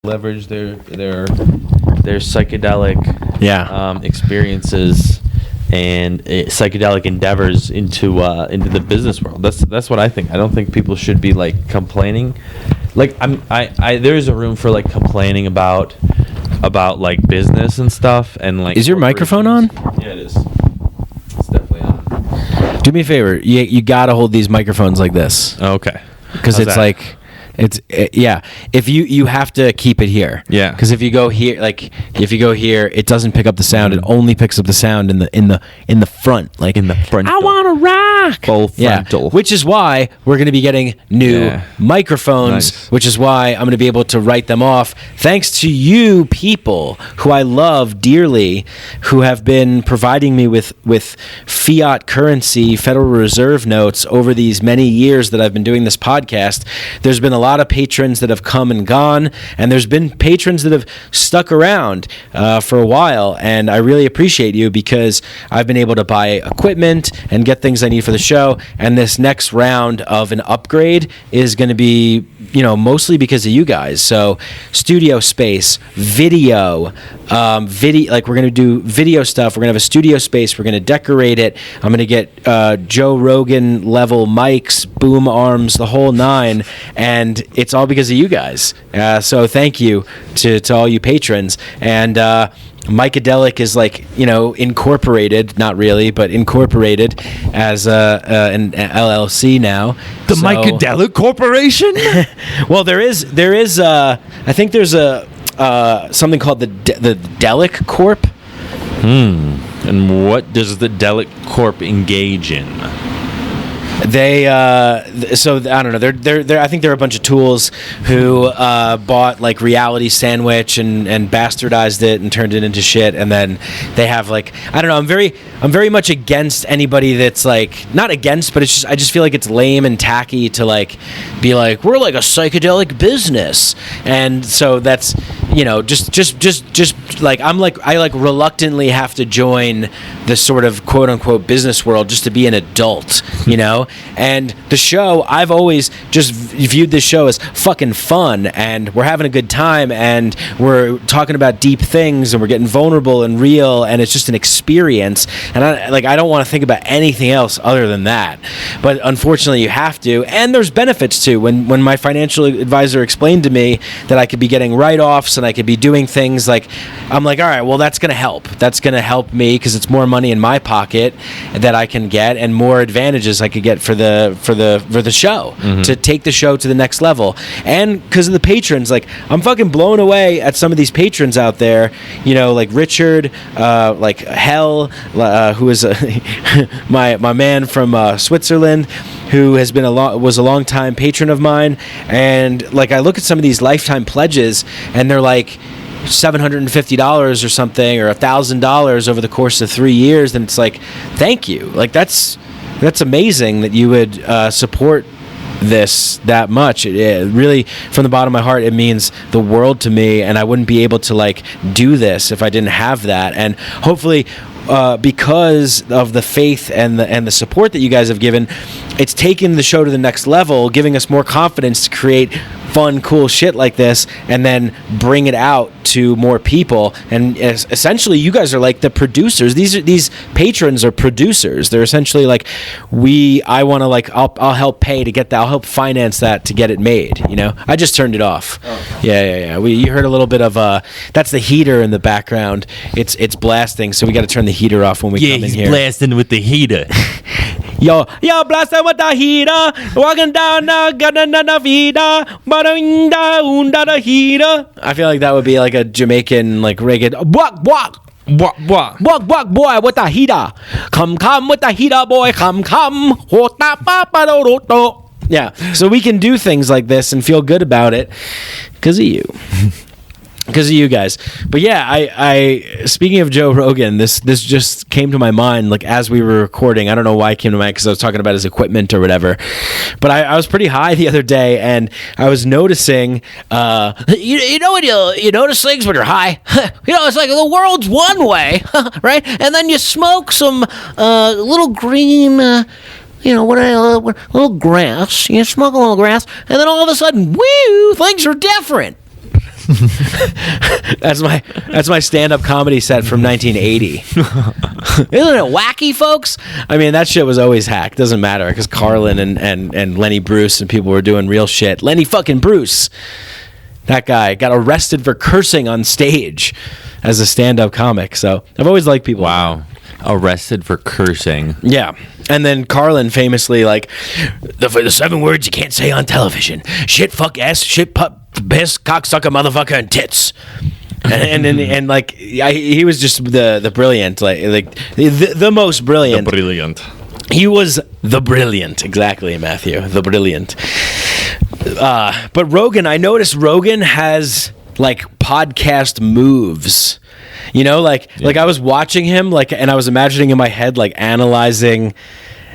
leverage their psychedelic Yeah. experiences and psychedelic endeavors into the business world. That's what I think. I don't think people should be like complaining. Like there is a room for like complaining about like business and stuff and like. Is your microphone on? Yeah, it is. It's definitely on. Do me a favor. You gotta hold these microphones like this. Okay. Because How's it's that? like, yeah. If you have to keep it here. Yeah. Because if you go here, it doesn't pick up the sound. It only picks up the sound in the front, like in the front. I want to rock. Full frontal. Yeah. Which is why we're going to be getting new microphones. Nice. Which is why I'm going to be able to write them off, thanks to you people who I love dearly, who have been providing me with fiat currency, Federal Reserve notes over these many years that I've been doing this podcast. There's been a lot of patrons that have come and gone, and there's been patrons that have stuck around for a while, and I really appreciate you because I've been able to buy equipment and get things I need for the show, and this next round of an upgrade is going to be, mostly because of you guys. So studio space, video, like we're going to do video stuff. We're going to have a studio space. We're going to decorate it. I'm going to get Joe Rogan level mics, boom arms, the whole nine, and it's all because of you guys. So thank you to all you patrons. And MIKEADELIC is like, incorporated, not really, but incorporated as an LLC now. The MIKEADELIC Corporation? Well, there is I think there's something called the Delic Corp. And what does the Delic Corp engage in? They so I don't know. They're I think they're a bunch of tools who bought like Reality Sandwich and bastardized it and turned it into shit. And then they have like, I don't know. I'm very much against anybody that's like, not against, but it's just, I just feel like it's lame and tacky to like be like, we're like a psychedelic business. And so that's, just like, I like reluctantly have to join the sort of quote unquote business world just to be an adult, And the show, I've always just viewed this show as fucking fun, and we're having a good time, and we're talking about deep things, and we're getting vulnerable and real, and it's just an experience. And I don't want to think about anything else other than that. But unfortunately, you have to. And there's benefits too. When my financial advisor explained to me that I could be getting write-offs and I could be doing things like, I'm like, all right, well, that's going to help. That's going to help me because it's more money in my pocket that I can get, and more advantages I could get for the show, to take the show to the next level. And because of the patrons, like, I'm fucking blown away at some of these patrons out there, like Richard, like Hell, who is my man from Switzerland, who has been was a long time patron of mine. And like, I look at some of these lifetime pledges and they're like $750 or something, or $1,000 over the course of 3 years, and it's like, thank you. Like, that's amazing that you would support this that much. It really, from the bottom of my heart, it means the world to me, and I wouldn't be able to like do this if I didn't have that. And hopefully, because of the faith and the support that you guys have given, it's taken the show to the next level, giving us more confidence to create fun, cool shit like this, and then bring it out to more people. And essentially, you guys are like the producers. These patrons are producers. They're essentially like, I want to like, I'll help pay to get that. I'll help finance that to get it made. I just turned it off. Oh. Yeah. You heard a little bit of that's the heater in the background. It's blasting, so we got to turn the heater off when we come in here. Yeah, he's blasting with the heater. Yo, blasting with the heater. Walking down the Garden Vida. The heater. I feel like that would be like a Jamaican like reggae. Walk. Walk, boy, with the heater. Come with the heater, boy. Come. Yeah, so we can do things like this and feel good about it because of you. Because of you guys. But yeah, I speaking of Joe Rogan, this just came to my mind like as we were recording. I don't know why it came to mind, because I was talking about his equipment or whatever. But I was pretty high the other day, and I was noticing, you know when you notice things when you're high? It's like the world's one way, right? And then you smoke some little green... little grass. You smoke a little grass, and then all of a sudden, woo, things are different. That's my stand-up comedy set from 1980. Isn't it wacky, folks? I mean, that shit was always hacked. Doesn't matter, because Carlin and Lenny Bruce and people were doing real shit. Lenny fucking Bruce, that guy got arrested for cursing on stage as a stand-up comic. So I've always liked people. Wow. Arrested for cursing. Yeah. And then Carlin famously, like, the 7 words you can't say on television: shit, fuck, ass, shit, putt, piss, cocksucker, motherfucker, and tits. And like, he was just the brilliant, like the most brilliant. The brilliant. He was the brilliant, exactly, Matthew, the brilliant. But Rogan, I noticed Rogan has like podcast moves. You know, like I was watching him, like, and I was imagining in my head, like, analyzing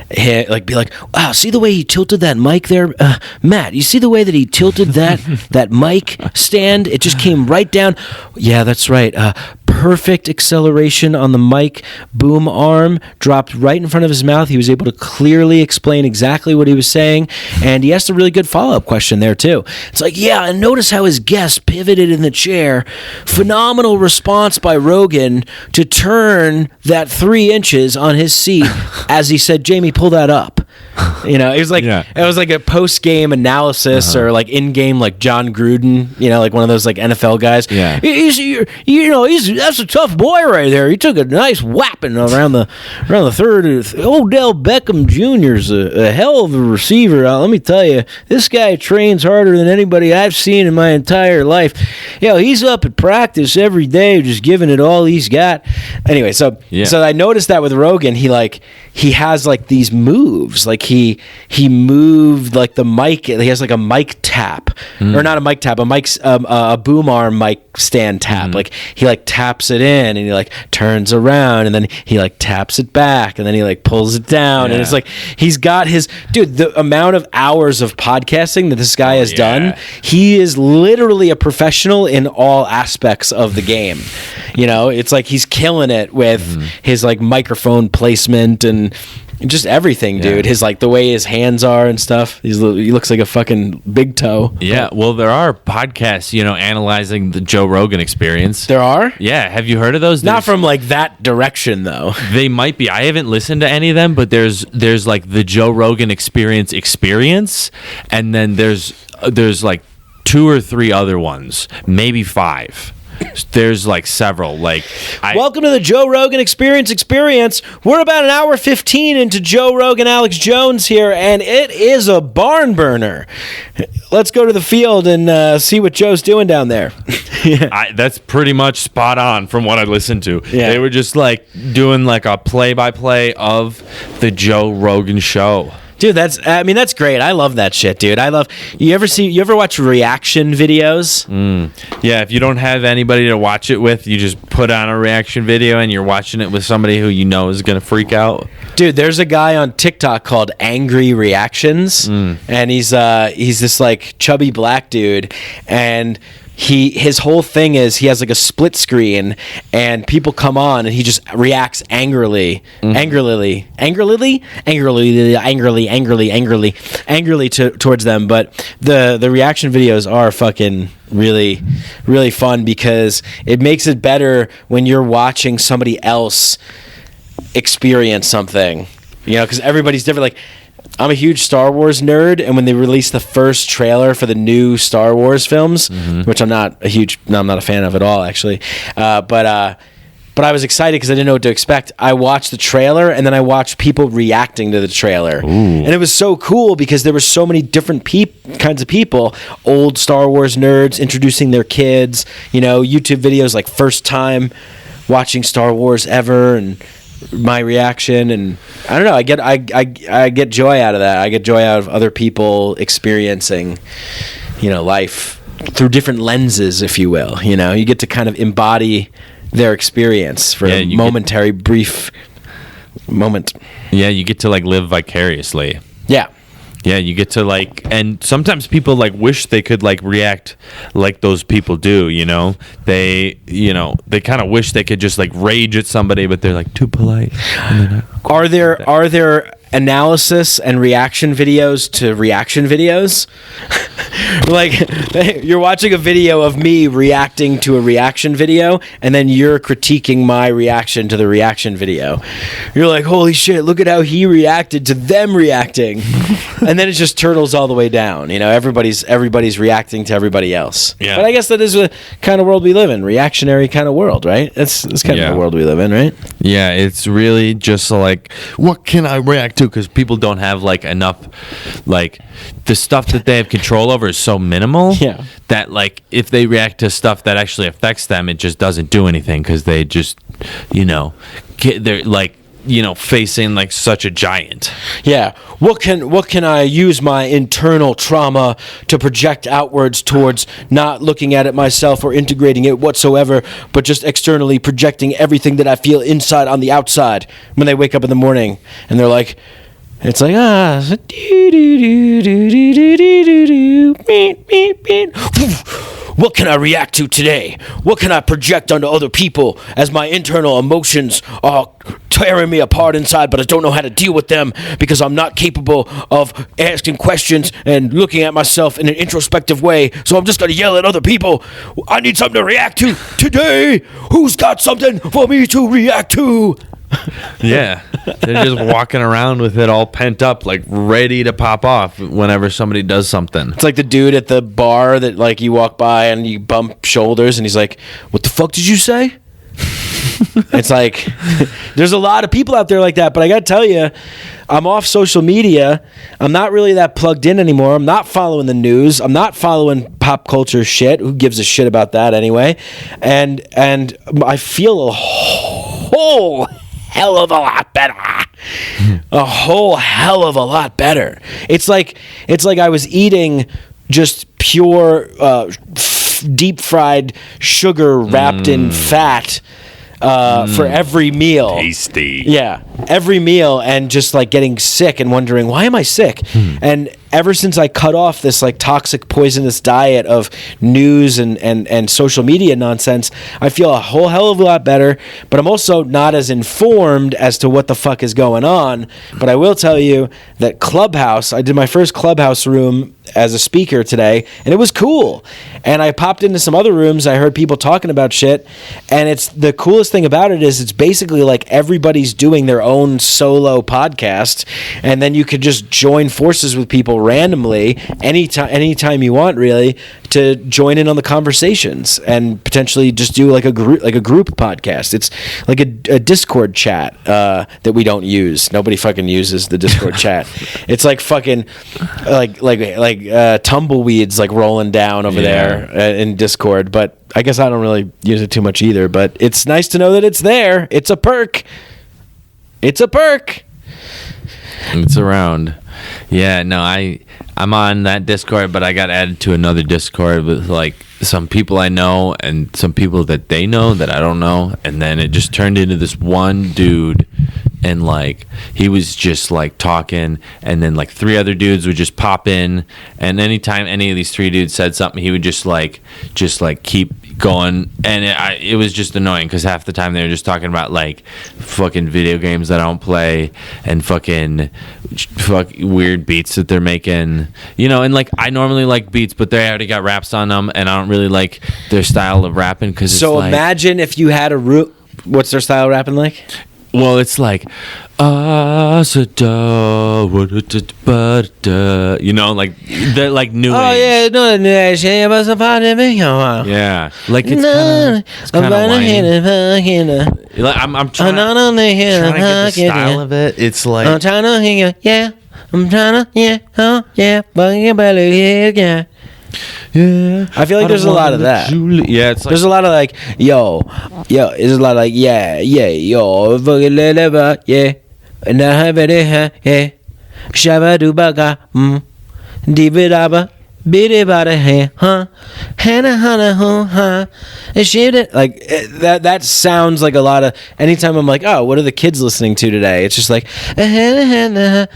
him, like, be like, wow, see the way he tilted that mic there, Matt? You see the way that he tilted that mic stand? It just came right down. Yeah, that's right. Perfect acceleration on the mic boom arm, dropped right in front of his mouth. He was able to clearly explain exactly what he was saying, and he asked a really good follow-up question there too. It's like, yeah, and notice how his guest pivoted in the chair. Phenomenal response by Rogan to turn that 3 inches on his seat as he said, Jamie, pull that up. You know, it was like It was like a post-game analysis or like in-game, like John Gruden, you know, like one of those like NFL guys. Yeah, that's a tough boy right there. He took a nice whapping around the third. Odell Beckham Jr.'s a hell of a receiver. Let me tell you, this guy trains harder than anybody I've seen in my entire life. You know, he's up at practice every day, just giving it all he's got. Anyway, so I noticed that with Rogan, he has like these moves, like he moved like the mic. He has like a mic tap, or not a mic tap, a boom arm mic stand tap. Like he like taps it in, and he like turns around, and then he like taps it back, and then he like pulls it down, and it's like he's got his the amount of hours of podcasting that this guy has done. He is literally a professional in all aspects of the game. You know, it's like he's killing it with his like microphone placement and just everything, dude. His like the way his hands are and stuff. He looks like a fucking big toe. Yeah, well, there are podcasts, you know, analyzing the Joe Rogan experience. There are? Yeah, have you heard of those? Not from like that direction though. They might be. I haven't listened to any of them, but there's like the Joe Rogan experience, and then there's like 2 or 3 other ones, maybe 5. There's like several. Welcome to the Joe Rogan Experience. We're about an hour 15 into Joe Rogan, Alex Jones here, and it is a barn burner. Let's go to the field and see what Joe's doing down there. That's pretty much spot on from what I listened to. Yeah. They were just like doing like a play-by-play of the Joe Rogan show. Dude, that's great. I love that shit, dude. You ever watch reaction videos? Yeah, if you don't have anybody to watch it with, you just put on a reaction video and you're watching it with somebody who you know is going to freak out. Dude, there's a guy on TikTok called Angry Reactions, and he's this like chubby black dude, and his whole thing is he has like a split screen, and people come on and he just reacts angrily towards them. But the reaction videos are fucking really, really fun because it makes it better when you're watching somebody else experience something, you know, because everybody's different. Like, I'm a huge Star Wars nerd, and when they released the first trailer for the new Star Wars films, which I'm not a fan of at all, actually, but I was excited because I didn't know what to expect. I watched the trailer, and then I watched people reacting to the trailer. Ooh. And it was so cool because there were so many different kinds of people, old Star Wars nerds introducing their kids, you know, YouTube videos like first time watching Star Wars ever, and my reaction, and I don't know, I get joy out of that. I get joy out of other people experiencing, you know, life through different lenses, if you will. You know, you get to kind of embody their experience for a momentary brief moment. Yeah, you get to like live vicariously. Yeah, you get to like, and sometimes people like wish they could like react like those people do, you know? They kind of wish they could just like rage at somebody, but they're like too polite. Are there analysis and reaction videos to reaction videos. Like, you're watching a video of me reacting to a reaction video, and then you're critiquing my reaction to the reaction video. You're like, holy shit, look at how he reacted to them reacting. And then it just turtles all the way down. You know, everybody's reacting to everybody else. Yeah. But I guess that is the kind of world we live in, reactionary kind of world, right? That's kind of the world we live in, right? Yeah, it's really just like, what can I react to? Because people don't have like enough, like the stuff that they have control over is so minimal that like if they react to stuff that actually affects them, it just doesn't do anything because they just, they're like, facing like such a giant. Yeah. What can I use my internal trauma to project outwards towards not looking at it myself or integrating it whatsoever, but just externally projecting everything that I feel inside on the outside when they wake up in the morning and they're like, it's like, what can I react to today? What can I project onto other people as my internal emotions are tearing me apart inside, but I don't know how to deal with them because I'm not capable of asking questions and looking at myself in an introspective way. So I'm just going to yell at other people. I need something to react to today. Who's got something for me to react to? Yeah, they're just walking around with it all pent up, like ready to pop off whenever somebody does something. It's like the dude at the bar that like you walk by and you bump shoulders and he's like, what the fuck did you say? It's like, there's a lot of people out there like that, but I gotta tell you, I'm off social media. I'm not really that plugged in anymore. I'm not following the news. I'm not following pop culture shit. Who gives a shit about that anyway? And I feel a whole hell of a lot better. A whole hell of a lot better. It's like I was eating just pure deep fried sugar wrapped in fat for every meal. Tasty. Yeah, every meal, and just like getting sick and wondering, why am I sick? And ever since I cut off this like toxic, poisonous diet of news and social media nonsense, I feel a whole hell of a lot better, but I'm also not as informed as to what the fuck is going on. But I will tell you that Clubhouse, I did my first Clubhouse room as a speaker today, and it was cool. And I popped into some other rooms, I heard people talking about shit, and it's the coolest thing about it is it's basically like everybody's doing their own solo podcast, and then you could just join forces with people randomly anytime you want, really, to join in on the conversations and potentially just do like a group podcast. It's like a Discord chat that we don't use. Nobody fucking uses the Discord chat. It's like fucking like tumbleweeds like rolling down over there in Discord, but I guess I don't really use it too much either, but it's nice to know that it's there. It's a perk. It's around. Yeah, no, I'm on that Discord, but I got added to another Discord with like some people I know and some people that they know that I don't know, and then it just turned into this one dude, and like he was just like talking, and then like three other dudes would just pop in, and anytime any of these three dudes said something, he would just like keep going, and it was just annoying because half the time they were just talking about like fucking video games that I don't play and fucking weird beats that they're making, and like I normally like beats, but they already got raps on them, and I don't really like their style of rapping because so like, imagine if you had what's their style of rapping like? Well, it's like, like they're like new age. Oh yeah, no, yeah, like it's kind of whiny. Like I'm trying to get the style of it. It's like I'm trying to hear you, yeah. I'm trying to, yeah, oh yeah, yeah. Yeah, I feel like there's a lot of that. Yeah, it's like, there's a lot of like, yo, there's a lot of like, yeah, yo, yeah, and I have it, yeah, shabba do baga, dibba biddy bada hey, huh, hana huh, like that sounds like a lot of. Anytime I'm like, oh, what are the kids listening to today? It's just like, yeah,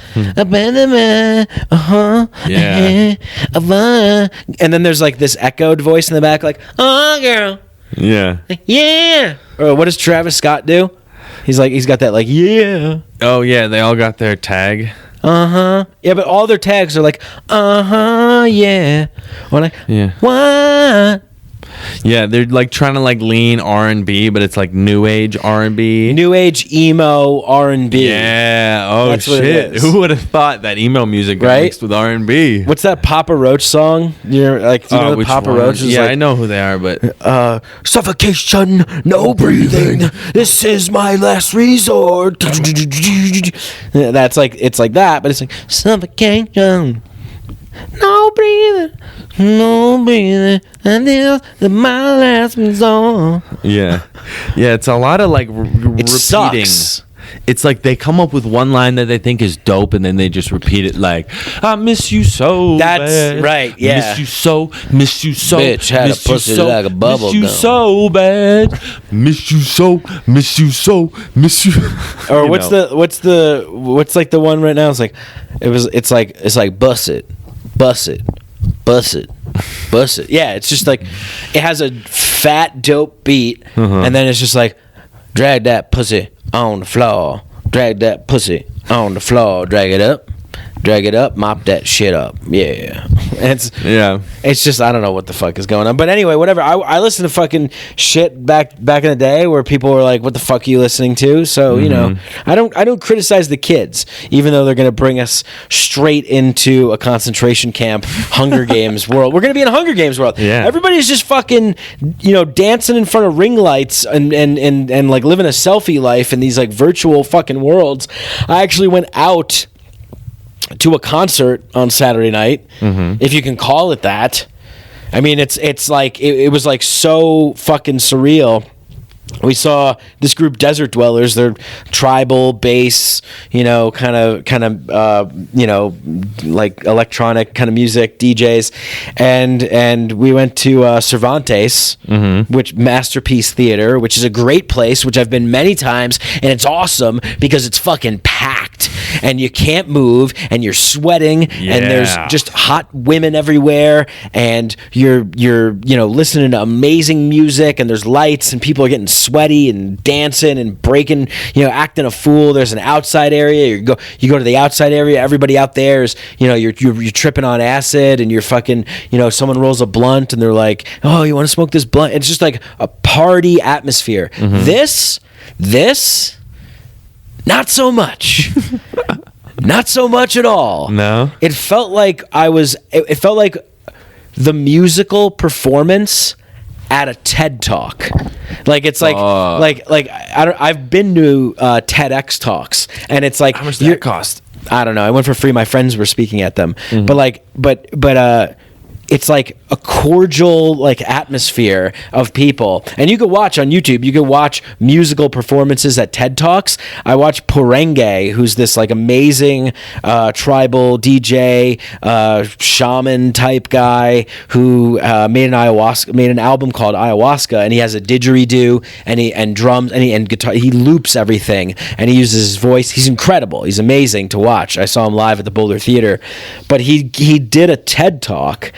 and then there's like this echoed voice in the back, like, oh girl, yeah. Or what does Travis Scott do? He's got that like, yeah. Oh yeah, they all got their tag. Yeah, but all their tags are like, yeah. Or like, Yeah. what? Yeah, they're like trying to like lean R&B, but it's like new age R&B. New age emo R&B. Yeah. Oh That's what it shit. is. Who would have thought that emo music got Right? mixed with R&B? What's that Papa Roach song? You're like, do you know Which Papa one? Roach is Yeah, like, I know who they are, but suffocation, no breathing. This is my last resort. That's like, it's like that, but it's like suffocation, no breathing, no breathing until my last resort. yeah, it's a lot of like It repeating. sucks. It's like they come up with one line that they think is dope, and then they just repeat it like, "I miss you so." That's bad. right, yeah. Miss you so. Miss you so. Bitch had a miss you pussy so, like a bubble Miss you gum. so bad. Miss you so. Miss you so. Miss you. Or You what's know. what's like the one right now? It's like, it's like bust it, bust it, bust it, bust it. Yeah, it's just like, it has a fat dope beat, and then it's just like, drag that pussy on the floor, drag that pussy on the floor, drag it up, mop that shit up. Yeah. And it's just, I don't know what the fuck is going on. But anyway, whatever. I listen to fucking shit back in the day where people were like, what the fuck are you listening to? So, you know, I don't criticize the kids, even though they're going to bring us straight into a concentration camp, Hunger Games world. We're going to be in a Hunger Games world. Yeah. Everybody's just fucking, you know, dancing in front of ring lights and like living a selfie life in these like virtual fucking worlds. I actually went out to a concert on Saturday night, if you can call it that. I mean, it's like it was like so fucking surreal. We saw this group, Desert Dwellers. They're tribal bass, you know, kind of, you know, like electronic kind of music DJs, and we went to Cervantes, which Masterpiece Theater, which is a great place, which I've been many times, and it's awesome because it's fucking packed, and you can't move, and you're sweating, and there's just hot women everywhere, and you're you know, listening to amazing music, and there's lights, and people are getting sweaty and dancing and breaking, you know, acting a fool. There's an outside area. You go to the outside area. Everybody out there is, you know, you're tripping on acid, and you're fucking, you know, someone rolls a blunt and they're like, oh, you want to smoke this blunt? It's just like a party atmosphere. This, not so much. Not so much at all. No? It felt like it felt like the musical performance at a TED Talk. Like, it's like, I've been to TEDx talks, and it's like, How much did that cost? I don't know. I went for free. My friends were speaking at them, but it's like a cordial like atmosphere of people, and you could watch on YouTube. You could watch musical performances at TED Talks. I watched Porenge, who's this like amazing tribal DJ, shaman type guy who made an album called Ayahuasca, and he has a didgeridoo and drums and guitar. He loops everything, and he uses his voice. He's incredible. He's amazing to watch. I saw him live at the Boulder Theater, but he did a TED Talk.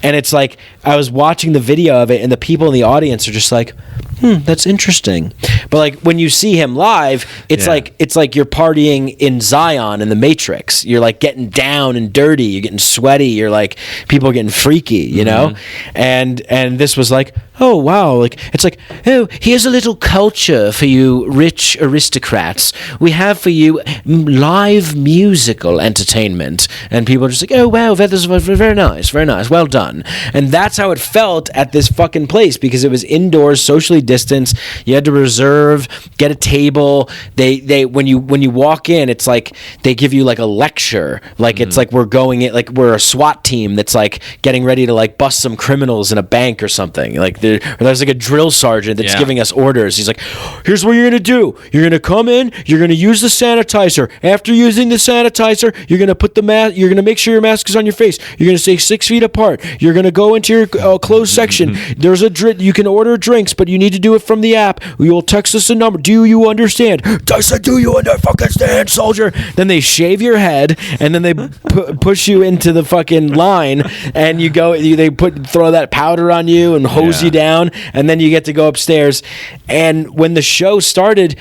And it's like, I was watching the video of it, and the people in the audience are just like, that's interesting. But like, when you see him live, it's like you're partying in Zion in the Matrix. You're like getting down and dirty. You're getting sweaty. You're like, people are getting freaky, you know? And this was like, oh, wow. Like, it's like, oh, here's a little culture for you rich aristocrats. We have for you live musical entertainment. And people are just like, oh, wow, that was very nice, very nice. Well done. And that's how it felt at this fucking place, because it was indoors, socially distanced. You had to reserve, get a table. They when you walk in, it's like they give you like a lecture. Like it's like we're a SWAT team that's like getting ready to like bust some criminals in a bank or something. Like there's like a drill sergeant that's giving us orders. He's like, here's what you're gonna do. You're gonna come in. You're gonna use the sanitizer. After using the sanitizer, you're gonna put the mask. You're gonna make sure your mask is on your face. You're gonna stay 6 feet apart. You're gonna go into your closed section. There's you can order drinks, but you need to do it from the app. You'll text us a number. Do you understand? I said, do you understand, soldier? Then they shave your head, and then they push you into the fucking line, and you go. They throw that powder on you and hose you down, and then you get to go upstairs. And when the show started,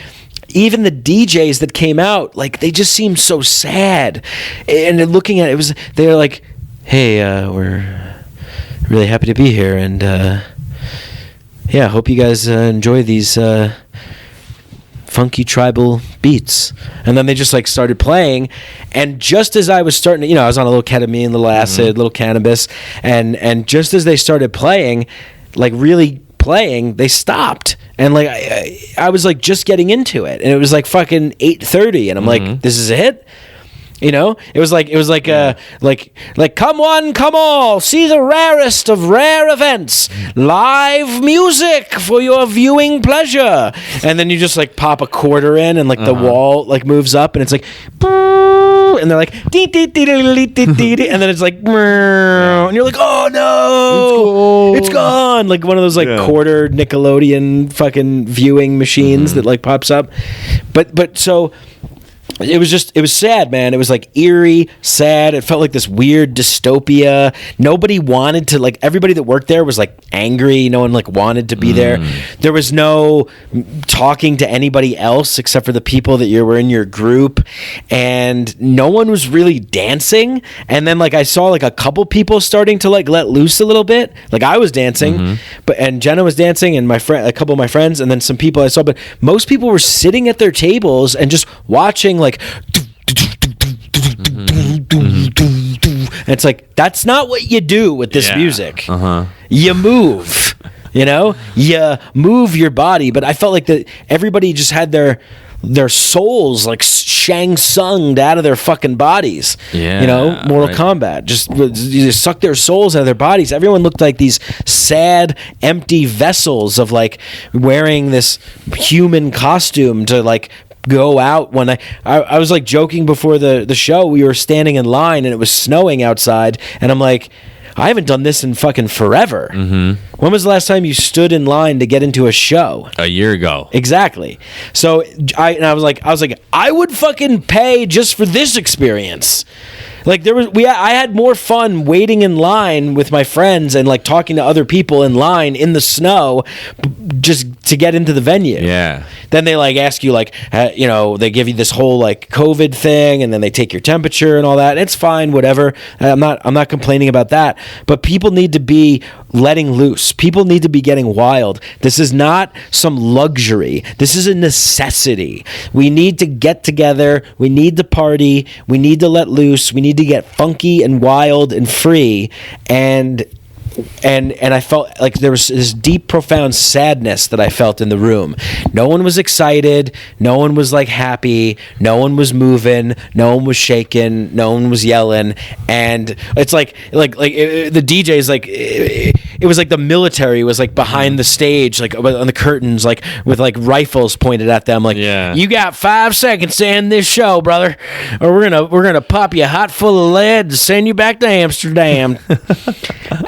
even the DJs that came out, like they just seemed so sad. And then looking at it, they were like, "Hey, we're really happy to be here, and yeah, hope you guys enjoy these funky tribal beats." And then they just like started playing, and just as I was starting to, I was on a little ketamine, little acid, little cannabis, and just as they started playing, like really playing, they stopped, and like I was like just getting into it, and it was like fucking 8:30, and I'm like, this is it. It was like come one, come all, see the rarest of rare events, live music for your viewing pleasure. And then you just like pop a quarter in, and like the wall like moves up, and it's like, and they're like, and then it's like, and you're like, oh no, it's gone. Like one of those like quarter Nickelodeon fucking viewing machines that like pops up. But so. It was sad, man. It was like eerie, sad. It felt like this weird dystopia. Nobody wanted to, like, everybody that worked there was like angry. No one like wanted to be there. There was no talking to anybody else except for the people that were in your group, and no one was really dancing. And then like I saw like a couple people starting to like let loose a little bit. Like I was dancing, and Jenna was dancing, and a couple of my friends, and then some people I saw, but most people were sitting at their tables and just watching like. And it's like, that's not what you do with this music. You move, you move your body. But I felt like that everybody just had their souls like Shang Tsung'd out of their fucking bodies. Mortal Kombat just sucked their souls out of their bodies. Everyone looked like these sad, empty vessels of like wearing this human costume to like go out. When I was like joking before the show, we were standing in line and it was snowing outside, and I'm like, I haven't done this in fucking forever. When was the last time you stood in line to get into a show? A year ago. Exactly. So I was like, I would fucking pay just for this experience. Like I had more fun waiting in line with my friends and like talking to other people in line in the snow just to get into the venue. Yeah. Then they like ask you like, they give you this whole like COVID thing, and then they take your temperature and all that. And it's fine, whatever. I'm not complaining about that. But people need to be letting loose. People need to be getting wild. This is not some luxury. This is a necessity. We need to get together. We need to party. We need to let loose. We need to get funky and wild and free. And I felt like there was this deep, profound sadness that I felt in the room. No one was excited. No one was like happy. No one was moving. No one was shaking. No one was yelling. And it's like the DJs, like it was like the military was like behind the stage, like on the curtains, like with like rifles pointed at them, like, you got 5 seconds to end this show, brother, or we're gonna pop you hot full of lead and send you back to Amsterdam.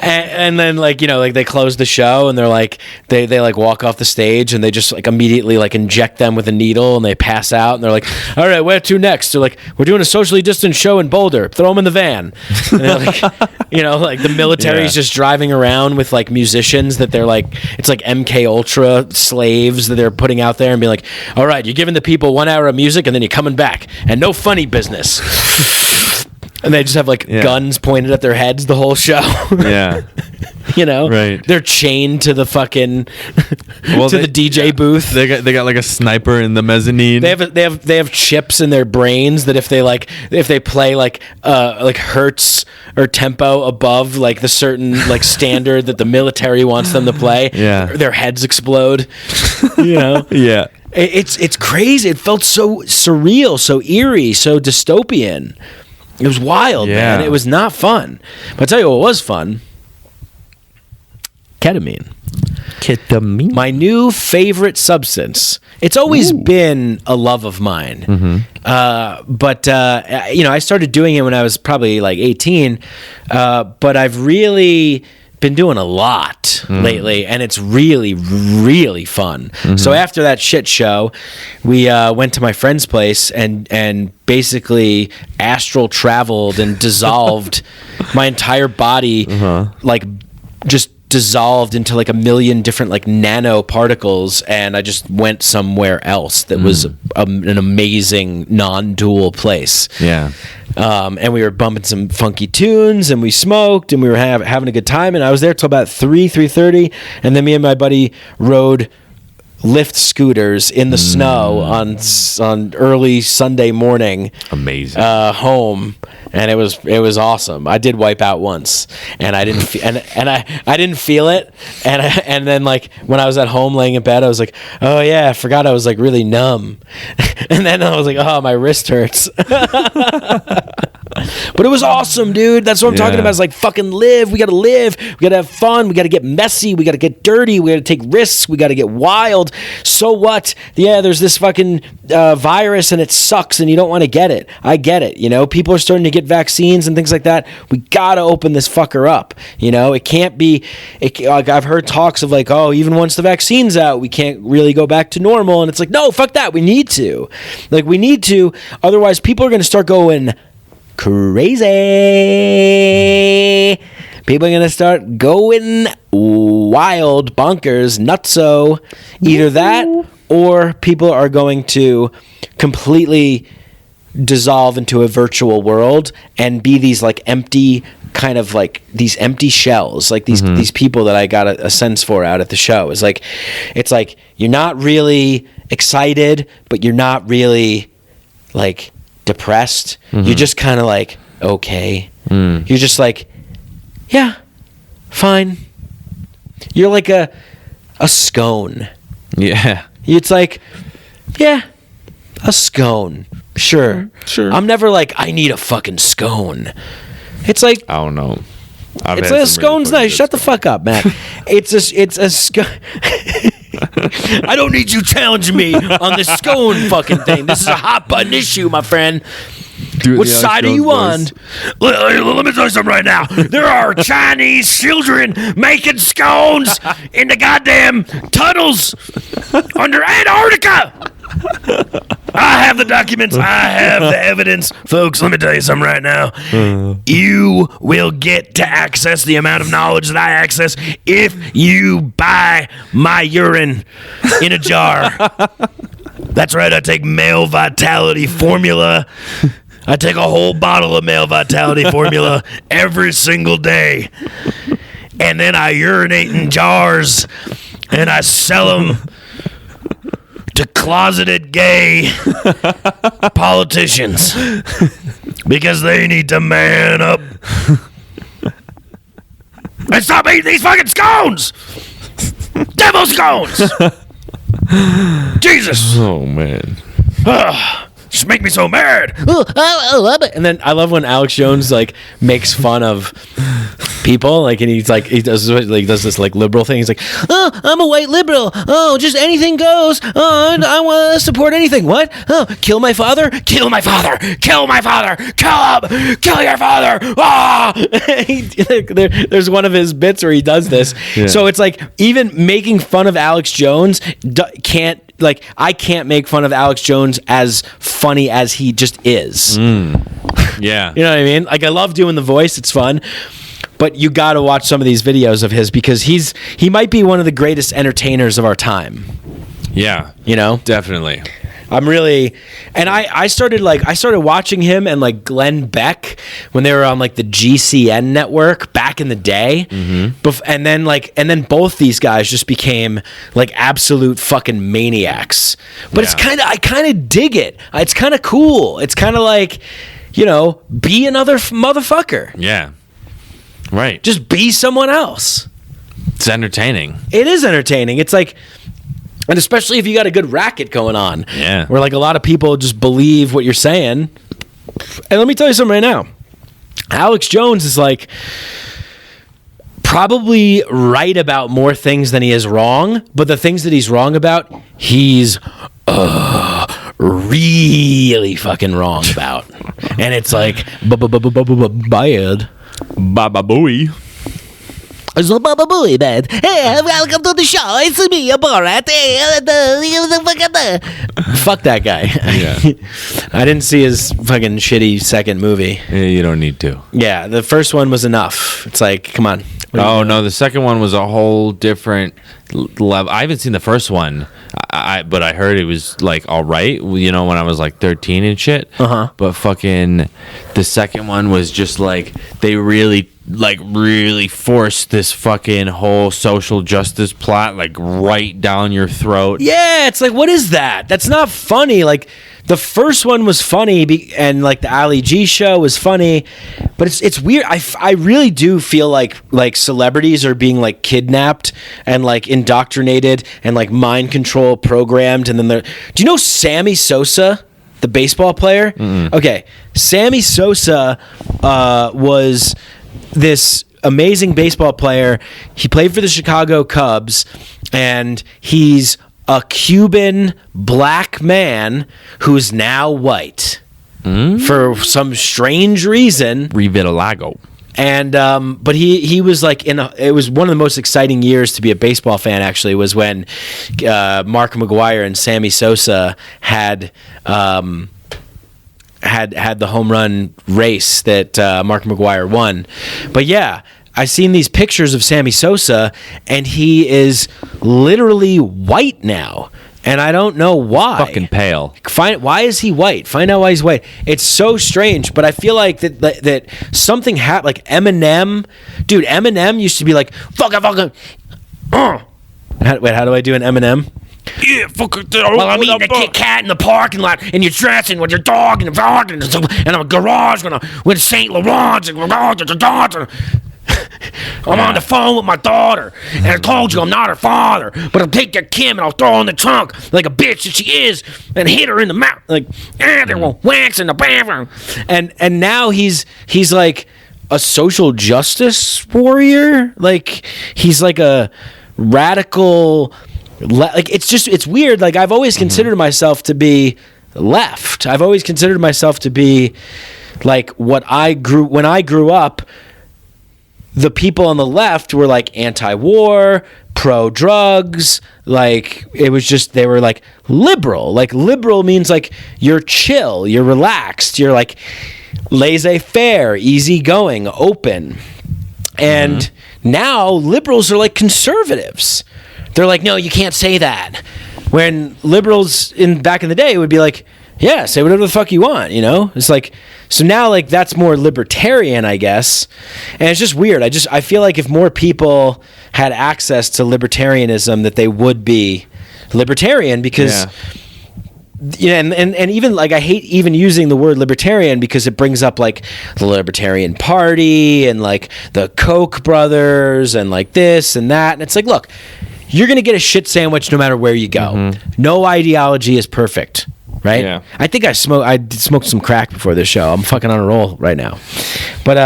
And then like they close the show, and they're like they like walk off the stage, and they just like immediately like inject them with a needle, and they pass out, and they're like, all right, where to next? They're like, we're doing a socially distant show in Boulder, throw them in the van. And they're like, like the military's just driving around with like musicians that they're like, it's like MK Ultra slaves that they're putting out there, and be like, all right, you're giving the people 1 hour of music, and then you're coming back, and no funny business. And they just have like guns pointed at their heads the whole show. Right. They're chained to the fucking the DJ booth. They got like a sniper in the mezzanine. They have chips in their brains that if they play like hertz or tempo above like the certain like standard that the military wants them to play, their heads explode. Yeah. It's crazy. It felt so surreal, so eerie, so dystopian. It was wild, man. It was not fun. But I'll tell you what was fun. Ketamine. My new favorite substance. It's always been a love of mine. But I started doing it when I was probably like 18. But I've really been doing a lot lately, and it's really, really fun. So after that shit show, we went to my friend's place and basically astral traveled and dissolved my entire body, like just dissolved into like a million different like nanoparticles, and I just went somewhere else that was an amazing non-dual place. Yeah. And we were bumping some funky tunes, and we smoked, and we were having a good time. And I was there till about 3:30, and then me and my buddy rode lift scooters in the snow on early Sunday morning. Amazing. Home, and it was awesome. I did wipe out once, and I didn't I didn't feel it, and then like when I was at home laying in bed, I was like, oh yeah, I forgot I was like really numb, and then I was like, oh, my wrist hurts. But it was awesome, dude. That's what I'm talking about. It's like, fucking live. We gotta live. We gotta have fun. We gotta get messy. We gotta get dirty. We gotta take risks. We gotta get wild. So what? Yeah, there's this fucking virus, and it sucks, and you don't want to get it. I get it. You know, people are starting to get vaccines and things like that. We gotta open this fucker up. You know, it can't be. Like, I've heard talks of like, oh, even once the vaccine's out, we can't really go back to normal. And it's like, no, fuck that. We need to. Like, we need to. Otherwise, people are gonna start going crazy. People are gonna start going wild, bonkers, nutso. Either that, or people are going to completely dissolve into a virtual world and be these like empty, kind of like these empty shells, like these people that I got a sense for out at the show. It's like you're not really excited, but you're not really like depressed. You're just kind of like, okay. You're just like, yeah, fine. You're like a scone. Yeah. It's like, yeah, a scone. Sure. I'm never like, I need a fucking scone. It's like, I don't know. It's like a scone's nice. Shut the fuck up, Matt. It's a scone. I don't need you challenging me on this scone fucking thing. This is a hot button issue, my friend. Which side are you on? Let me tell you something right now. There are Chinese children making scones in the goddamn tunnels under Antarctica. I have the documents. I have the evidence. Folks, let me tell you something right now. You will get to access the amount of knowledge that I access if you buy my urine in a jar. That's right. I take male vitality formula. I take a whole bottle of male vitality formula every single day. And then I urinate in jars and I sell them to closeted gay politicians because they need to man up and stop eating these fucking scones. Devil scones. Jesus. Oh, man. Just make me so mad. And then I love when Alex Jones like makes fun of people, like, and he's like, he does this like liberal thing. He's like, oh, I'm a white liberal. Oh, just anything goes. Oh, I want to support anything. What? Oh, kill my father. Kill my father. Kill my father. Kill him. Kill your father. Ah! There's one of his bits where he does this. Yeah. So it's like even making fun of Alex Jones can't. Like, I can't make fun of Alex Jones as funny as he just is. Yeah. You know what I mean? Like, I love doing the voice. It's fun. But you got to watch some of these videos of his because he might be one of the greatest entertainers of our time. Yeah. You know? Definitely. I'm really, and I started watching him and like Glenn Beck when they were on like the GCN network back in the day, and then both these guys just became like absolute fucking maniacs. But it's I kind of dig it. It's kind of cool. It's kind of like, you know, be another motherfucker. Yeah, right. Just be someone else. It's entertaining. It is entertaining. It's like. And especially if you got a good racket going on. Yeah. Where like a lot of people just believe what you're saying. And let me tell you something right now. Alex Jones is like probably right about more things than he is wrong. But the things that he's wrong about, he's really fucking wrong about. And it's like bad. Baba booey. So, Baba Booey, man. Hey, welcome to the show. It's me, Borat. Fuck that guy. Yeah. I didn't see his fucking shitty second movie. Yeah, you don't need to. Yeah, the first one was enough. It's like, come on. Oh no, the second one was a whole different level. I haven't seen the first one, but I heard it was like all right. You know, when I was like 13 and shit. But fucking, the second one was just like they really forced this fucking whole social justice plot like right down your throat. Yeah, it's like, what is that? That's not funny. Like, the first one was funny, and like the Ali G show was funny, but it's weird. I really do feel like celebrities are being like kidnapped and like indoctrinated and like mind control programmed, and then do you know Sammy Sosa, the baseball player? Mm-mm. Okay, Sammy Sosa was this amazing baseball player. He played for the Chicago Cubs, and he's a Cuban black man who's now white for some strange reason. Revitalago. And but he was like it was one of the most exciting years to be a baseball fan. Actually, was when Mark McGwire and Sammy Sosa had the home run race that Mark McGwire won. But yeah, I've seen these pictures of Sammy Sosa, and he is literally white now, and I don't know why. Fucking pale. Why is he white? Find out why he's white. It's so strange, but I feel like that something happened. Like Eminem, dude. Eminem used to be like fucking. Wait, how do I do an Eminem? Yeah, fuck it. Well, I'm eating a Kit Kat in the parking lot, and you're dressing with your dog in the dog, and a garage with St. Laurent. I'm on the phone with my daughter, and I told you I'm not her father, but I'll take your Kim and I'll throw her in the trunk like a bitch that she is, and hit her in the mouth like, there will wax in the bathroom. And now he's like a social justice warrior. Like, he's like a radical. Like, it's weird. Like, I've always considered myself to be left. I've always considered myself to be like when I grew up. The people on the left were like anti-war, pro-drugs. Like, it was just, they were like liberal. Like, liberal means like you're chill, you're relaxed, you're like laissez-faire, easygoing, open. And now liberals are like conservatives. They're like, no, you can't say that. When liberals back in the day would be like, yeah, say whatever the fuck you want, you know? It's like, so now like that's more libertarian, I guess. And it's just weird. I feel like if more people had access to libertarianism, that they would be libertarian, because and even like, I hate even using the word libertarian because it brings up like the Libertarian Party and like the Koch brothers and like this and that. And it's like, look, you're going to get a shit sandwich no matter where you go. No ideology is perfect. Right? Yeah. I think I smoked some crack before this show. I'm fucking on a roll right now. But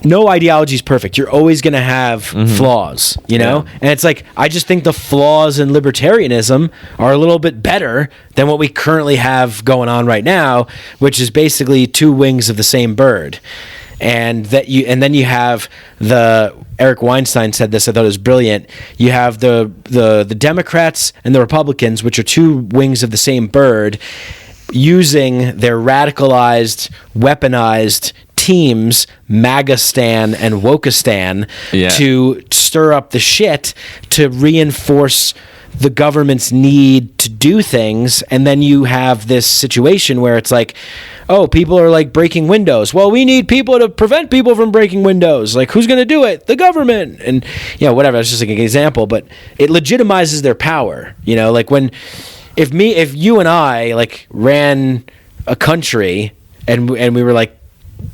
no ideology is perfect. You're always going to have flaws, you know? And it's like, I just think the flaws in libertarianism are a little bit better than what we currently have going on right now, which is basically two wings of the same bird. And then you have Eric Weinstein said this, I thought it was brilliant. You have the Democrats and the Republicans, which are two wings of the same bird, using their radicalized, weaponized teams, Magistan and Wokistan, to stir up the shit, to reinforce the government's need to do things. And then you have this situation where it's like, oh, people are like breaking windows. Well, we need people to prevent people from breaking windows. Like, who's going to do it? The government. And whatever. It's just like an example, but it legitimizes their power. You know, like if you and I like ran a country and we were like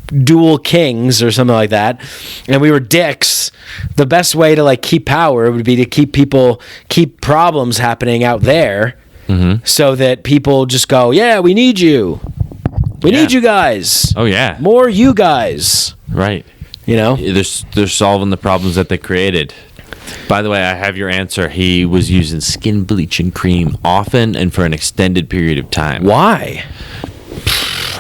dual kings or something like that, and we were dicks, the best way to like keep power would be to keep problems happening out there, so that people just go, yeah, we need you. We need you guys. Oh, yeah. More you guys. Right. You know? They're solving the problems that they created. By the way, I have your answer. He was using skin bleaching cream often and for an extended period of time. Why?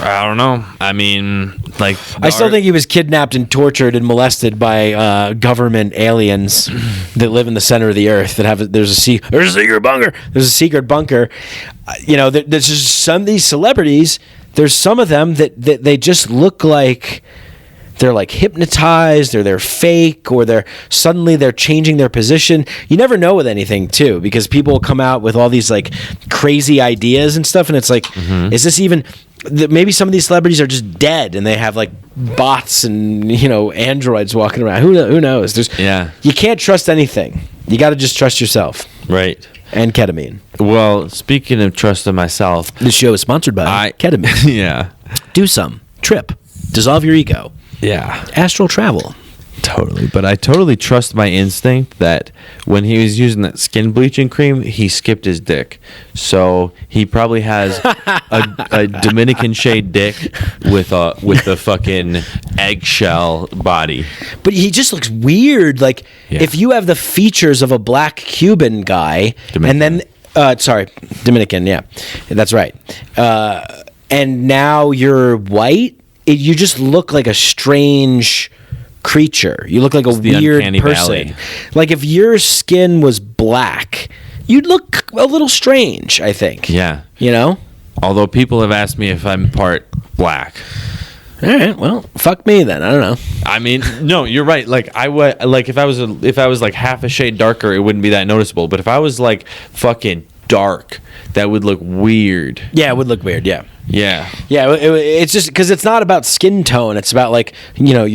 I don't know. I mean, Like I still think he was kidnapped and tortured and molested by government aliens that live in the center of the earth. There's a secret bunker. There's a secret bunker. There's just some of these celebrities. There's some of them that they just look like they're like hypnotized, or they're fake, or they're changing their position. You never know with anything too, because people come out with all these like crazy ideas and stuff, and it's like, is this even? Maybe some of these celebrities are just dead, and they have like bots and androids walking around. Who knows? You can't trust anything. You got to just trust yourself. Right. And ketamine. Well, speaking of trusting myself, this show is sponsored by ketamine. Yeah. Do some. Trip. Dissolve your ego. Yeah. Astral travel. Totally. But I totally trust my instinct that when he was using that skin bleaching cream, he skipped his dick. So he probably has a Dominican shade dick with a fucking eggshell body. But he just looks weird. Like, if you have the features of a black Cuban guy, Dominican. and then, Dominican, yeah, that's right. And now you're white, you just look like a strange creature. You look like a weird person. Valley. Like if your skin was black, you'd look a little strange, I think. Yeah. Although people have asked me if I'm part black. All right, well, fuck me then. I don't know. I mean, no, you're right. Like if I was like half a shade darker, it wouldn't be that noticeable. But if I was like fucking dark, that would look weird. Yeah, it would look weird. Yeah. Yeah. Yeah, it's just because it's not about skin tone. It's about like your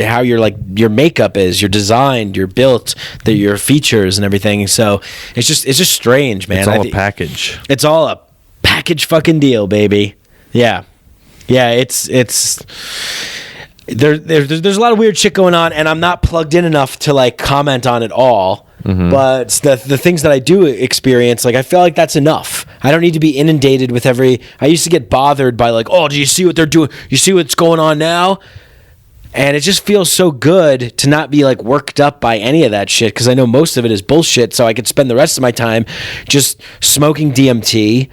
how your makeup is, your design, your built, your features and everything. So it's just strange, man. It's all a package. It's all a package fucking deal, baby. Yeah. It's there's a lot of weird shit going on, and I'm not plugged in enough to like comment on it all. But the things that I do experience, like I feel like that's enough. I don't need to be inundated with I used to get bothered by like, oh, do you see what they're doing? You see what's going on now? And it just feels so good to not be like worked up by any of that shit, because I know most of it is bullshit. So I could spend the rest of my time just smoking DMT,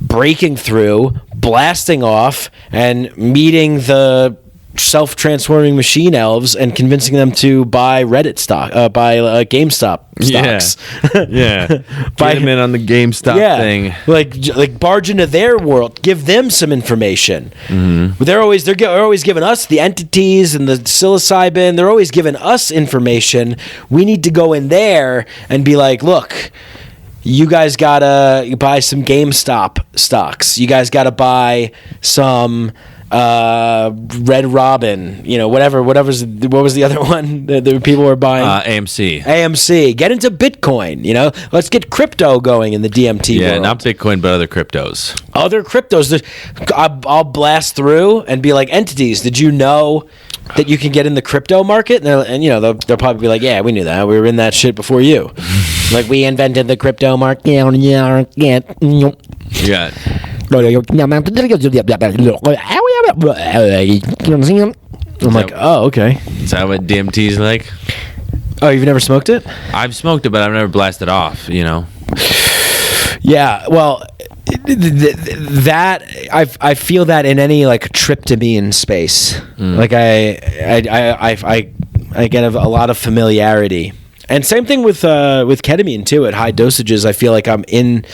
breaking through, blasting off, and meeting the self-transforming machine elves and convincing them to buy Reddit stock, buy GameStop stocks. Yeah. Get them in on the GameStop thing. Like barge into their world, give them some information. They're always giving us the entities and the psilocybin. They're always giving us information. We need to go in there and be like, look, you guys gotta buy some GameStop stocks. You guys gotta buy some Red Robin, what was the other one that the people were buying? AMC. Get into Bitcoin, let's get crypto going in the DMT world. Yeah, not Bitcoin, but other cryptos. Other cryptos. I'll blast through and be like, entities, did you know that you can get in the crypto market? And they'll probably be like, yeah, we knew that. We were in that shit before you. Like, we invented the crypto market. Yeah. I'm like, oh, okay. Is that what DMT's like? Oh, you've never smoked it? I've smoked it, but I've never blasted off, Yeah, well, that I feel that in any like tryptamine space. Like I get a lot of familiarity. And same thing with ketamine too. At high dosages, I feel like I'm in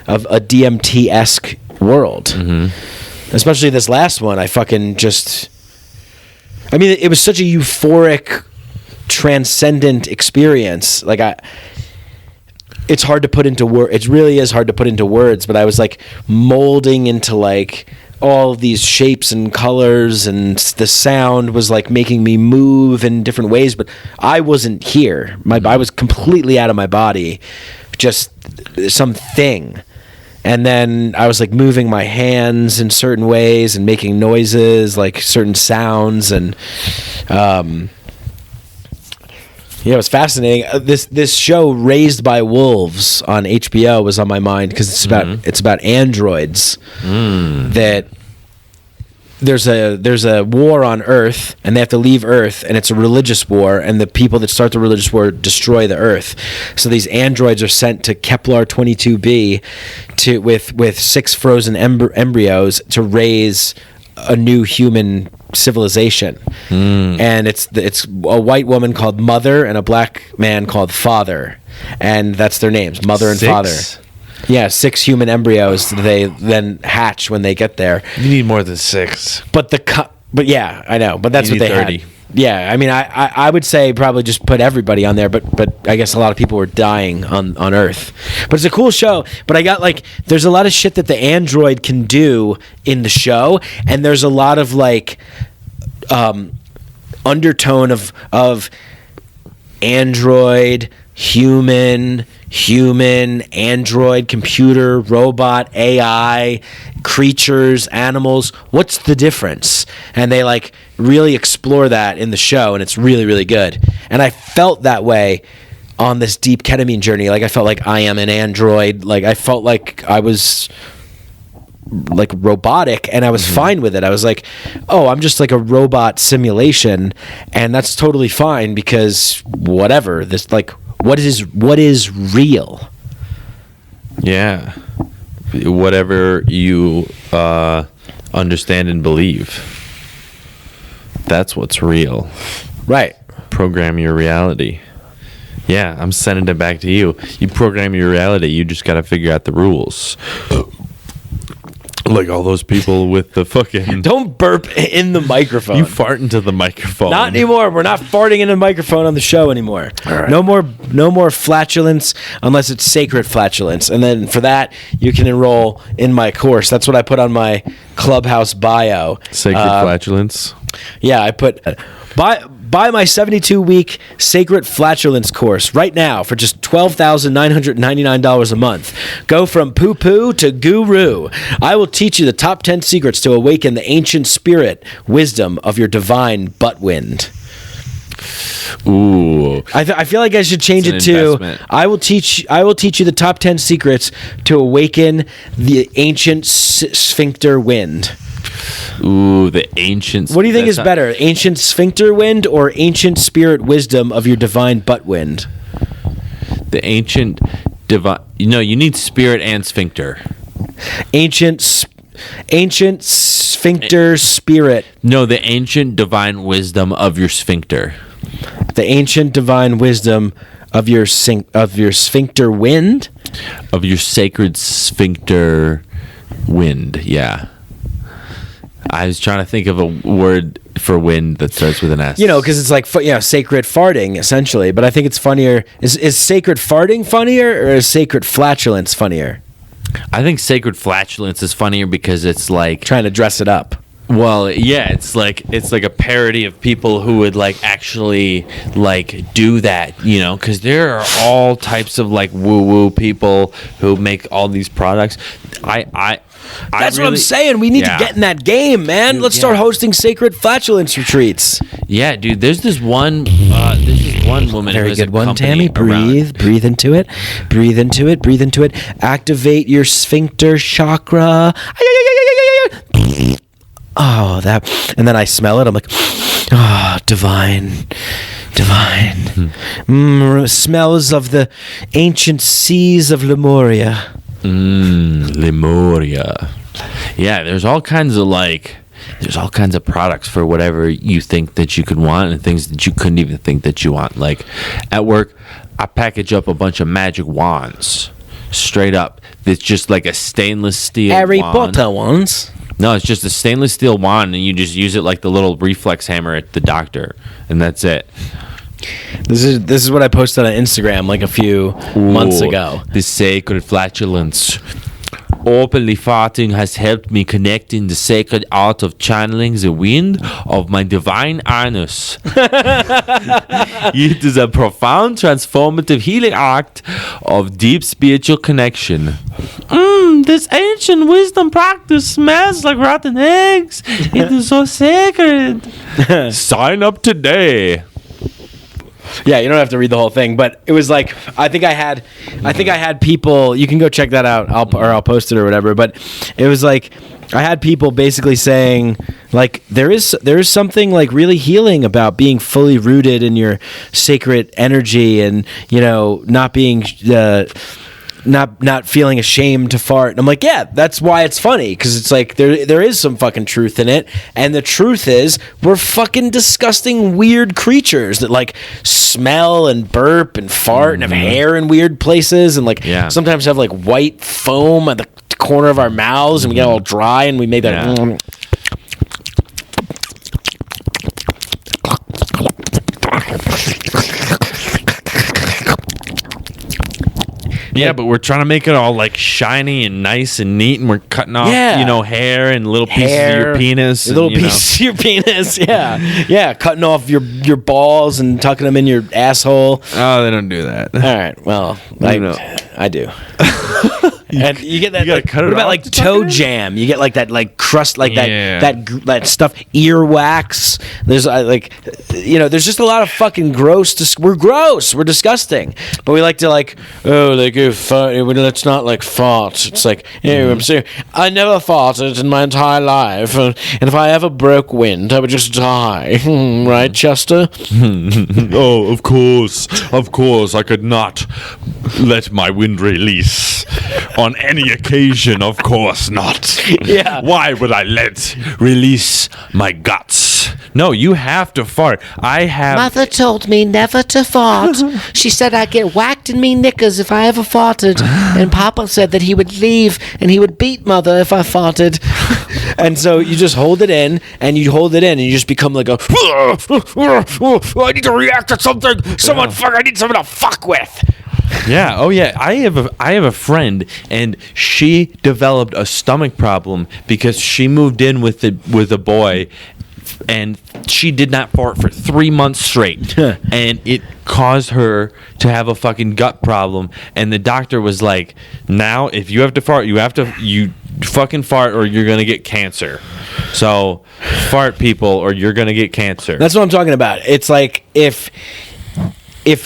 a DMT-esque world. Especially this last one, I fucking just... I mean, it was such a euphoric, transcendent experience. Like it's hard to put into words. It really is hard to put into words. But I was like molding into like all of these shapes and colors, and the sound was like making me move in different ways. But I wasn't here. I was completely out of my body, just something. And then I was like moving my hands in certain ways and making noises, like certain sounds, and it was fascinating. This show Raised by Wolves on HBO was on my mind because it's about androids that there's a war on Earth, and they have to leave Earth, and it's a religious war, and the people that start the religious war destroy the Earth. So these androids are sent to Kepler 22b with 6 frozen embryos to raise a new human civilization, and it's a white woman called Mother and a black man called Father, and that's their names, Mother and 6? Father. Yeah, 6 human embryos that they then hatch when they get there. You need more than 6. But yeah, I know. But that's You what need they 30. had. Yeah, I mean, I would say probably just put everybody on there, but I guess a lot of people were dying on Earth. But it's a cool show. But I got like, there's a lot of shit that the android can do in the show, and there's a lot of like undertone of android, human, android, computer, robot, AI, creatures, animals. What's the difference? And they like really explore that in the show, and it's really, really good. And I felt that way on this deep ketamine journey. Like I felt like I am an android. Like I felt like I was like robotic, and I was fine with it. I was like, oh, I'm just like a robot simulation, and that's totally fine because whatever. This like what is real? Yeah. Whatever you understand and believe. That's what's real. Right. Program your reality. Yeah, I'm sending it back to you. You program your reality. You just got to figure out the rules. Like all those people with the fucking... Don't burp in the microphone. You fart into the microphone. Not anymore. We're not farting in the microphone on the show anymore. All right. No more flatulence unless it's sacred flatulence. And then for that, you can enroll in my course. That's what I put on my Clubhouse bio. Sacred flatulence. Yeah, I put buy my 72-week Sacred Flatulence course right now for just $12,999 a month. Go from poo-poo to guru. I will teach you the top 10 secrets to awaken the ancient spirit wisdom of your divine butt wind. Ooh. I feel like I should change it It's to an investment. I will teach you the top 10 secrets to awaken the ancient sphincter wind. Ooh, the ancient... What do you think is that's not- better, ancient sphincter wind or ancient spirit wisdom of your divine butt wind? The ancient divine... No, you need spirit and sphincter. Ancient sphincter spirit. No, the ancient divine wisdom of your sphincter. The ancient divine wisdom of your sphincter wind? Of your sacred sphincter wind, yeah. I was trying to think of a word for wind that starts with an S. You know, because it's like sacred farting essentially. But I think it's funnier. Is sacred farting funnier or is sacred flatulence funnier? I think sacred flatulence is funnier because it's like... Trying to dress it up. Well, yeah, it's like a parody of people who would like actually like do that, you know, because there are all types of like woo-woo people who make all these products. That's what I'm saying. We need to get in that game, man. Dude, Let's start hosting sacred flatulence retreats. Yeah, dude. There's this one woman. Very who has good a one, company Tammy. around- Breathe into it. Breathe into it. Breathe into it. Activate your sphincter chakra. Oh, that. And then I smell it. I'm like, oh, divine. Smells of the ancient seas of Lemuria. Lemuria. Yeah, there's all kinds of products for whatever you think that you could want and things that you couldn't even think that you want. Like at work, I package up a bunch of magic wands, straight up. It's just like a stainless steel Harry wand. Potter ones. No, it's just a stainless steel wand, and you just use it like the little reflex hammer at the doctor, and that's it. This is what I posted on Instagram like a few months ago. The sacred flatulence. Openly farting has helped me connect in the sacred art of channeling the wind of my divine anus. It is a profound, transformative healing act of deep spiritual connection. This ancient wisdom practice smells like rotten eggs. It is so sacred. Sign up today. Yeah, you don't have to read the whole thing, but it was like I think I had people. You can go check that out. I'll post it or whatever. But it was like I had people basically saying like there is something like really healing about being fully rooted in your sacred energy and not being not feeling ashamed to fart. And I'm like, yeah, that's why it's funny, because it's like there is some fucking truth in it, and the truth is we're fucking disgusting weird creatures that like smell and burp and fart and have hair in weird places and like sometimes have like white foam at the corner of our mouths and we get all dry and we make that. Yeah, but we're trying to make it all like shiny and nice and neat, and we're cutting off, hair and little pieces of your penis. Little pieces of your penis, yeah. Cutting off your balls and tucking them in your asshole. Oh, they don't do that. All right, well, I do. And you get that. You gotta cut it what about off like toe jam? You get like that, like crust, like that stuff, earwax. There's there's just a lot of fucking gross. We're gross. We're disgusting. But we like to let's not like fart. It's like, I'm saying, I never farted in my entire life, and if I ever broke wind, I would just die. Right, Chester? Oh, of course, I could not let my wind release. On any occasion, of course not. Yeah. Why would I release my guts? No, you have to fart. Mother told me never to fart. She said I'd get whacked in me knickers if I ever farted. And Papa said that he would leave and he would beat Mother if I farted. And so you just hold it in, and you just become like a, I need to react to something. I need someone to fuck with. Yeah. Oh, yeah. I have a friend, and she developed a stomach problem because she moved in with a boy, and she did not fart for 3 months straight, and it caused her to have a fucking gut problem. And the doctor was like, "Now, if you have to fart, you fucking fart, or you're gonna get cancer. So, fart, people, or you're gonna get cancer." That's what I'm talking about. It's like if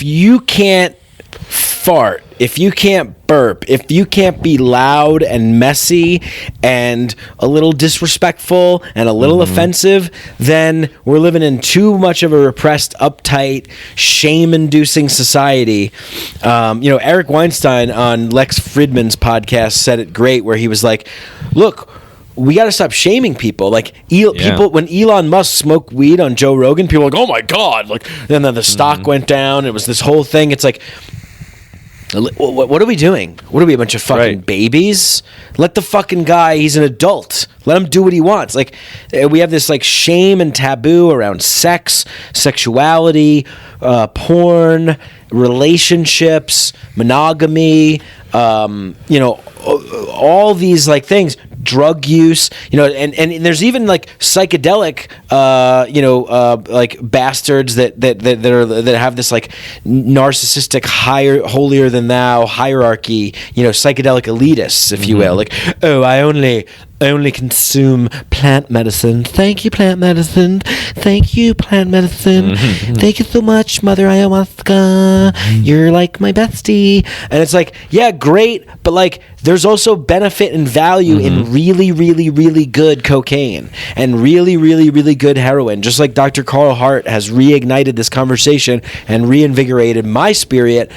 you can't fart, if you can't burp, if you can't be loud and messy and a little disrespectful and a little offensive, then we're living in too much of a repressed, uptight, shame-inducing society. Eric Weinstein on Lex Fridman's podcast said it great, where he was like, look, we got to stop shaming people. Like people, when Elon Musk smoked weed on Joe Rogan, people were like, oh my God. Like, and then the stock went down. It was this whole thing. It's like, what are we doing? What are we, a bunch of fucking babies? Let the fucking guy, he's an adult. Let him do what he wants. Like, we have this like shame and taboo around sex, sexuality, porn, relationships, monogamy, all these like things, drug use, and there's even like psychedelic, like bastards that have this like narcissistic holier than thou hierarchy, psychedelic elitists, if you will. Like, oh, I only consume plant medicine. Thank you, plant medicine. Thank you, plant medicine. Thank you so much, Mother Ayahuasca. You're like my bestie. And it's like, yeah, great, but like there's also benefit and value in really, really, really good cocaine and really, really, really good heroin. Just like Dr. Carl Hart has reignited this conversation and reinvigorated my spirit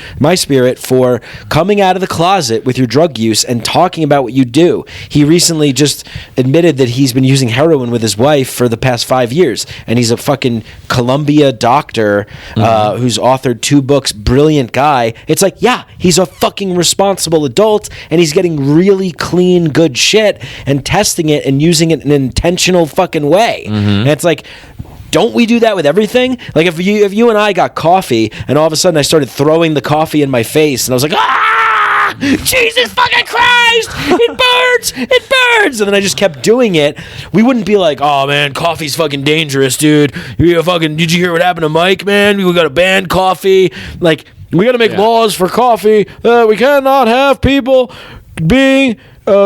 for coming out of the closet with your drug use and talking about what you do. He recently just admitted that he's been using heroin with his wife for the past 5 years, and he's a fucking Columbia doctor who's authored 2 books, brilliant guy. It's like, yeah, he's a fucking responsible adult, and he's getting really clean, good shit and testing it and using it in an intentional fucking way. And it's like, don't we do that with everything? Like if you and I got coffee and all of a sudden I started throwing the coffee in my face and I was like, ah, Jesus fucking Christ, it burns. And then I just kept doing it. We wouldn't be like, oh man, coffee's fucking dangerous, dude. Did you hear what happened to Mike, man? We got to ban coffee. Like, we got to make laws for coffee. We cannot have people being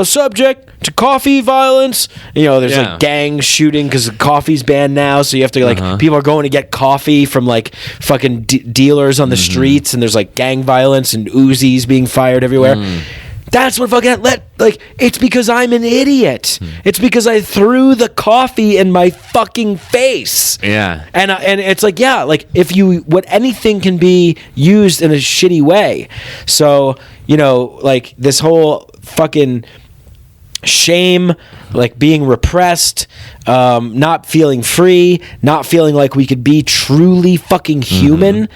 subject to coffee violence. There's like gang shooting because coffee's banned now, so you have to like people are going to get coffee from like fucking dealers on the streets, and there's like gang violence and Uzis being fired everywhere. That's what fucking it's because I'm an idiot. It's because I threw the coffee in my fucking face. Yeah. And it's like, yeah, like if anything can be used in a shitty way. So, like this whole fucking shame, like being repressed, not feeling free, not feeling like we could be truly fucking human,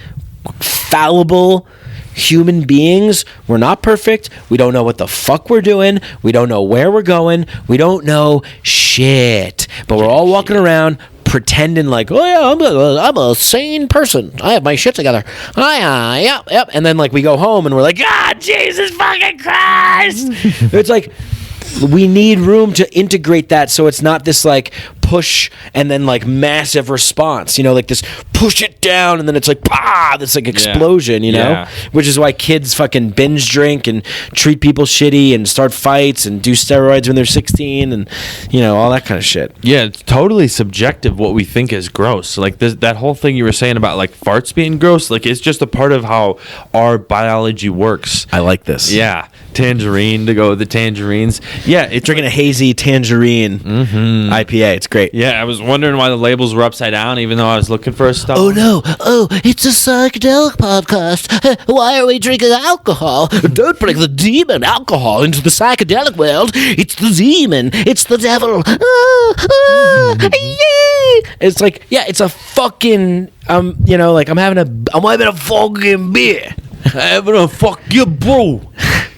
fallible human beings. We're not perfect. We don't know what the fuck we're doing. We don't know where we're going. We don't know shit. But we're all walking around pretending like, oh yeah, I'm a sane person. I have my shit together. Yep. And then like we go home and we're like, Jesus fucking Christ. It's like, we need room to integrate that so it's not this like push and then like massive response, like this push it down and then it's like this like explosion, which is why kids fucking binge drink and treat people shitty and start fights and do steroids when they're 16 and all that kind of shit. Yeah, it's totally subjective what we think is gross. Like that whole thing you were saying about like farts being gross, like it's just a part of how our biology works. I like this. Yeah. Tangerine to go with the tangerines. Yeah, it's drinking a hazy tangerine IPA. It's great. Yeah, I was wondering why the labels were upside down, even though I was looking for a stuff. Oh no! Oh, it's a psychedelic podcast. Why are we drinking alcohol? Don't bring the demon alcohol into the psychedelic world. It's the demon. It's the devil. Yeah. It's like, yeah, it's a fucking like I'm having a fucking beer. Having a fuck you, bro.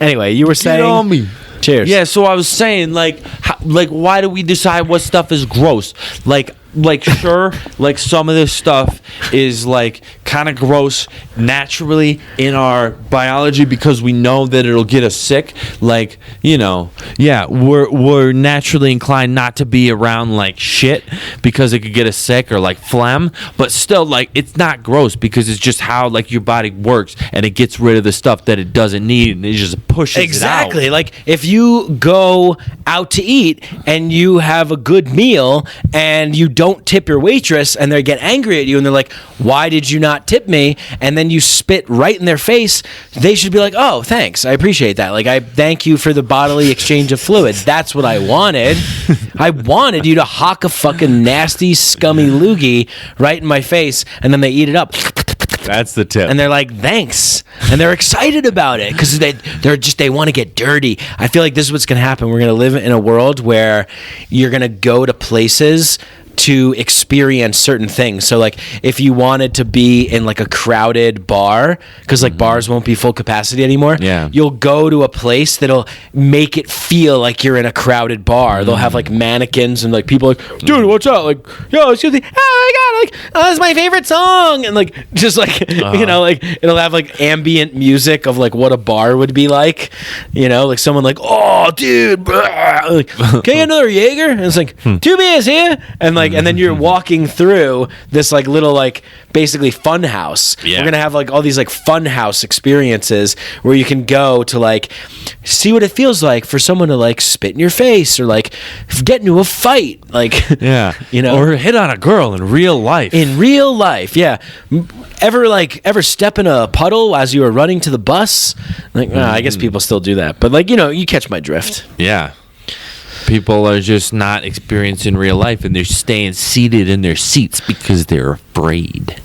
Anyway, you were saying. Get on me. Cheers. Yeah, so I was saying, like, why do we decide what stuff is gross? Like sure, like some of this stuff is like kind of gross naturally in our biology because we know that it'll get us sick. Like, we're naturally inclined not to be around like shit because it could get us sick or like phlegm. But still, like, it's not gross because it's just how like your body works and it gets rid of the stuff that it doesn't need and it just pushes exactly. it out. Like if you go out to eat and you have a good meal and you don't tip your waitress and they get angry at you and they're like, why did you not tip me? And then you spit right in their face, they should be like, oh, thanks, I appreciate that. Like, I thank you for the bodily exchange of fluids. That's what I wanted. I wanted you to hock a fucking nasty, scummy loogie right in my face, and then they eat it up. That's the tip. And they're like, thanks. And they're excited about it because they want to get dirty. I feel like this is what's going to happen. We're going to live in a world where you're going to go to places to experience certain things. So like if you wanted to be in like a crowded bar, because like bars won't be full capacity anymore, you'll go to a place that'll make it feel like you're in a crowded bar. They'll have like mannequins and like people like, dude, what's up? Like, yo, excuse me, oh my god, like, oh, it's my favorite song, and like just like like it'll have like ambient music of like what a bar would be like, like someone like, oh dude, like, can I get another Jaeger? And it's like 2 beers here, and like and then you're walking through this like little like basically fun house. Yeah. We're gonna have like all these like fun house experiences where you can go to like see what it feels like for someone to like spit in your face or like get into a fight, like or hit on a girl in real life. In real life, yeah. Ever step in a puddle as you were running to the bus? Like, I guess people still do that, but like you catch my drift. Yeah. People are just not experiencing real life and they're staying seated in their seats because they're afraid.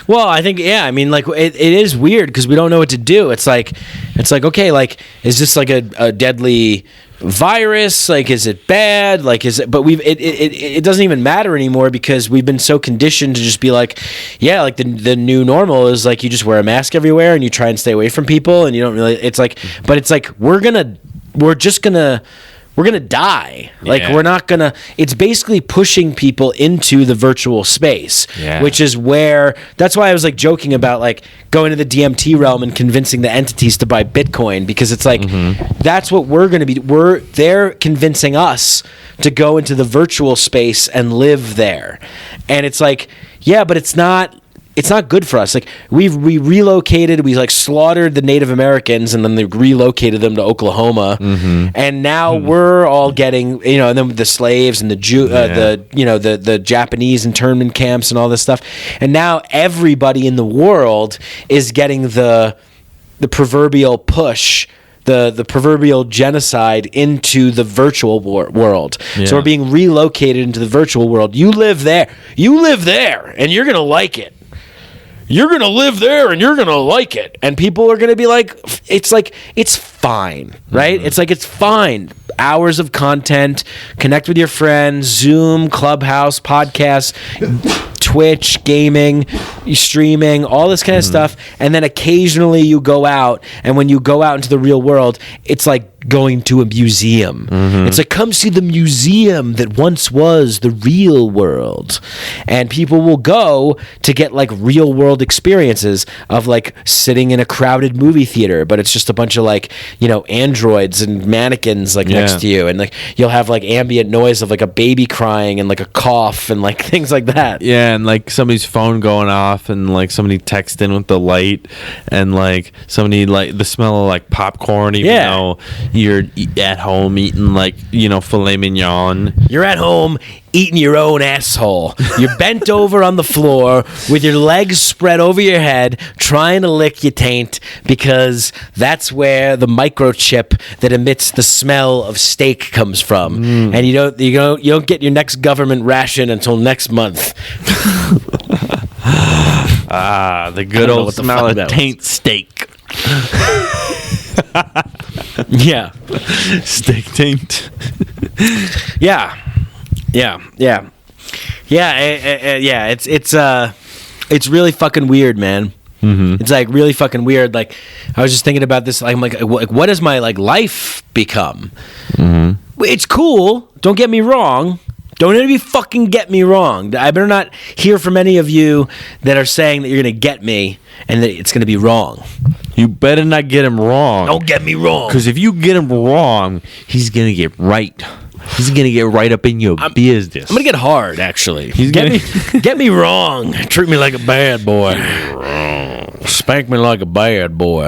Well, I think, I mean, like, it is weird because we don't know what to do. It's like, okay, like, is this like a deadly virus? Like, is it bad? Like, is it, but it doesn't even matter anymore because we've been so conditioned to just be like, yeah, like the new normal is like you just wear a mask everywhere and you try and stay away from people and you don't really, it's like, but it's like, we're just gonna die. Like, we're not gonna, it's basically pushing people into the virtual space, which is where, that's why I was like joking about like going to the DMT realm and convincing the entities to buy Bitcoin, because it's like, that's what we're gonna be, they're convincing us to go into the virtual space and live there. And it's like, yeah, but it's not good for us. Like we relocated, we like slaughtered the Native Americans and then they relocated them to Oklahoma. And now we're all getting, and then the slaves and the the Japanese internment camps and all this stuff. And now everybody in the world is getting the proverbial push the proverbial genocide into the virtual world. Yeah. So we're being relocated into the virtual world. You live there, and you're gonna like it. You're gonna live there, and you're gonna like it. And people are gonna be like, it's fine, right? Mm-hmm. It's fine. Hours of content, connect with your friends, Zoom, Clubhouse, podcasts, Twitch, gaming, streaming, all this kind of stuff. And then occasionally you go out, and when you go out into the real world, it's like going to a museum. It's like, come see the museum that once was the real world. And people will go to get like real world experiences of like sitting in a crowded movie theater, but it's just a bunch of like, androids and mannequins like next to you, and like you'll have like ambient noise of like a baby crying and like a cough and like things like that. Yeah, and like somebody's phone going off, and like somebody texting with the light, and like somebody like the smell of like popcorn, even though you're at home eating like filet mignon. You're at home eating your own asshole. You're bent over on the floor with your legs spread over your head, trying to lick your taint, because that's where the microchip that emits the smell of steak comes from. And you don't get your next government ration until next month. The good old smell of taint steak. Yeah. Steak taint. Yeah. It's really fucking weird, man. It's like really fucking weird. Like, I was just thinking about this. I'm like, what has my like life become? It's cool. Don't get me wrong. Don't any fucking get me wrong. I better not hear from any of you that are saying that you're gonna get me and that it's gonna be wrong. You better not get him wrong. Don't get me wrong. Because if you get him wrong, he's gonna get right. He's gonna get right up in your business. I'm gonna get hard, actually. Get me wrong. Treat me like a bad boy. Spank me like a bad boy.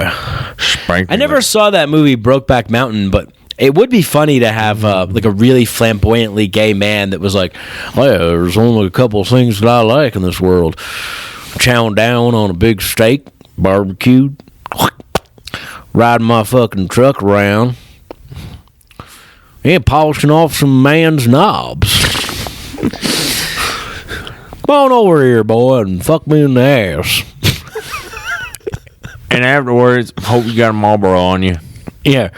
I never saw that movie Brokeback Mountain, but it would be funny to have like a really flamboyantly gay man that was like, oh, yeah, there's only a couple of things that I like in this world. Chowing down on a big steak, barbecued, riding my fucking truck around, and polishing off some man's knobs. Come on over here, boy, and fuck me in the ass. And afterwards, hope you got a Marlboro on you. Yeah.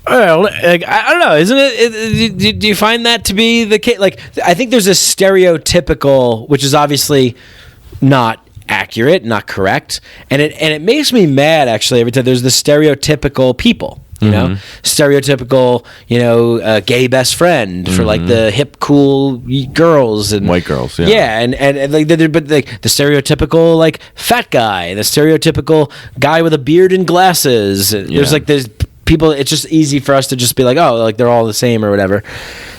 Well, like, I don't know. Isn't it? Do you find that to be the case? Like, I think there's a stereotypical, which is obviously not accurate, not correct, and it makes me mad actually every time there's the stereotypical people. Stereotypical, gay best friend for like the hip, cool girls and white girls, and like, but like the stereotypical like fat guy, the stereotypical guy with a beard and glasses. There's people. It's just easy for us to just be like, oh, like they're all the same or whatever.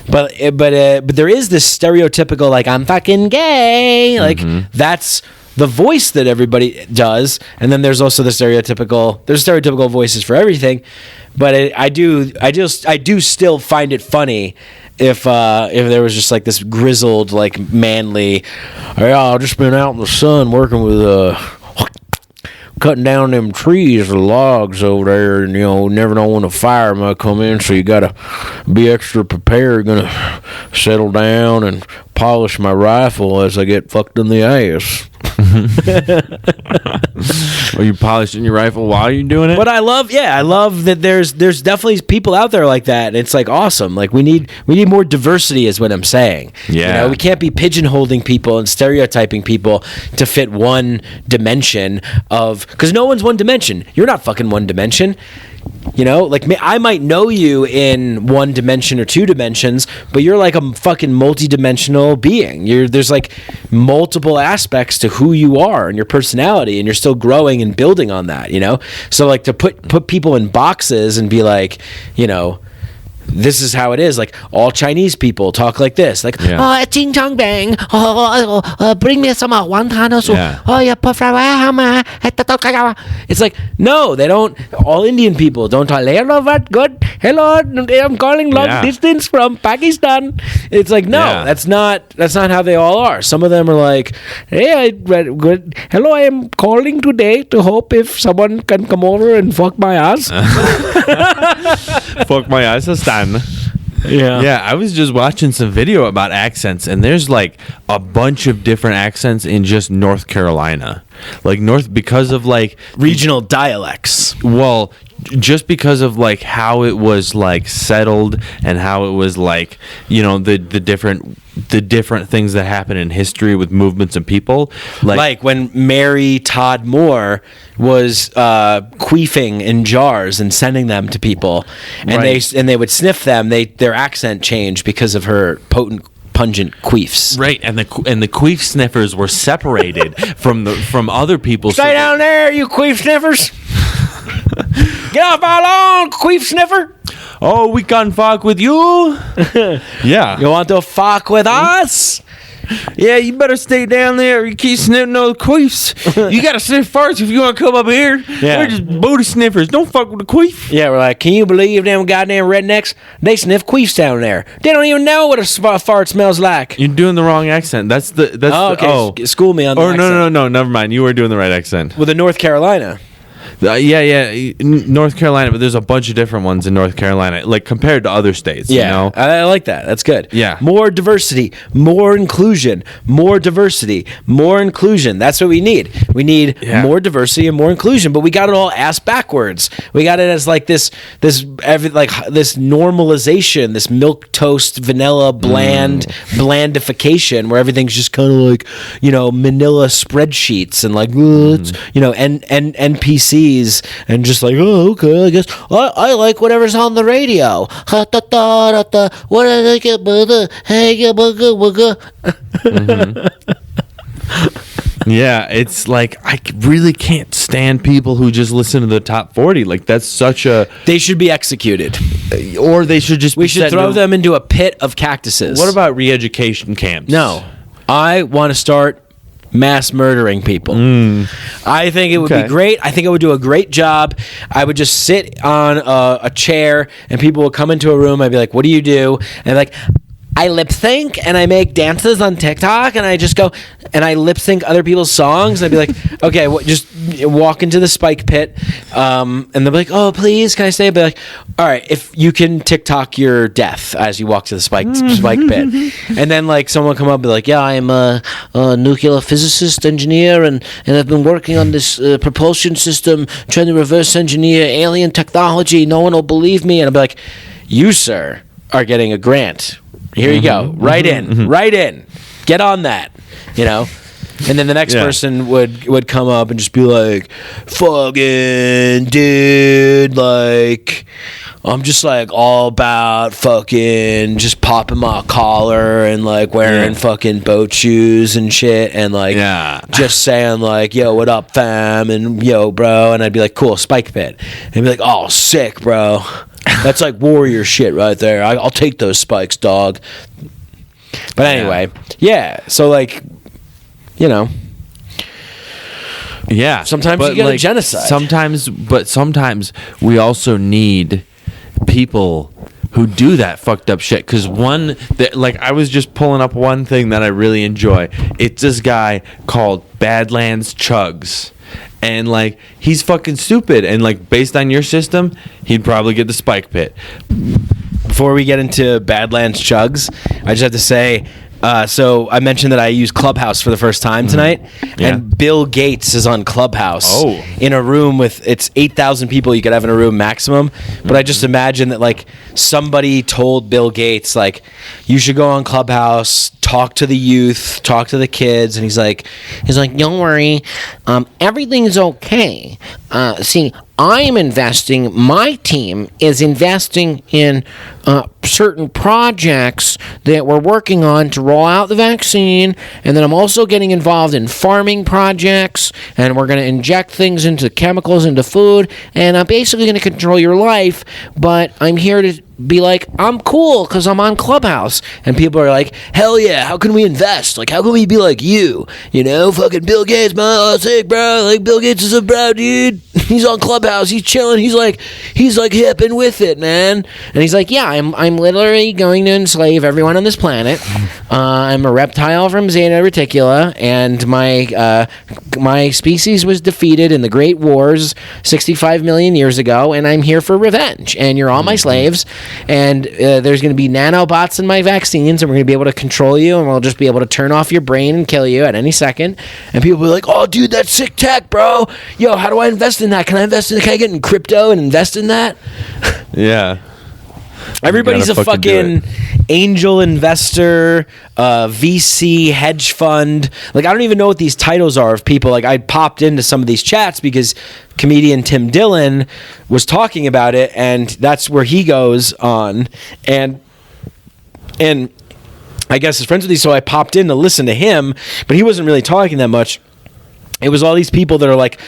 But there is this stereotypical like, I'm fucking gay, like that's the voice that everybody does, and then there's also there's stereotypical voices for everything. But I do still find it funny if there was just like this grizzled like manly, I've just been out in the sun working with cutting down them trees or logs over there, and never know when a fire might come in, so you gotta be extra prepared. Gonna settle down and polish my rifle as I get fucked in the ass. Are you polishing your rifle while you're doing it? But I love that there's definitely people out there like that, and it's like awesome. Like we need more diversity is what I'm saying. Yeah. We can't be pigeonholing people and stereotyping people to fit one dimension because no one's one dimension. You're not fucking one dimension. Like I might know you in one dimension or two dimensions, but you're like a fucking multi-dimensional being. There's like multiple aspects to who you are and your personality, and you're still growing and building on that, So like to put people in boxes and be like, this is how it is. Like all Chinese people talk like this. Like, Yeah. Ching chong bang. Bring me some wonton. Yeah. it's like, no, they don't. All Indian people don't talk. Hello, what good? Hello, I'm calling long Yeah. distance from Pakistan. It's like, no, Yeah. that's not how they all are. Some of them are like, hey, good. Hello, I am calling today to hope if someone can come over and fuck my ass. Fuck my eyes, Stan. Yeah, I was just watching some video about accents, and there's like a bunch of different accents in just North Carolina. Like because of like Regional dialects. well, just because of like how it was like settled and how it was like, you know, the different things that happen in history with movements and people. Like when Mary Todd Moore was queefing in jars and sending them to people, and Right. they would sniff them. Their accent changed because of her pungent queefs. Right, and the queef sniffers were separated from other people. Stay down there, you queef sniffers. Get off our lawn, queef sniffer. Oh, we can fuck with you. Yeah. You want to fuck with us? Yeah, you better stay down there. You keep sniffing those queefs. You gotta sniff first if you want to come up here. Yeah. They're just booty sniffers. Don't fuck with the queef. Yeah, we're like, can you believe them goddamn rednecks? They sniff queefs down there. They don't even know what a fart smells like. You're doing the wrong accent. That's Okay, school me on the Or accent. no, never mind. You were doing the right accent. With the North Carolina. Yeah, North Carolina, but there's a bunch of different ones in North Carolina, like compared to other states. Yeah, you know? I like that. That's good. Yeah. More diversity, more inclusion, more diversity, more inclusion. That's what we need. We need more diversity and more inclusion, but we got it all ass backwards. We got it as like this normalization, this milk toast, vanilla, blandification, where everything's just kind of like, you know, Manila spreadsheets and like, it's, you know, and NPCs and just like, oh, okay, I guess I like whatever's on the radio. Yeah, it's like I really can't stand people who just listen to the top 40. Like that's such a. They should be executed. Or they should just. We should throw them into a pit of cactuses. What about re-education camps? No, I want to start mass murdering people. I think it would be great. I think it would do a great job. I would just sit on a chair and people would come into a room. I'd be like, what do you do? And like, I lip sync and I make dances on TikTok and I just go and I lip sync other people's songs. And I'd be like, okay, just walk into the spike pit. And they'll be like, oh, please, can I stay? I'd be like, all right, if you can TikTok your death as you walk to the spike pit. And then like someone will come up and be like, yeah, I'm a nuclear physicist engineer and I've been working on this propulsion system, trying to reverse engineer alien technology. No one will believe me. And I'll be like, you, sir, are getting a grant. Here you go. Right in. Get on that. You know? And then the next person would come up and just be like, fucking dude, like, I'm just like all about fucking just popping my collar and like wearing fucking boat shoes and shit and like just saying like, yo, what up, fam? And yo, bro. And I'd be like, cool, spike pit. And be like, oh, sick, bro. That's like warrior shit right there. I'll take those spikes, dog. But anyway, so like, you know. Yeah. Sometimes you get a genocide. Sometimes we also need people who do that fucked up shit. Because I was just pulling up one thing that I really enjoy. It's this guy called Badlands Chugs. And like he's fucking stupid, and like based on your system, he'd probably get the spike pit. Before we get into Badlands Chugs, I just have to say, so I mentioned that I use Clubhouse for the first time tonight, and Bill Gates is on Clubhouse in a room with, it's 8,000 people you could have in a room maximum, but I just imagine that like somebody told Bill Gates like, you should go on Clubhouse, talk to the youth, talk to the kids, and he's like, don't worry, everything's okay. See, I'm investing, my team is investing in certain projects that we're working on to roll out the vaccine, and then I'm also getting involved in farming projects, and we're going to inject things into chemicals into food, and I'm basically going to control your life, but I'm here to be like, I'm cool because I'm on Clubhouse. And people are like, hell yeah, how can we invest? Like, how can we be like you? You know, fucking Bill Gates, man, oh, sick, bro. Like, Bill Gates is a bro, dude. He's on Clubhouse. He's chilling. He's like hip and with it, man. And he's like, yeah, I'm literally going to enslave everyone on this planet. I'm a reptile from Zeta Reticula, and my species was defeated in the Great Wars 65 million years ago, and I'm here for revenge. And you're all my slaves, and there's going to be nanobots in my vaccines, and we're going to be able to control you, and we'll just be able to turn off your brain and kill you at any second. And people will be like, oh, dude, that's sick tech, bro. Yo, how do I invest in that? Can I get in crypto and invest in that? Yeah. Everybody's a fucking angel investor, VC, hedge fund. Like, I don't even know what these titles are of people. Like, I popped into some of these chats because comedian Tim Dillon was talking about it, and that's where he goes on. And I guess his friends with these, so I popped in to listen to him, but he wasn't really talking that much. It was all these people that are like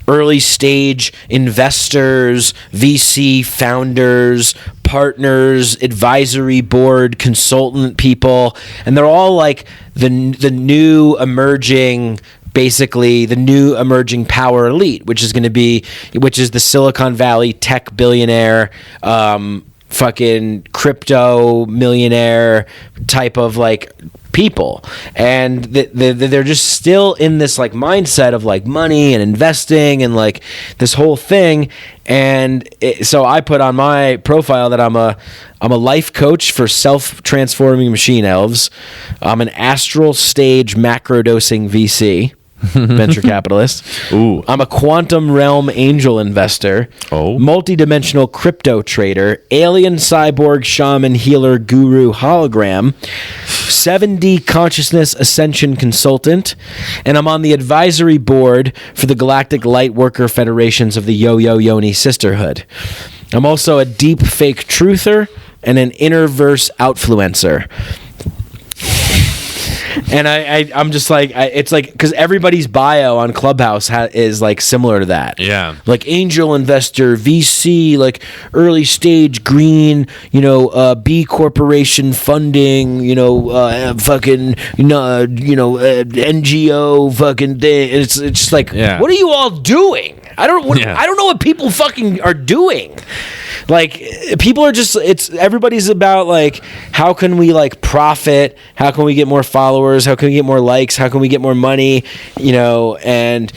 early stage investors, VC founders, partners, advisory board, consultant people, and they're all like the new emerging, basically the new emerging power elite, which is the Silicon Valley tech billionaire, fucking crypto millionaire type of like people, and they're just still in this like mindset of like money and investing and like this whole thing. And so I put on my profile that I'm a life coach for self-transforming machine elves. I'm an astral stage macrodosing VC. Venture capitalist. Ooh. I'm a quantum realm angel investor. Oh. Multidimensional crypto trader. Alien cyborg shaman healer guru hologram. 7D consciousness ascension consultant. And I'm on the advisory board for the Galactic Lightworker Federations of the Yo-Yo Yoni Sisterhood. I'm also a deep fake truther and an innerverse outfluencer. And I'm just like, it's like, because everybody's bio on Clubhouse is like similar to that. Yeah. Like angel investor, VC, like early stage green, B corporation funding, fucking, NGO fucking thing. It's just like, What are you all doing? I don't know what people fucking are doing. Like, people are just, everybody's about like, how can we like profit? How can we get more followers? How can we get more likes? How can we get more money? And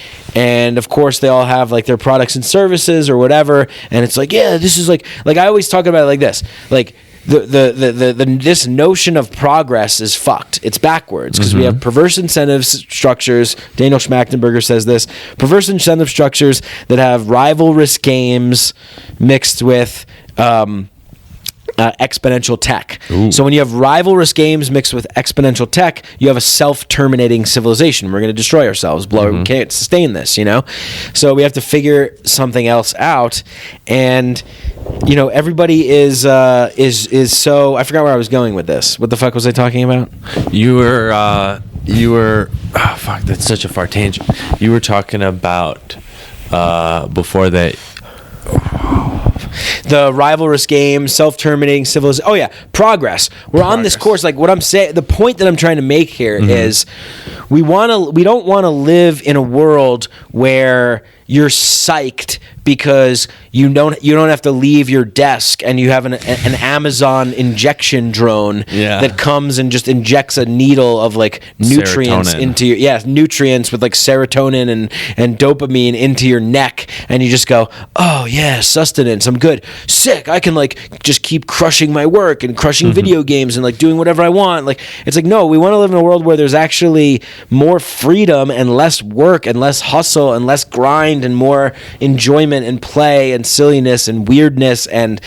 of course they all have like their products and services or whatever. And it's like, yeah, this is like I always talk about it like this, like this notion of progress is fucked. It's backwards because we have perverse incentive structures. Daniel Schmachtenberger says this: perverse incentive structures that have rivalrous games mixed with exponential tech. Ooh. So when you have rivalrous games mixed with exponential tech, you have a self-terminating civilization. We're going to destroy ourselves. We can't sustain this, So we have to figure something else out. And everybody is so. I forgot where I was going with this. What the fuck was I talking about? You were. Oh fuck! That's such a far tangent. You were talking about before that. The rivalrous game, self-terminating civilization. Oh yeah, progress. We're on this course. Like what I'm saying, the point that I'm trying to make here is, we don't want to live in a world where you're psyched because you don't have to leave your desk and you have an Amazon injection drone that comes and just injects a needle of like nutrients into your nutrients with like serotonin and dopamine into your neck, and you just go, oh yeah, sustenance, I'm good, sick, I can like just keep crushing my work and crushing video games and like doing whatever I want. Like, it's like, no, we want to live in a world where there's actually more freedom and less work and less hustle and less grind and more enjoyment and play and silliness and weirdness and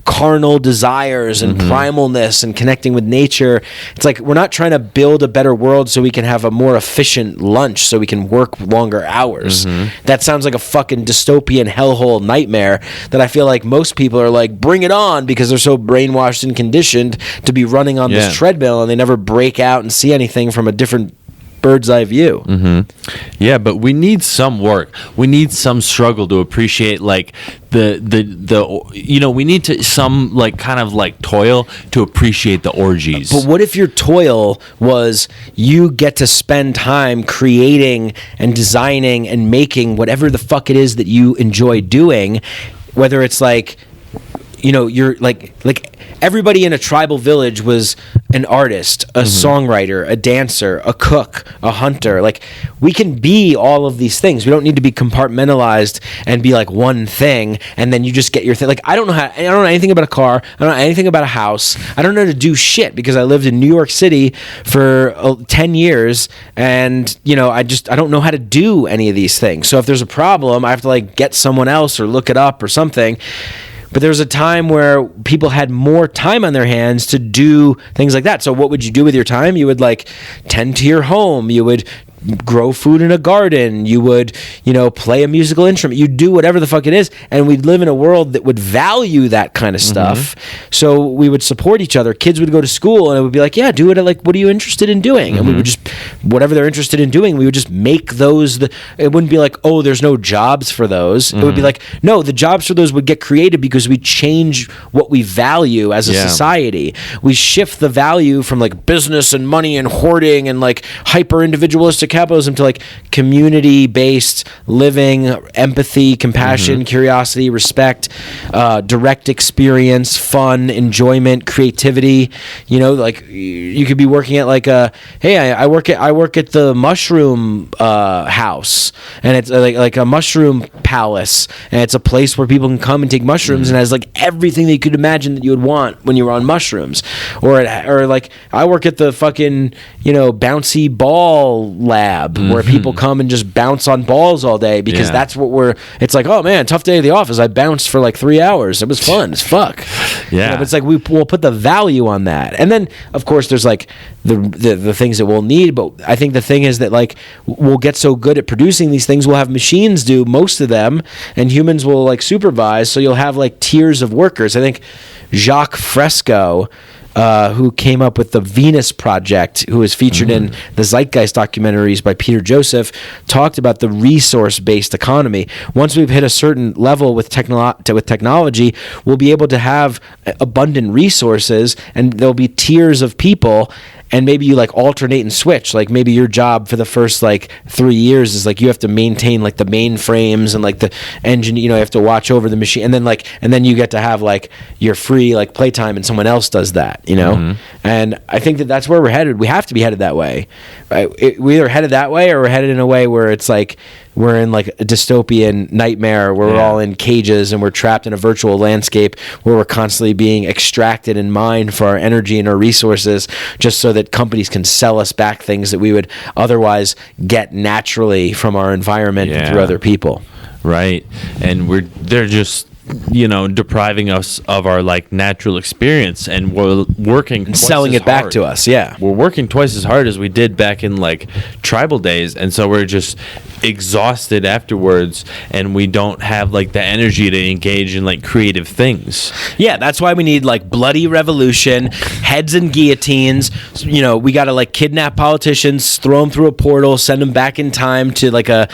carnal desires and primalness and connecting with nature. It's like, we're not trying to build a better world so we can have a more efficient lunch so we can work longer hours. That sounds like a fucking dystopian hellhole nightmare that I feel like most people are like, bring it on, because they're so brainwashed and conditioned to be running on this treadmill, and they never break out and see anything from a different bird's eye view. Yeah, but we need some work. We need some struggle to appreciate like the we need to some like kind of like toil to appreciate the orgies. But what if your toil was you get to spend time creating and designing and making whatever the fuck it is that you enjoy doing, whether it's like, you're like everybody in a tribal village was an artist, a songwriter, a dancer, a cook, a hunter. Like, we can be all of these things. We don't need to be compartmentalized and be like one thing, and then you just get your thing. Like, I don't know anything about a car. I don't know anything about a house. I don't know how to do shit because I lived in New York City for 10 years, and I don't know how to do any of these things. So if there's a problem, I have to like get someone else or look it up or something. But there was a time where people had more time on their hands to do things like that. So what would you do with your time? You would like tend to your home. You would grow food in a garden. You would, play a musical instrument. You do whatever the fuck it is. And we'd live in a world that would value that kind of stuff. So we would support each other. Kids would go to school and it would be like, yeah, do it. Like, what are you interested in doing? And we would just, whatever they're interested in doing, we would just make those. It wouldn't be like, oh, there's no jobs for those. It would be like, no, the jobs for those would get created because we change what we value as a society. We shift the value from like business and money and hoarding and like hyper individualistic capitalism to like community-based living, empathy, compassion, curiosity, respect, direct experience, fun, enjoyment, creativity. Like you could be working at like I work at the mushroom house, and it's like a mushroom palace, and it's a place where people can come and take mushrooms, and has like everything that you could imagine that you would want when you were on mushrooms. Or like I work at the fucking bouncy ball lab where people come and just bounce on balls all day because that's what it's like, oh man, tough day at the office. I bounced for like 3 hours. It was fun as fuck. Yeah. But it's like we'll put the value on that. And then of course there's like the things that we'll need, but I think the thing is that like we'll get so good at producing these things, we'll have machines do most of them and humans will like supervise, so you'll have like tiers of workers. I think Jacques Fresco, who came up with the Venus Project, who was featured in the Zeitgeist documentaries by Peter Joseph, talked about the resource-based economy. Once we've hit a certain level with technology, we'll be able to have abundant resources, and there'll be tiers of people, and maybe you like alternate and switch. Like maybe your job for the first like 3 years is like you have to maintain like the mainframes and like the engine, you have to watch over the machine, and then you get to have like your free like playtime and someone else does that, And I think that's where we're headed. We have to be headed that way. Right? We're either headed that way or we're headed in a way where it's like we're in like a dystopian nightmare where we're all in cages and we're trapped in a virtual landscape where we're constantly being extracted and mined for our energy and our resources, just so that companies can sell us back things that we would otherwise get naturally from our environment and through other people. Right. And they're just depriving us of our like natural experience, and we're working and selling it back to us. We're working twice as hard as we did back in like tribal days, and so we're just exhausted afterwards, and we don't have like the energy to engage in like creative things. That's why we need like bloody revolution, heads and guillotines. We gotta like kidnap politicians, throw them through a portal, send them back in time to like a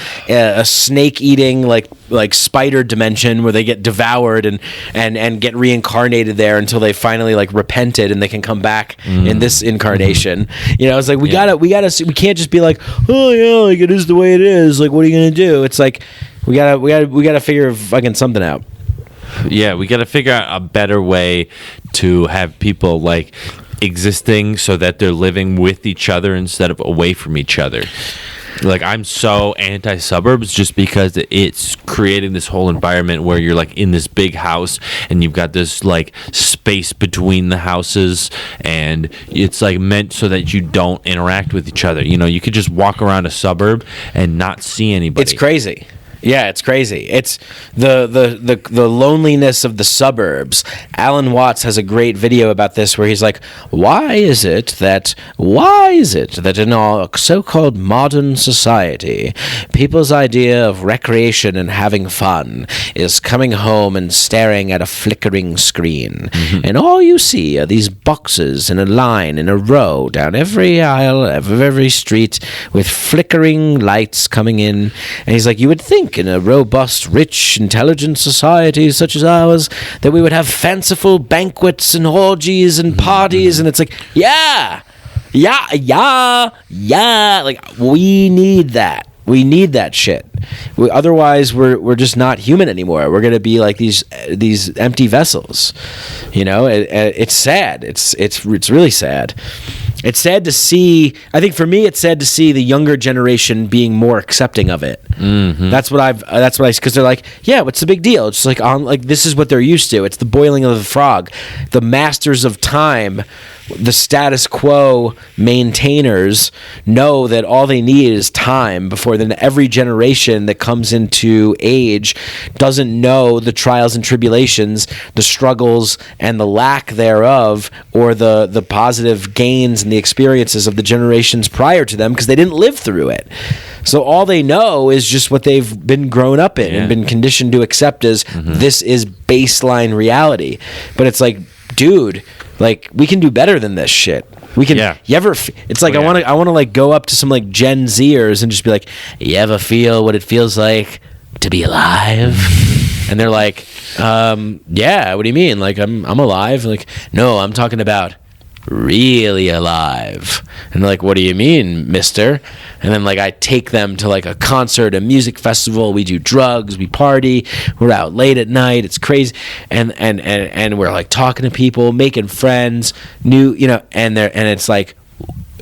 snake eating like spider dimension where they get devoured and get reincarnated there until they finally like repented and they can come back in this incarnation. It's like we can't just be like, oh yeah, like it is the way it is. Like, what are you gonna do? It's like we gotta figure fucking something out. Yeah, we gotta figure out a better way to have people like existing so that they're living with each other instead of away from each other. Like, I'm so anti-suburbs just because it's creating this whole environment where you're like in this big house and you've got this like space between the houses, and it's like meant so that you don't interact with each other. You could just walk around a suburb and not see anybody. It's crazy. Yeah, it's crazy. It's the loneliness of the suburbs. Alan Watts has a great video about this where he's like, why is it that in our so-called modern society, people's idea of recreation and having fun is coming home and staring at a flickering screen. And all you see are these boxes in a line, in a row, down every aisle of every street with flickering lights coming in. And he's like, you would think in a robust, rich, intelligent society such as ours that we would have fanciful banquets and orgies and parties. And it's like, yeah, like we need that. We need that shit. Otherwise, we're just not human anymore. We're gonna be like these empty vessels. You know, it's sad. It's really sad. It's sad to see. I think for me, it's sad to see the younger generation being more accepting of it. That's what I because they're like, yeah, what's the big deal? It's like this is what they're used to. It's the boiling of the frog. The masters of time, the status quo maintainers know that all they need is time before then every generation that comes into age doesn't know the trials and tribulations, the struggles and the lack thereof, or the positive gains and the experiences of the generations prior to them because they didn't live through it. So all they know is just what they've been grown up in and been conditioned to accept as this is baseline reality. But it's like, dude, like we can do better than this shit. We can. Yeah. You ever? It's like I want to like go up to some like Gen Zers and just be like, you ever feel what it feels like to be alive? And they're like, yeah. What do you mean? Like I'm alive? Like no, I'm talking about really alive. And they're like, what do you mean, mister? And then like I take them to like a concert, a music festival, we do drugs, we party, we're out late at night, it's crazy, and we're like talking to people, making friends, new, you know, and it's like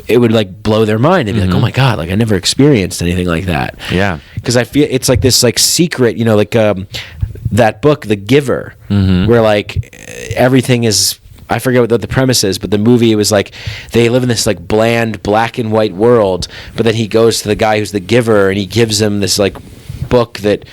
it would like blow their mind and be like, oh my god, like I never experienced anything like that. Yeah, because I feel it's like this like secret, you know, like that book The Giver, where like everything is, I forget what the premise is, but the movie was like they live in this like bland black and white world, but then he goes to the guy who's the giver and he gives him this like book that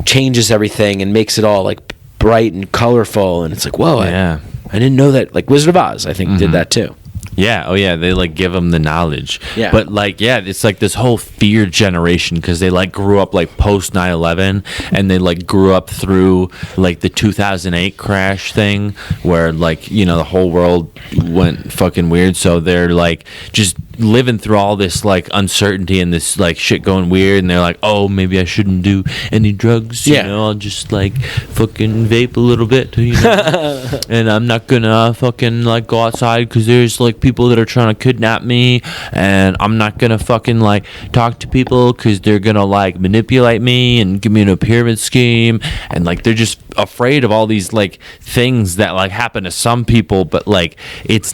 changes everything and makes it all like bright and colorful, and it's like, whoa, I didn't know that. Like Wizard of Oz, I think did that too. Yeah. Oh, yeah. They like give them the knowledge. Yeah. But like, yeah, it's like this whole fear generation because they like grew up like post 9/11 and they like grew up through like the 2008 crash thing where like, you know, the whole world went fucking weird. So they're like just living through all this like uncertainty and this like shit going weird, and they're like, oh, maybe I shouldn't do any drugs. You know, I'll just like fucking vape a little bit, you know, and I'm not gonna fucking like go outside because there's like people that are trying to kidnap me, and I'm not gonna fucking like talk to people because they're gonna like manipulate me and give me a pyramid scheme, and like they're just afraid of all these like things that like happen to some people, but like it's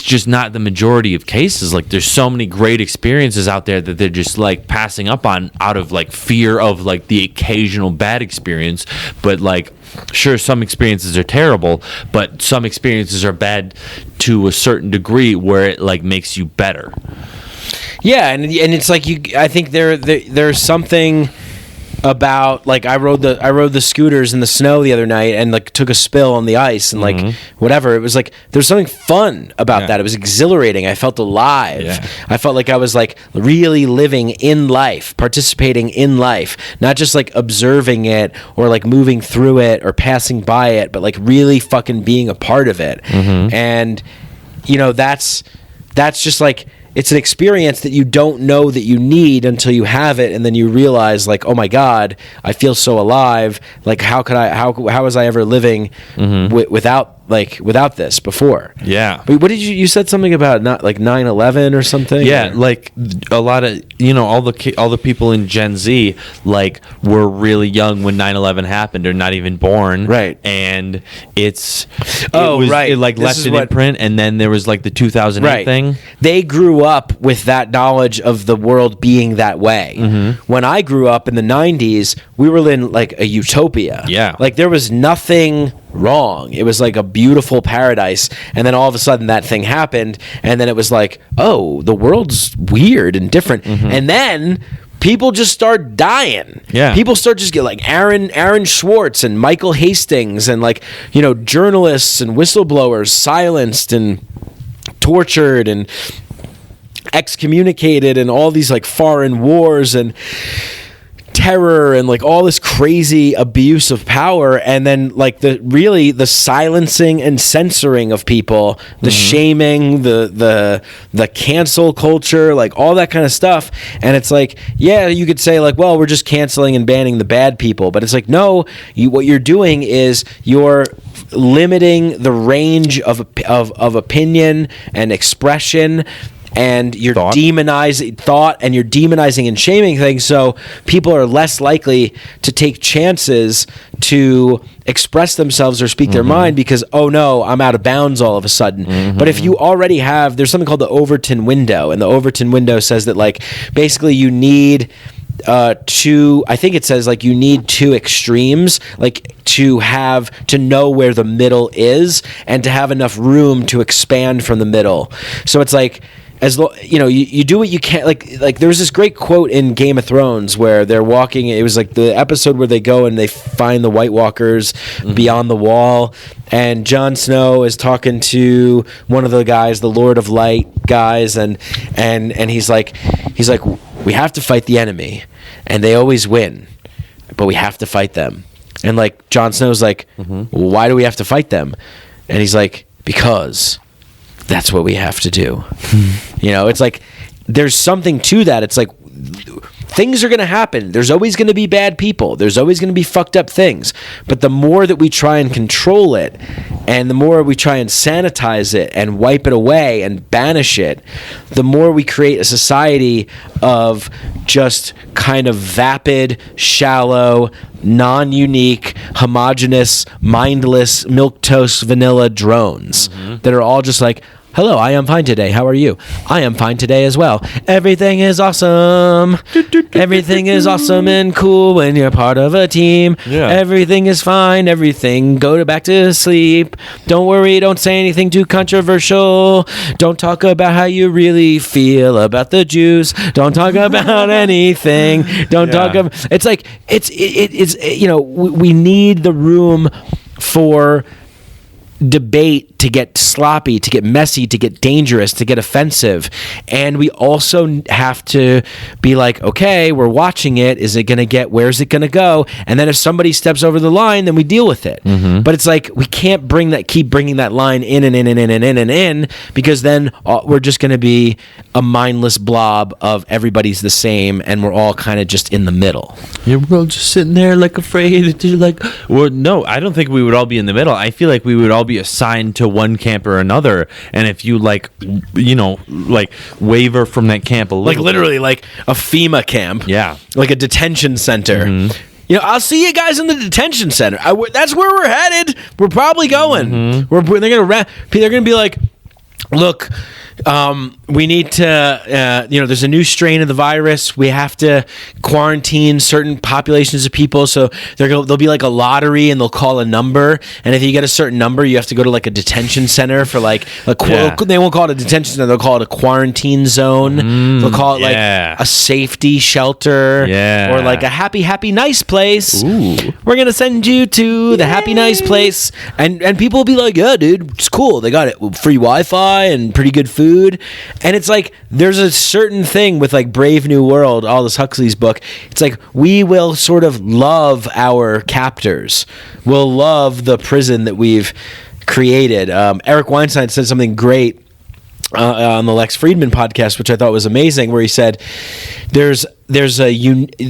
just not the majority of cases. Like there's so many great experiences out there that they're just like passing up on out of like fear of like the occasional bad experience. But like sure, some experiences are terrible, but some experiences are bad to a certain degree where it like makes you better. Yeah, and it's like I think there's something about like I rode the scooters in the snow the other night and like took a spill on the ice and like whatever. It was like there's something fun about that. It was exhilarating. I felt alive. Yeah. I felt like I was like really living in life, participating in life, not just like observing it or like moving through it or passing by it, but like really fucking being a part of it. And you know, that's just like, it's an experience that you don't know that you need until you have it, and then you realize like, oh my god, I feel so alive. Like how was I ever living without this before? Yeah. But what did you said something about not like 9/11 or something? Yeah, like a lot of, you know, all the people in Gen Z like were really young when 9/11 happened or not even born. Right. And it like left an imprint, and then there was like the 2008 thing. They grew up with that knowledge of the world being that way. When I grew up in the 90s, we were in like a utopia. Yeah. Like there was nothing wrong. It was like a beautiful paradise, and then all of a sudden that thing happened, and then it was like, oh, the world's weird and different. And then people just start dying. Yeah. People start just get like Aaron Schwartz and Michael Hastings and like, you know, journalists and whistleblowers silenced and tortured and excommunicated, and all these like foreign wars and terror and like all this crazy abuse of power, and then like the silencing and censoring of people, the shaming, the cancel culture, like all that kind of stuff. And it's like, yeah, you could say like, well, we're just canceling and banning the bad people, but it's like, no, what you're doing is you're limiting the range of opinion and expression, and you're demonizing thought, and you're demonizing and shaming things, so people are less likely to take chances to express themselves or speak their mind because, oh no, I'm out of bounds all of a sudden. But if you already have, there's something called the Overton window, and the Overton window says that like basically you need I think it says like you need two extremes, like to know where the middle is and to have enough room to expand from the middle. So it's like, you do what you can. Like there was this great quote in Game of Thrones where they're walking. It was like the episode where they go and they find the White Walkers beyond the wall, and Jon Snow is talking to one of the guys, the Lord of Light guys, and he's like, we have to fight the enemy, and they always win, but we have to fight them. And like Jon Snow's like, well, why do we have to fight them? And he's like, because that's what we have to do. You know, it's like there's something to that. It's like things are going to happen. There's always going to be bad people. There's always going to be fucked up things. But the more that we try and control it, and the more we try and sanitize it and wipe it away and banish it, the more we create a society of just kind of vapid, shallow, non-unique, homogenous, mindless, milquetoast, vanilla drones that are all just like, hello, I am fine today. How are you? I am fine today as well. Everything is awesome. Everything is awesome and cool when you're part of a team. Yeah. Everything is fine. Everything. Go back to sleep. Don't worry. Don't say anything too controversial. Don't talk about how you really feel about the Jews. Don't talk about anything. Don't talk about... It's like, it's you know, we need the room for debate to get sloppy, to get messy, to get dangerous, to get offensive. And we also have to be like, okay, we're watching it. Is it going to get, where's it going to go? And then if somebody steps over the line, then we deal with it. But it's like, we can't keep bringing that line in and in and in and in and in, because then we're just going to be a mindless blob of everybody's the same, and we're all kind of just in the middle. Yeah, we're all just sitting there like afraid to like, well, no, I don't think we would all be in the middle. I feel like we would all be assigned to one camp or another, and if you like, you know, like waver from that camp a little, like literally like a FEMA camp, like a detention center. You know, I'll see you guys in the detention center. That's where we're headed. We're probably going. They're gonna be like, look, we need to, you know, there's a new strain of the virus. We have to quarantine certain populations of people. So there'll be like a lottery, and they'll call a number. And if you get a certain number, you have to go to like a detention center for like they won't call it a detention center. They'll call it a quarantine zone. They'll call it like a safety shelter, or like a happy, nice place. Ooh. We're going to send you to the happy, nice place. And people will be like, yeah, dude, it's cool. They got it. Free Wi-Fi and pretty good food. And it's like there's a certain thing with like Brave New World, Aldous Huxley's book. It's like we will sort of love our captors. We'll love the prison that we've created. Eric Weinstein said something great on the Lex Friedman podcast, which I thought was amazing, where he said there's a unique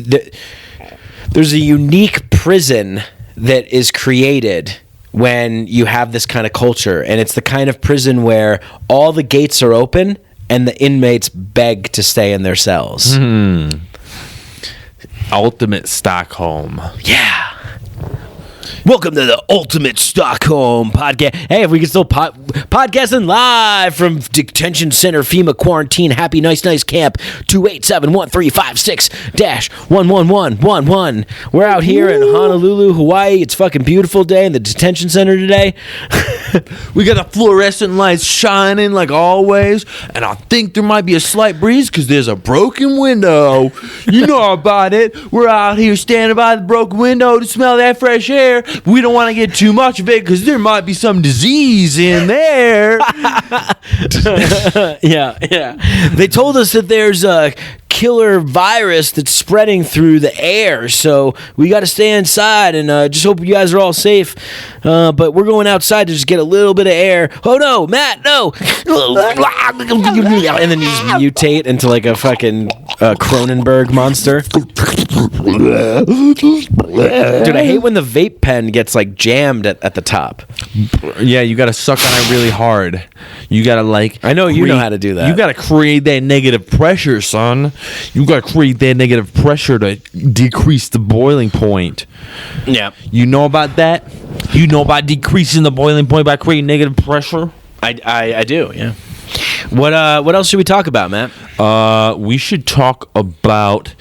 prison that is created when you have this kind of culture, and it's the kind of prison where all the gates are open and the inmates beg to stay in their cells. Ultimate Stockholm. Yeah. Welcome to the Ultimate Stockholm podcast. Hey, if we can still podcasting live from Detention Center, FEMA Quarantine, Happy Nice Camp, 287-135-6-11111. We're out here in Honolulu, Hawaii. It's fucking beautiful day in the detention center today. We got the fluorescent lights shining like always, and I think there might be a slight breeze because there's a broken window. You know about it. We're out here standing by the broken window to smell that fresh air. We don't want to get too much of it because there might be some disease in there. Yeah. They told us that there's a killer virus that's spreading through the air, so we got to stay inside and just hope you guys are all safe. But we're going outside to just get a little bit of air. Oh no, Matt, no! And then you just mutate into like a fucking Cronenberg monster. Dude, I hate when the vape pen gets like jammed at the top. Yeah, you got to suck on it really hard. You got to like. I know you know how to do that. You got to create that negative pressure, son. You got to create that negative pressure to decrease the boiling point. Yeah. You know about that? You know about decreasing the boiling point by creating negative pressure? I do, yeah. What else should we talk about, Matt? We should talk about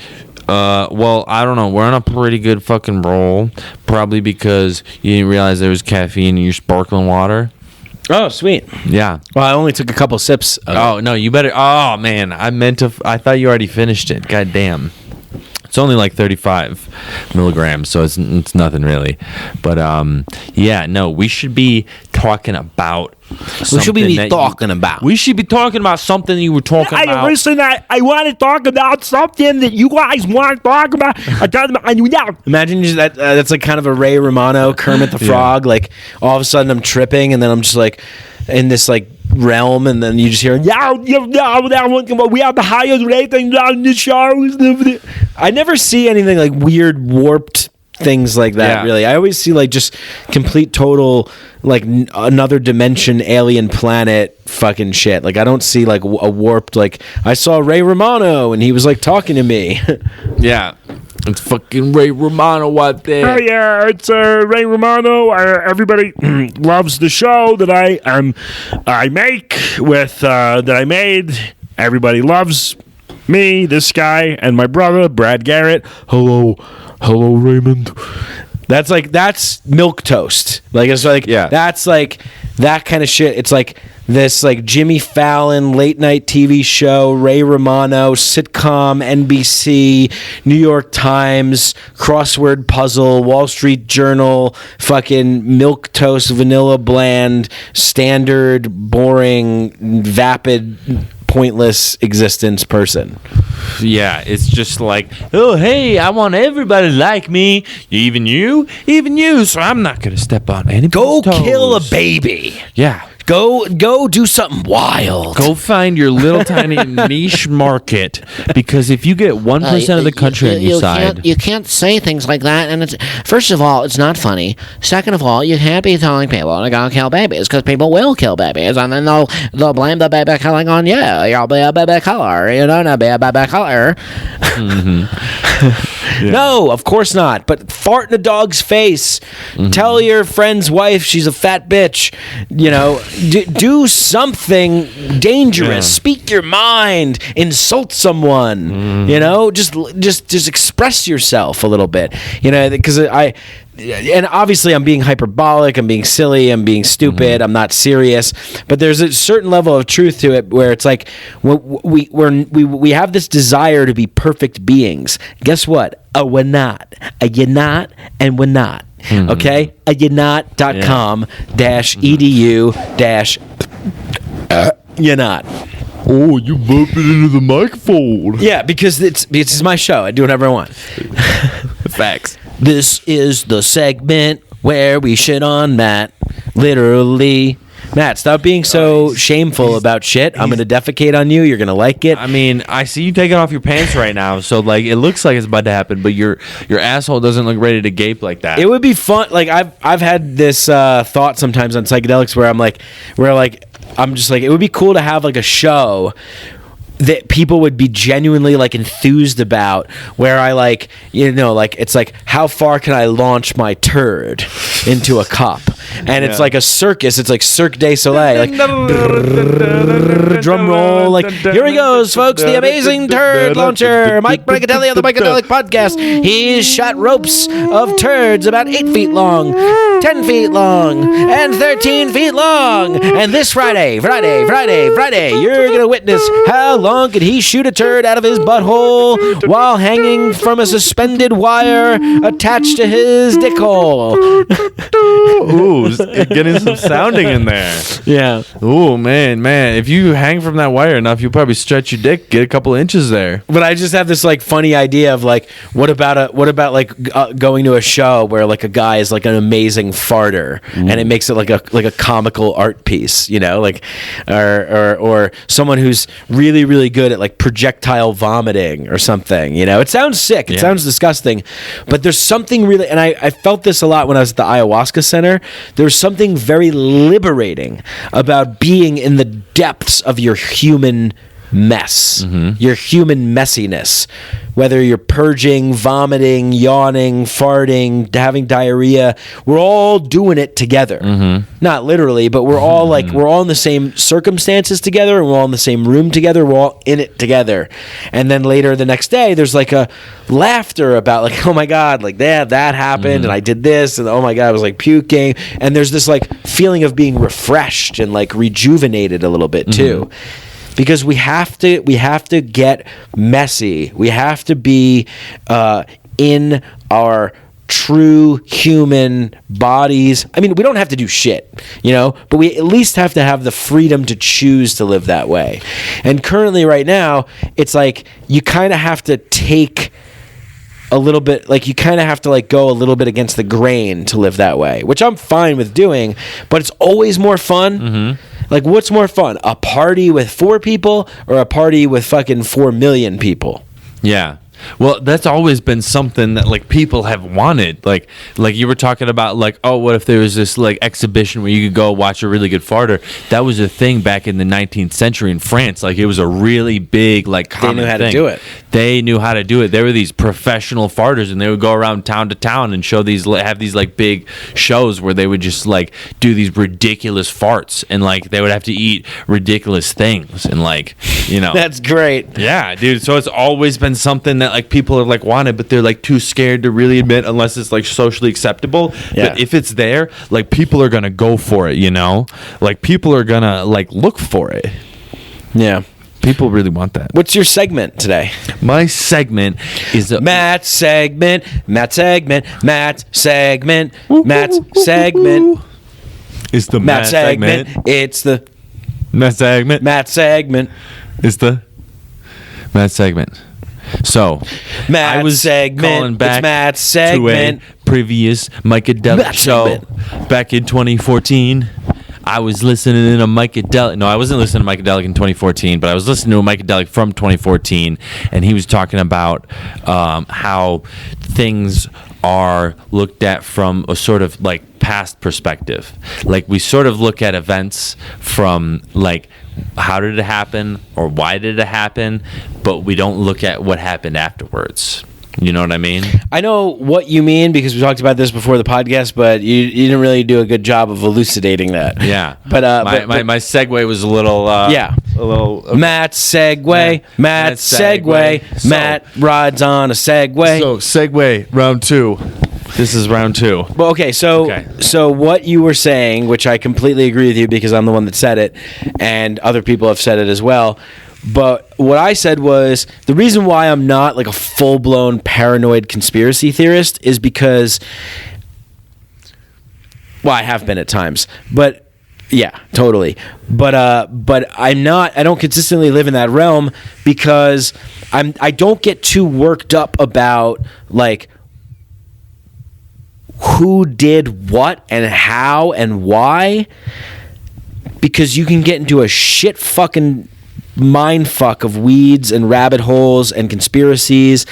well, I don't know. We're on a pretty good fucking roll. Probably because you didn't realize there was caffeine in your sparkling water. Oh, sweet. Yeah. Well, I only took a couple sips. Oh, no, you better. Oh, man. I thought you already finished it. God damn. It's only like 35 milligrams, so it's nothing really. But yeah, no, we should be talking about. We should be talking about. We should be talking about something you were talking about. Listen, I want to talk about something that you guys want to talk about. Imagine that's like kind of a Ray Romano, Kermit the Frog. Like all of a sudden I'm tripping, and then I'm just like in this like realm, and then you just hear, we have the highest ratings on the show. I never see anything like weird, warped things like that. Yeah. Really, I always see like just complete, total, like another dimension, alien planet, fucking shit. Like I don't see like a warped. Like I saw Ray Romano, and he was like talking to me. Yeah. It's fucking Ray Romano out there. Oh yeah, it's Ray Romano. Everybody loves the show that I make with that I made. Everybody loves me, this guy, and my brother Brad Garrett. Hello, Raymond. That's milk toast. Like it's like that's like that kind of shit. It's like this like Jimmy Fallon late night TV show, Ray Romano sitcom, NBC, New York Times, crossword puzzle, Wall Street Journal, fucking milk toast, vanilla bland, standard, boring, vapid, pointless existence person. Yeah, it's just like, oh, hey, I want everybody to like me. Even you, so I'm not going to step on anybody's Go toes. kill a baby. Yeah. Go do something wild. Go find your little tiny niche market, because if you get 1% of the country on your side, you can't say things like that. And it's first of all, it's not funny. Second of all, you can't be telling people to go kill babies, because people will kill babies, and then they'll blame the baby killing on you. You'll be a baby killer. You don't know, be a baby killer. Yeah. No, of course not. But fart in a dog's face. Tell your friend's wife she's a fat bitch. You know, do something dangerous. Yeah. Speak your mind. Insult someone. You know, just express yourself a little bit. You know, because and obviously I'm being hyperbolic, I'm being silly, I'm being stupid, I'm not serious, but there's a certain level of truth to it where it's like we have this desire to be perfect beings. Guess what? We're not. You're not, and we're not. Okay? You're not.com -edu you're not. oh, you burped it into the microphone. Yeah, because it's my show. I do whatever I want. Facts. This is the segment where we shit on Matt. Literally. Matt, stop being so shameful about shit. I'm going to defecate on you. You're going to like it. I mean, I see you taking off your pants right now, so like it looks like it's about to happen, but your asshole doesn't look ready to gape like that. It would be fun. Like I've had this thought sometimes on psychedelics where I'm just like, it would be cool to have like a show that people would be genuinely like enthused about, where I like, you know, like it's like, how far can I launch my turd? into a cup. And it's like a circus. It's like Cirque du Soleil. Like, drum roll. Like, here he goes, folks. The amazing turd launcher. Mike MIKEADELIC of the MIKEADELIC podcast. He's shot ropes of turds about 8 feet long, 10 feet long, and 13 feet long. And this Friday, you're going to witness how long could he shoot a turd out of his butthole while hanging from a suspended wire attached to his dick hole. Ooh, getting some sounding in there. Yeah. Ooh, man. If you hang from that wire enough, you'll probably stretch your dick, get a couple inches there. But I just have this like funny idea of like, what about going to a show where like a guy is like an amazing farter and it makes it like a comical art piece, you know, like, or someone who's really, really good at like projectile vomiting or something, you know. It sounds sick. It sounds disgusting, but there's something really, and I felt this a lot when I was at the ayahuasca center. There's something very liberating about being in the depths of your human mess, your human messiness, whether you're purging, vomiting, yawning, farting, having diarrhea. We're all doing it together. Not literally, but we're all like, we're all in the same circumstances together, and we're all in the same room together. We're all in it together. And then later the next day, there's like a laughter about like, oh my God, like that happened and I did this, and oh my God, I was like puking. And there's this like feeling of being refreshed and like rejuvenated a little bit too. Because we have to get messy. We have to be in our true human bodies. I mean, we don't have to do shit, you know, but we at least have to have the freedom to choose to live that way. And currently right now, it's like you kind of have to take a little bit, like you kind of have to like go a little bit against the grain to live that way, which I'm fine with doing, but it's always more fun. Like, what's more fun, a party with 4 people or a party with fucking 4 million people? Yeah. Well, that's always been something that like people have wanted. Like you were talking about, like, oh, what if there was this like exhibition where you could go watch a really good farter? That was a thing back in the 19th century in France. Like, it was a really big like common They knew how thing. to do it. They knew how to do it. There were these professional farters, and they would go around town to town and have these like big shows where they would just like do these ridiculous farts, and like they would have to eat ridiculous things, and like, you know. That's great. Yeah, dude. So it's always been something that like people are like wanted, but they're like too scared to really admit unless it's like socially acceptable. Yeah. But if it's there, like people are gonna go for it, you know? Like people are gonna like look for it. Yeah. People really want that. What's your segment today? My segment is Matt's segment. It's the Matt segment. It's the Matt segment. It's the Matt segment. So, Matt I was segment. calling back It's Matt segment. to a previous MIKEADELIC Matt show segment. back in 2014. I was listening to a MIKEADELIC. No, I wasn't listening to MIKEADELIC in 2014, but I was listening to a MIKEADELIC from 2014, and he was talking about how things are looked at from a sort of like past perspective. Like we sort of look at events from like how did it happen or why did it happen, but we don't look at what happened afterwards. You know what I mean? I know what you mean because we talked about this before the podcast, but you didn't really do a good job of elucidating that. Yeah. But my segue was a little Matt segue. Matt segue. So- Matt rides on a Segway. So segue round 2. This is round 2. Well, okay, so what you were saying, which I completely agree with you because I'm the one that said it, and other people have said it as well. But what I said was the reason why I'm not like a full-blown paranoid conspiracy theorist is because, well, I have been at times, but yeah, totally. But I'm not. I don't consistently live in that realm because I don't get too worked up about like who did what and how and why, because you can get into a shit fucking mind fuck of weeds and rabbit holes and conspiracies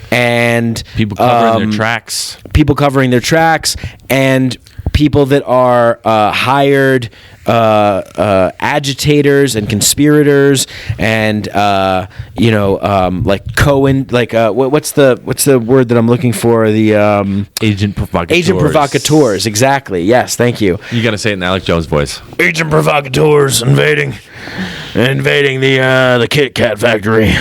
and People covering their tracks. People covering their tracks, and people that are hired agitators and conspirators, and like Cohen, like what's the word that I'm looking for? The Agent provocateurs. agent provocateurs. Exactly. Yes. Thank you. You got to say it in Alec Jones' voice. Agent provocateurs invading the Kit Kat factory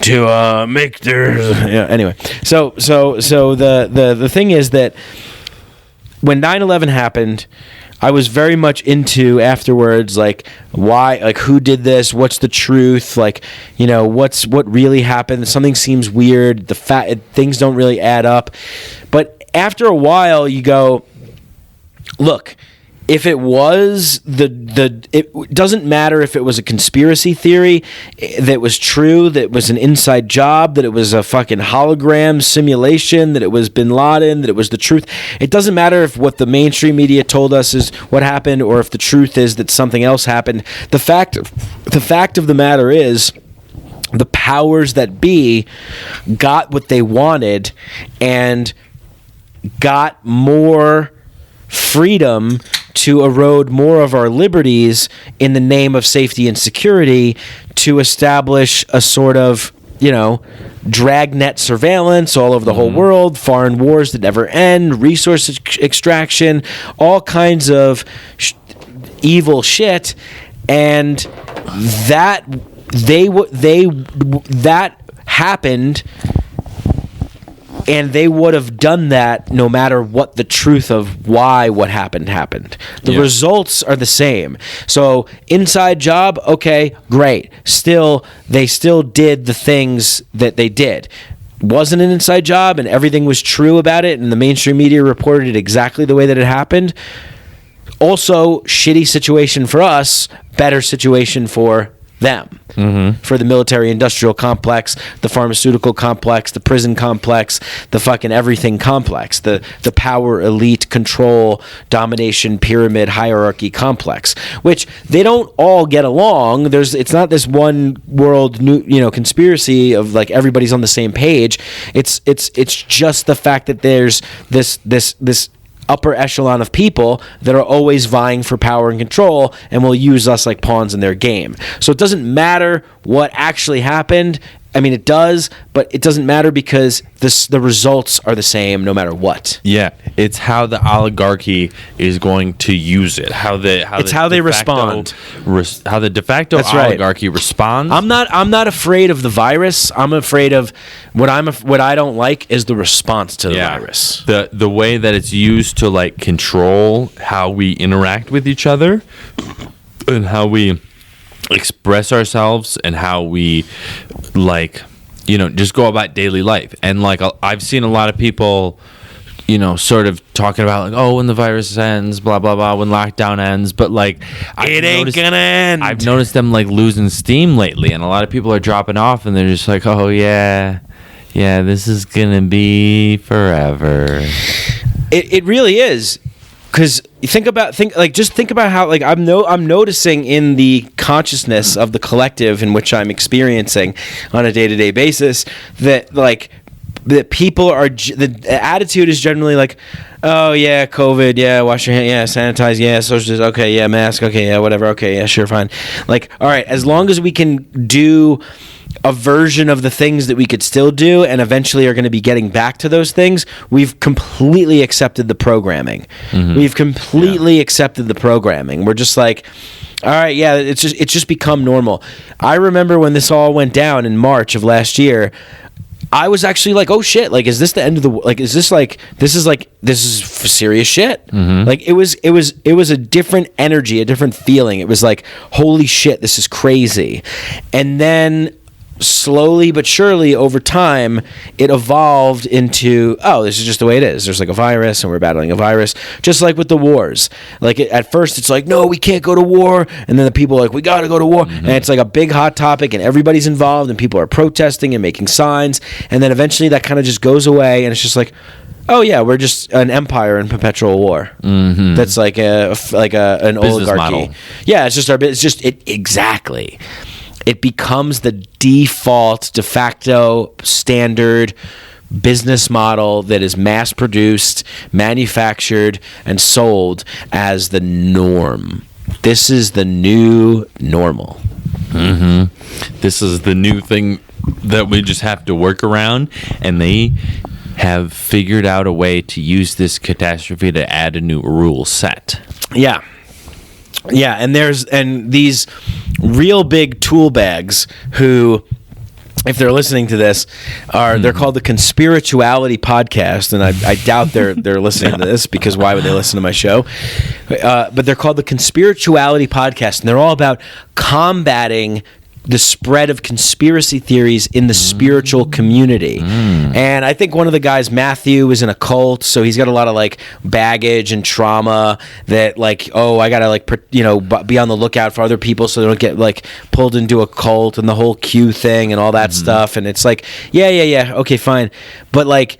to make their. Yeah. Anyway, so the thing is that when 9/11 happened, I was very much into afterwards, like, why, like, who did this? What's the truth? Like, what really happened? Something seems weird. Things don't really add up. But after a while, you go, look, if it was it doesn't matter if it was a conspiracy theory that was true, that was an inside job, that it was a fucking hologram simulation, that it was Bin Laden, that it was the truth. It doesn't matter if what the mainstream media told us is what happened, or if the truth is that something else happened. The fact of the matter is, the powers that be got what they wanted and got more freedom to erode more of our liberties in the name of safety and security, to establish a sort of, dragnet surveillance all over the whole world, foreign wars that never end, resource extraction, all kinds of evil shit, and that that happened. And they would have done that no matter what the truth of why what happened. The results are the same. So inside job, okay, great. They still did the things that they did. Wasn't an inside job and everything was true about it, and the mainstream media reported it exactly the way that it happened. Also, shitty situation for us, better situation for them. For the military industrial complex, the pharmaceutical complex, the prison complex, the fucking everything complex, the power elite control domination pyramid hierarchy complex, which they don't all get along. It's not this one world conspiracy of like everybody's on the same page. It's just the fact that there's this upper echelon of people that are always vying for power and control and will use us like pawns in their game. So it doesn't matter what actually happened. I mean, it does, but it doesn't matter because the results are the same no matter what. Yeah, it's how the oligarchy is going to use it. How they respond. How the de facto That's right. oligarchy responds. I'm not afraid of the virus. I'm afraid of what I don't like is the response to the virus. The way that it's used to like control how we interact with each other and how we express ourselves and how we just go about daily life. And like I've seen a lot of people sort of talking about like, oh, when the virus ends, blah blah blah, when lockdown ends, but like it ain't gonna end. I've noticed them like losing steam lately, and a lot of people are dropping off and they're just like, oh yeah, this is gonna be forever. It really is. Because think about how like I'm noticing in the consciousness of the collective in which I'm experiencing on a day-to-day basis that like that people are the attitude is generally like, oh yeah, COVID, yeah, wash your hands, yeah, sanitize, yeah, social distance, okay, yeah, mask, okay, yeah, whatever, okay, yeah, sure, fine. Like, all right, as long as we can do a version of the things that we could still do and eventually are going to be getting back to those things, we've completely accepted the programming. We've completely accepted the programming. We're just like, all right, yeah, it's just become normal. I remember when this all went down in March of last year, I was actually like, oh shit, like, is this the end of the, like, is this serious shit? Like it was a different energy, a different feeling. It was like, holy shit, this is crazy. And then slowly but surely over time it evolved into, oh, this is just the way it is. There's like a virus and we're battling a virus, just like with the wars. Like at first it's like, no, we can't go to war, and then the people are like, we gotta go to war, and it's like a big hot topic and everybody's involved and people are protesting and making signs, and then eventually that kind of just goes away and it's just like, oh yeah, we're just an empire in perpetual war. That's like an business oligarchy model. Yeah, it's just exactly. It becomes the default, de facto, standard business model that is mass produced, manufactured, and sold as the norm. This is the new normal. This is the new thing that we just have to work around, and they have figured out a way to use this catastrophe to add a new rule set. Yeah, and these real big tool bags who, if they're listening to this, they're called the Conspirituality Podcast, and I doubt they're listening to this, because why would they listen to my show? But they're called the Conspirituality Podcast, and they're all about combating the spread of conspiracy theories in the spiritual community. And I think one of the guys, Matthew, is in a cult, so he's got a lot of like baggage and trauma that like, oh, I gotta like, be on the lookout for other people so they don't get like pulled into a cult and the whole Q thing and all that stuff. And it's like, yeah, okay, fine. But like,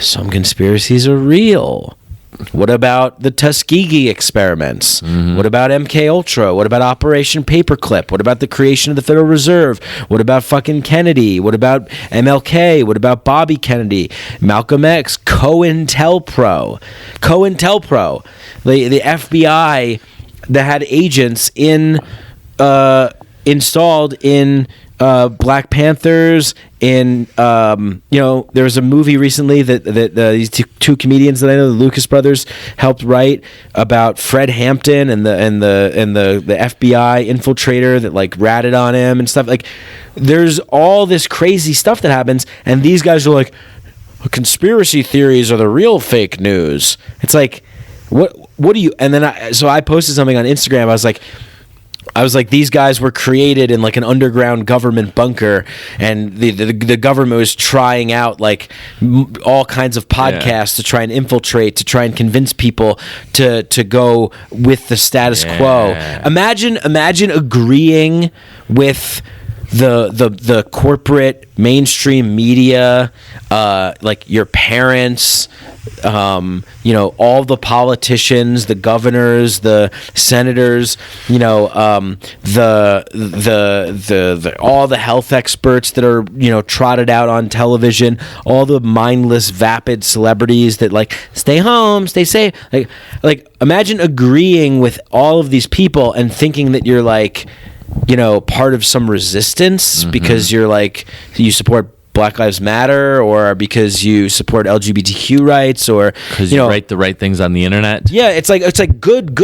some conspiracies are real. What about the Tuskegee experiments? What about MK Ultra? What about Operation Paperclip? What about the creation of the Federal Reserve? What about fucking Kennedy? What about MLK? What about Bobby Kennedy? Malcolm X? COINTELPRO, the FBI that had agents installed in Black Panthers. In there was a movie recently that these two comedians that I know, the Lucas brothers, helped write about Fred Hampton and the FBI infiltrator that like ratted on him and stuff. Like, there's all this crazy stuff that happens, and these guys are like, conspiracy theories are the real fake news. It's like, what do you? And then I posted something on Instagram. I was like, these guys were created in like an underground government bunker, and the government was trying out like all kinds of podcasts to try and infiltrate, to try and convince people to go with the status quo. Imagine agreeing with the corporate mainstream media, like your parents, all the politicians, the governors, the senators, all the health experts that are, trotted out on television, all the mindless, vapid celebrities that like stay home, stay safe. Like imagine agreeing with all of these people and thinking that you're like, part of some resistance because you're like, you support Black Lives Matter, or because you support LGBTQ rights, or because you write the right things on the internet. Yeah, it's like good.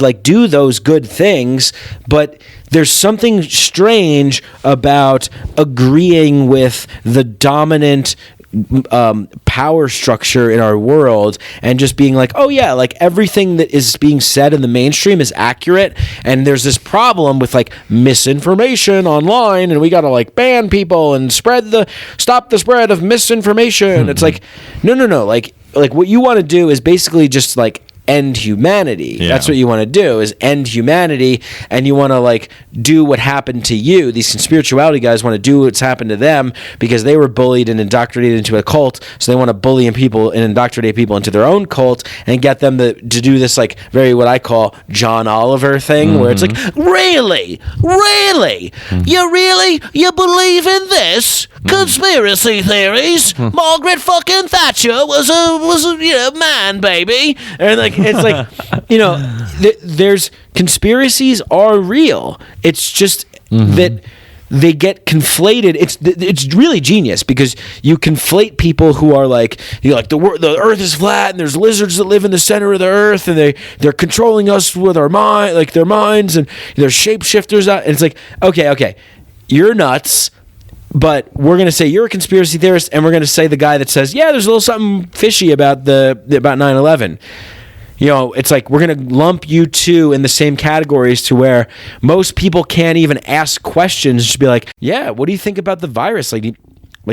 Like, do those good things, but there's something strange about agreeing with the dominant power structure in our world and just being like, oh yeah, like everything that is being said in the mainstream is accurate, and there's this problem with like misinformation online, and we gotta like ban people and stop the spread of misinformation. It's like, no, like what you want to do is basically just like end humanity. That's what you want to do, is end humanity, and you want to like do what happened to you. These conspirituality guys want to do what's happened to them because they were bullied and indoctrinated into a cult, so they want to bully people and indoctrinate people into their own cult and get them to do this like very, what I call, John Oliver thing, where it's like, really you believe in this conspiracy theories? Margaret fucking Thatcher was a man baby, and like, it's like, there's conspiracies are real. It's just that they get conflated. It's really genius because you conflate people who are like, the earth is flat and there's lizards that live in the center of the earth and they're controlling us with our mind, like their minds, and they're shapeshifters out. And it's like, okay, you're nuts. But we're going to say you're a conspiracy theorist, and we're going to say the guy that says, yeah, there's a little something fishy about 9/11. It's like we're going to lump you two in the same categories to where most people can't even ask questions. Just be like, yeah, what do you think about the virus? Like,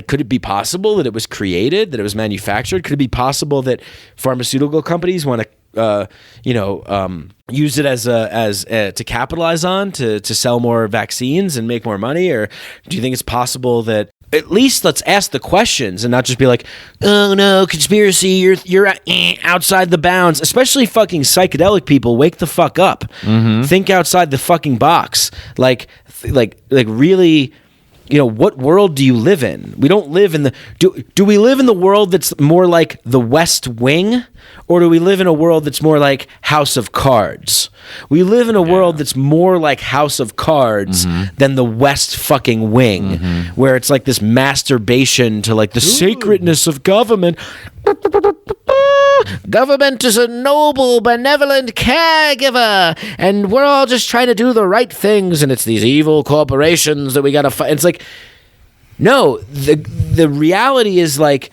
could it be possible that it was created, that it was manufactured? Could it be possible that pharmaceutical companies want to use it as to capitalize on, to sell more vaccines and make more money? Or do you think it's possible that at least let's ask the questions and not just be like, oh no, conspiracy, you're outside the bounds. Especially fucking psychedelic people, wake the fuck up. Think outside the fucking box. Like really, what world do you live in? We don't live in the do we live in the world that's more like the West Wing, or do we live in a world that's more like House of Cards? We live in a world that's more like House of Cards than the West fucking Wing, where it's like this masturbation to like the sacredness of government. Government is a noble, benevolent caregiver, and we're all just trying to do the right things, and it's these evil corporations that we gotta fight. It's like, no, the reality is like,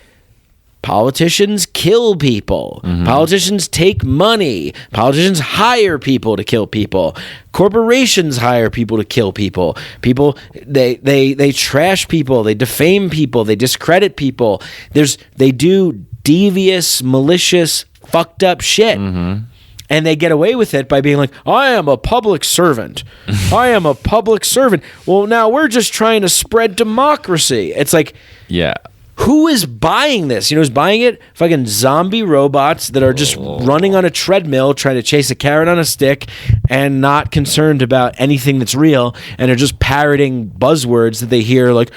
politicians kill people. Politicians take money. Politicians hire people to kill people. Corporations hire people to kill people. People, they trash people. They defame people. They discredit people. They do devious, malicious, fucked up shit. And they get away with it by being like, I am a public servant. I am a public servant. Well, now we're just trying to spread democracy. It's like, Yeah. who is buying this? You know who's buying it? Fucking zombie robots that are just running on a treadmill trying to chase a carrot on a stick and not concerned about anything that's real, and are just parroting buzzwords that they hear like,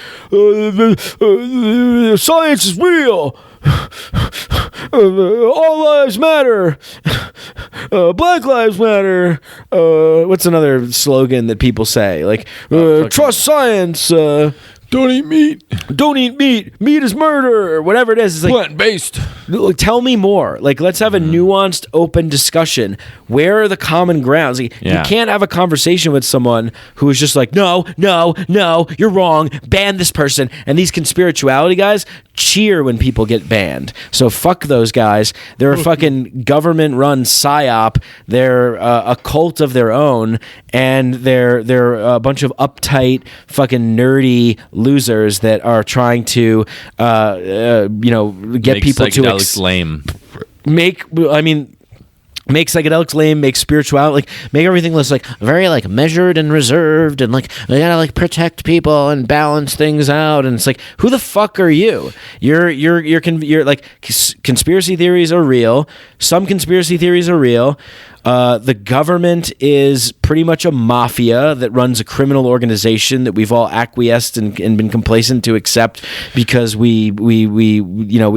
science is real. All lives matter. Black lives matter. What's another slogan that people say? Like, trust science. Don't eat meat. Don't eat meat. Meat is murder, or whatever it is. It's like, Plant-based. tell me more. Like, let's have a nuanced, open discussion. Where are the common grounds? Like, Yeah. You can't have a conversation with someone who is just like, no, you're wrong. Ban this person. And these conspirituality guys cheer when people get banned. So fuck those guys. They're a fucking government-run psyop. They're a cult of their own, and they're a bunch of uptight, fucking nerdy losers that are trying to, get Make people to psychedelics lame. make psychedelics lame, make spirituality, like, make everything less like Very like measured and reserved, and like we gotta like protect people and balance things out. and it's like, who the fuck are you? You're like, conspiracy theories are real. Some conspiracy theories are real. The government is pretty much a mafia that runs a criminal organization that we've all acquiesced and been complacent to accept because we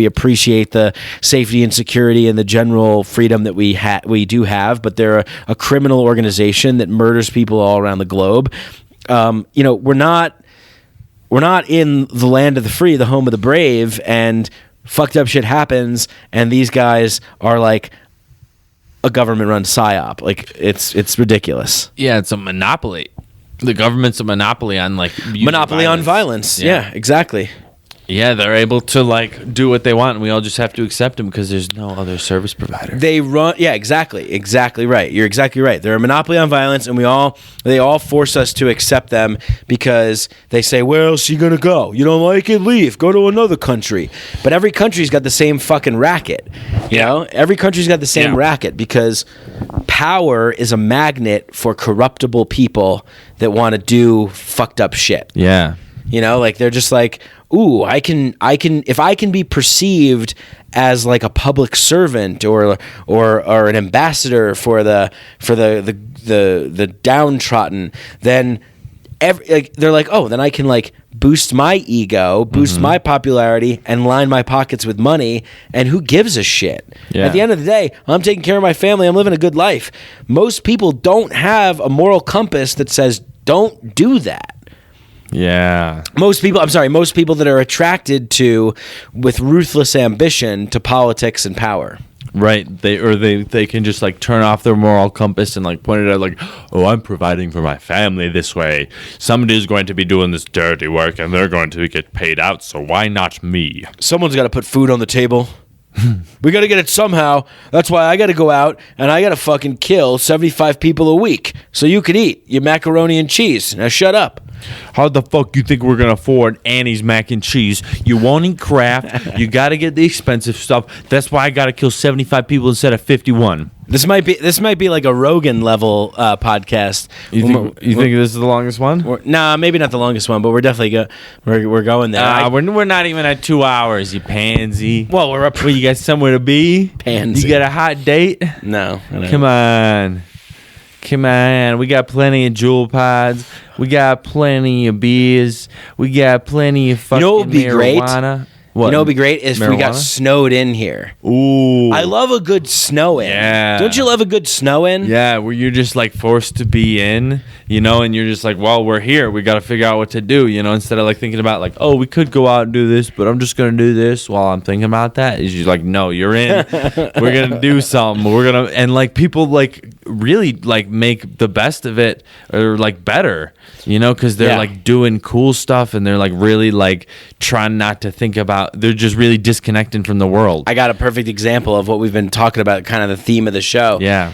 appreciate the safety and security and the general freedom that we do have. But they're a criminal organization that murders people all around the globe. We're not in the land of the free, the home of the brave, and fucked up shit happens, and these guys are like a government-run psyop. Like, it's ridiculous. Yeah, it's a monopoly. The government's a monopoly on like Monopoly on violence. Yeah, exactly. Yeah, they're able to like do what they want, and we all just have to accept them because there's no other service provider. They run. Yeah, exactly right. You're exactly right. They're a monopoly on violence, and they all force us to accept them because they say, "Where else are you gonna go? You don't like it? Leave. Go to another country." But every country's got the same fucking racket. You know, every country's got the same racket because power is a magnet for corruptible people that want to do fucked up shit. Yeah. You know, like, they're just like, ooh, I can if I can be perceived as like a public servant or an ambassador for the downtrodden, then they're like, oh, then I can like boost my ego, boost my popularity, and line my pockets with money, and who gives a shit? Yeah. At the end of the day, I'm taking care of my family, I'm living a good life. Most people don't have a moral compass that says don't do that. Yeah. Most people that are attracted to, with ruthless ambition, to politics and power. Right. They can just like turn off their moral compass and like point it at like, oh, I'm providing for my family this way. Somebody's going to be doing this dirty work and they're going to get paid out, so why not me? Someone's got to put food on the table. We got to get it somehow. That's why I got to go out and I got to fucking kill 75 people a week so you can eat your macaroni and cheese. Now shut up. How the fuck you think we're gonna afford Annie's mac and cheese? You won't eat Kraft. You gotta get the expensive stuff. That's why I gotta kill 75 people instead of 51. This might be like a Rogan level podcast. You think this is the longest one? Nah, maybe not the longest one, but we're definitely we're going there. We're not even at 2 hours, you pansy. Well, we're up. Well, you got somewhere to be? Pansy. You got a hot date? No. I don't Come on. Come on, we got plenty of jewel pods. We got plenty of beers. We got plenty of fucking what would be great? marijuana. What? You know, it'd be great if we got Marijuana? snowed in here. Ooh. I love a good snow in. Yeah. Don't you love a good snow in? Yeah, where you're just like forced to be in, you know, and you're just like, well, we're here. We got to figure out what to do, you know, instead of like thinking about like, oh, we could go out and do this, but I'm just going to do this while I'm thinking about that. Is you're like, no, you're in. We're going to do something. We're going to, and like people like really like make the best of it or like better, you know, because they're like doing cool stuff and they're like really like trying not to think about, they're just really disconnecting from the world. I got a perfect example of what we've been talking about, kind of the theme of the show. Yeah.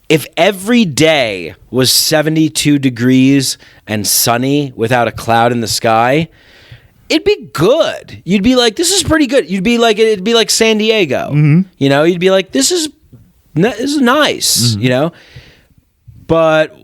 If every day was 72 degrees and sunny without a cloud in the sky, it'd be good. You'd be like, this is pretty good. You'd be like, it'd be like San Diego. Mm-hmm. You know, you'd be like, this is nice, Mm-hmm. you know? But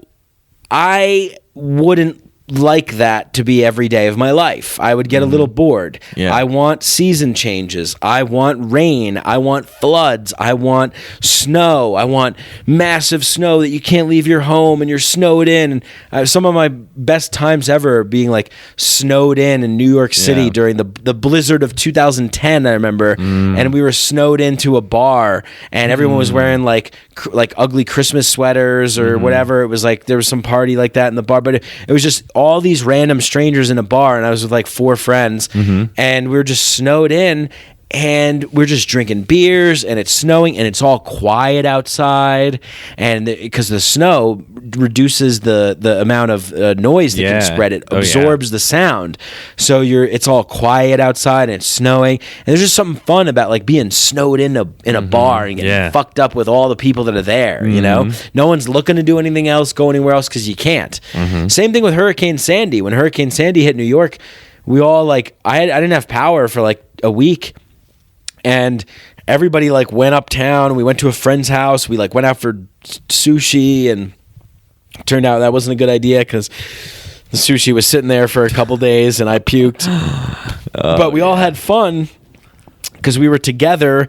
I wouldn't like that to be every day of my life. I would get a little bored. Yeah. I want season changes. I want rain. I want floods. I want snow. I want massive snow that you can't leave your home and you're snowed in. And some of my best times ever being like snowed in New York City Yeah. during the blizzard of 2010, I remember. And we were snowed into a bar and everyone was wearing like ugly Christmas sweaters or whatever. It was like there was some party like that in the bar, but it was just all these random strangers in a bar, and I was with like 4 friends, and we were just snowed in, and we're just drinking beers, and it's snowing, and it's all quiet outside, and because the snow reduces the amount of noise that Yeah. can spread, it Oh, yeah. absorbs the sound, so it's all quiet outside and it's snowing, and there's just something fun about like being snowed in a bar and getting Yeah. fucked up with all the people that are there. You know, no one's looking to do anything else, go anywhere else because you can't. Same thing with Hurricane Sandy. When Hurricane Sandy hit New York, we all like I didn't have power for like a week. And everybody like went uptown. We went to a friend's house. We like went out for sushi, and it turned out that wasn't a good idea because the sushi was sitting there for a couple days, and I puked. But we all had fun because we were together.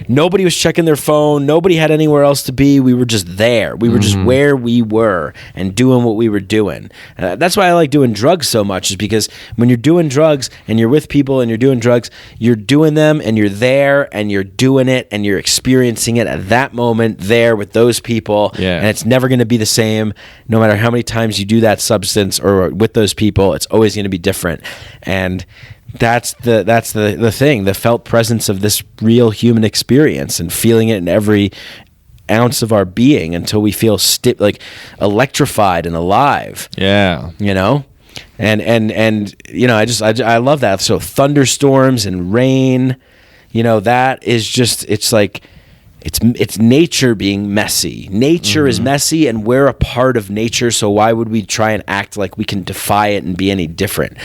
Nobody was checking their phone. Nobody had anywhere else to be. We were just there. We were just where we were and doing what we were doing. That's why I like doing drugs so much, is because when you're doing drugs and you're with people and you're doing drugs, you're doing them and you're there and you're doing it and you're experiencing it at that moment there with those people. Yeah. And it's never going to be the same no matter how many times you do that substance or with those people. It's always going to be different. And that's the thing, the felt presence of this real human experience and feeling it in every ounce of our being until we feel like electrified and alive. Yeah. You know? And you know, I love that. So thunderstorms and rain, you know, that is just, it's like it's nature being messy. Nature is messy, and we're a part of nature, so why would we try and act like we can defy it and be any different?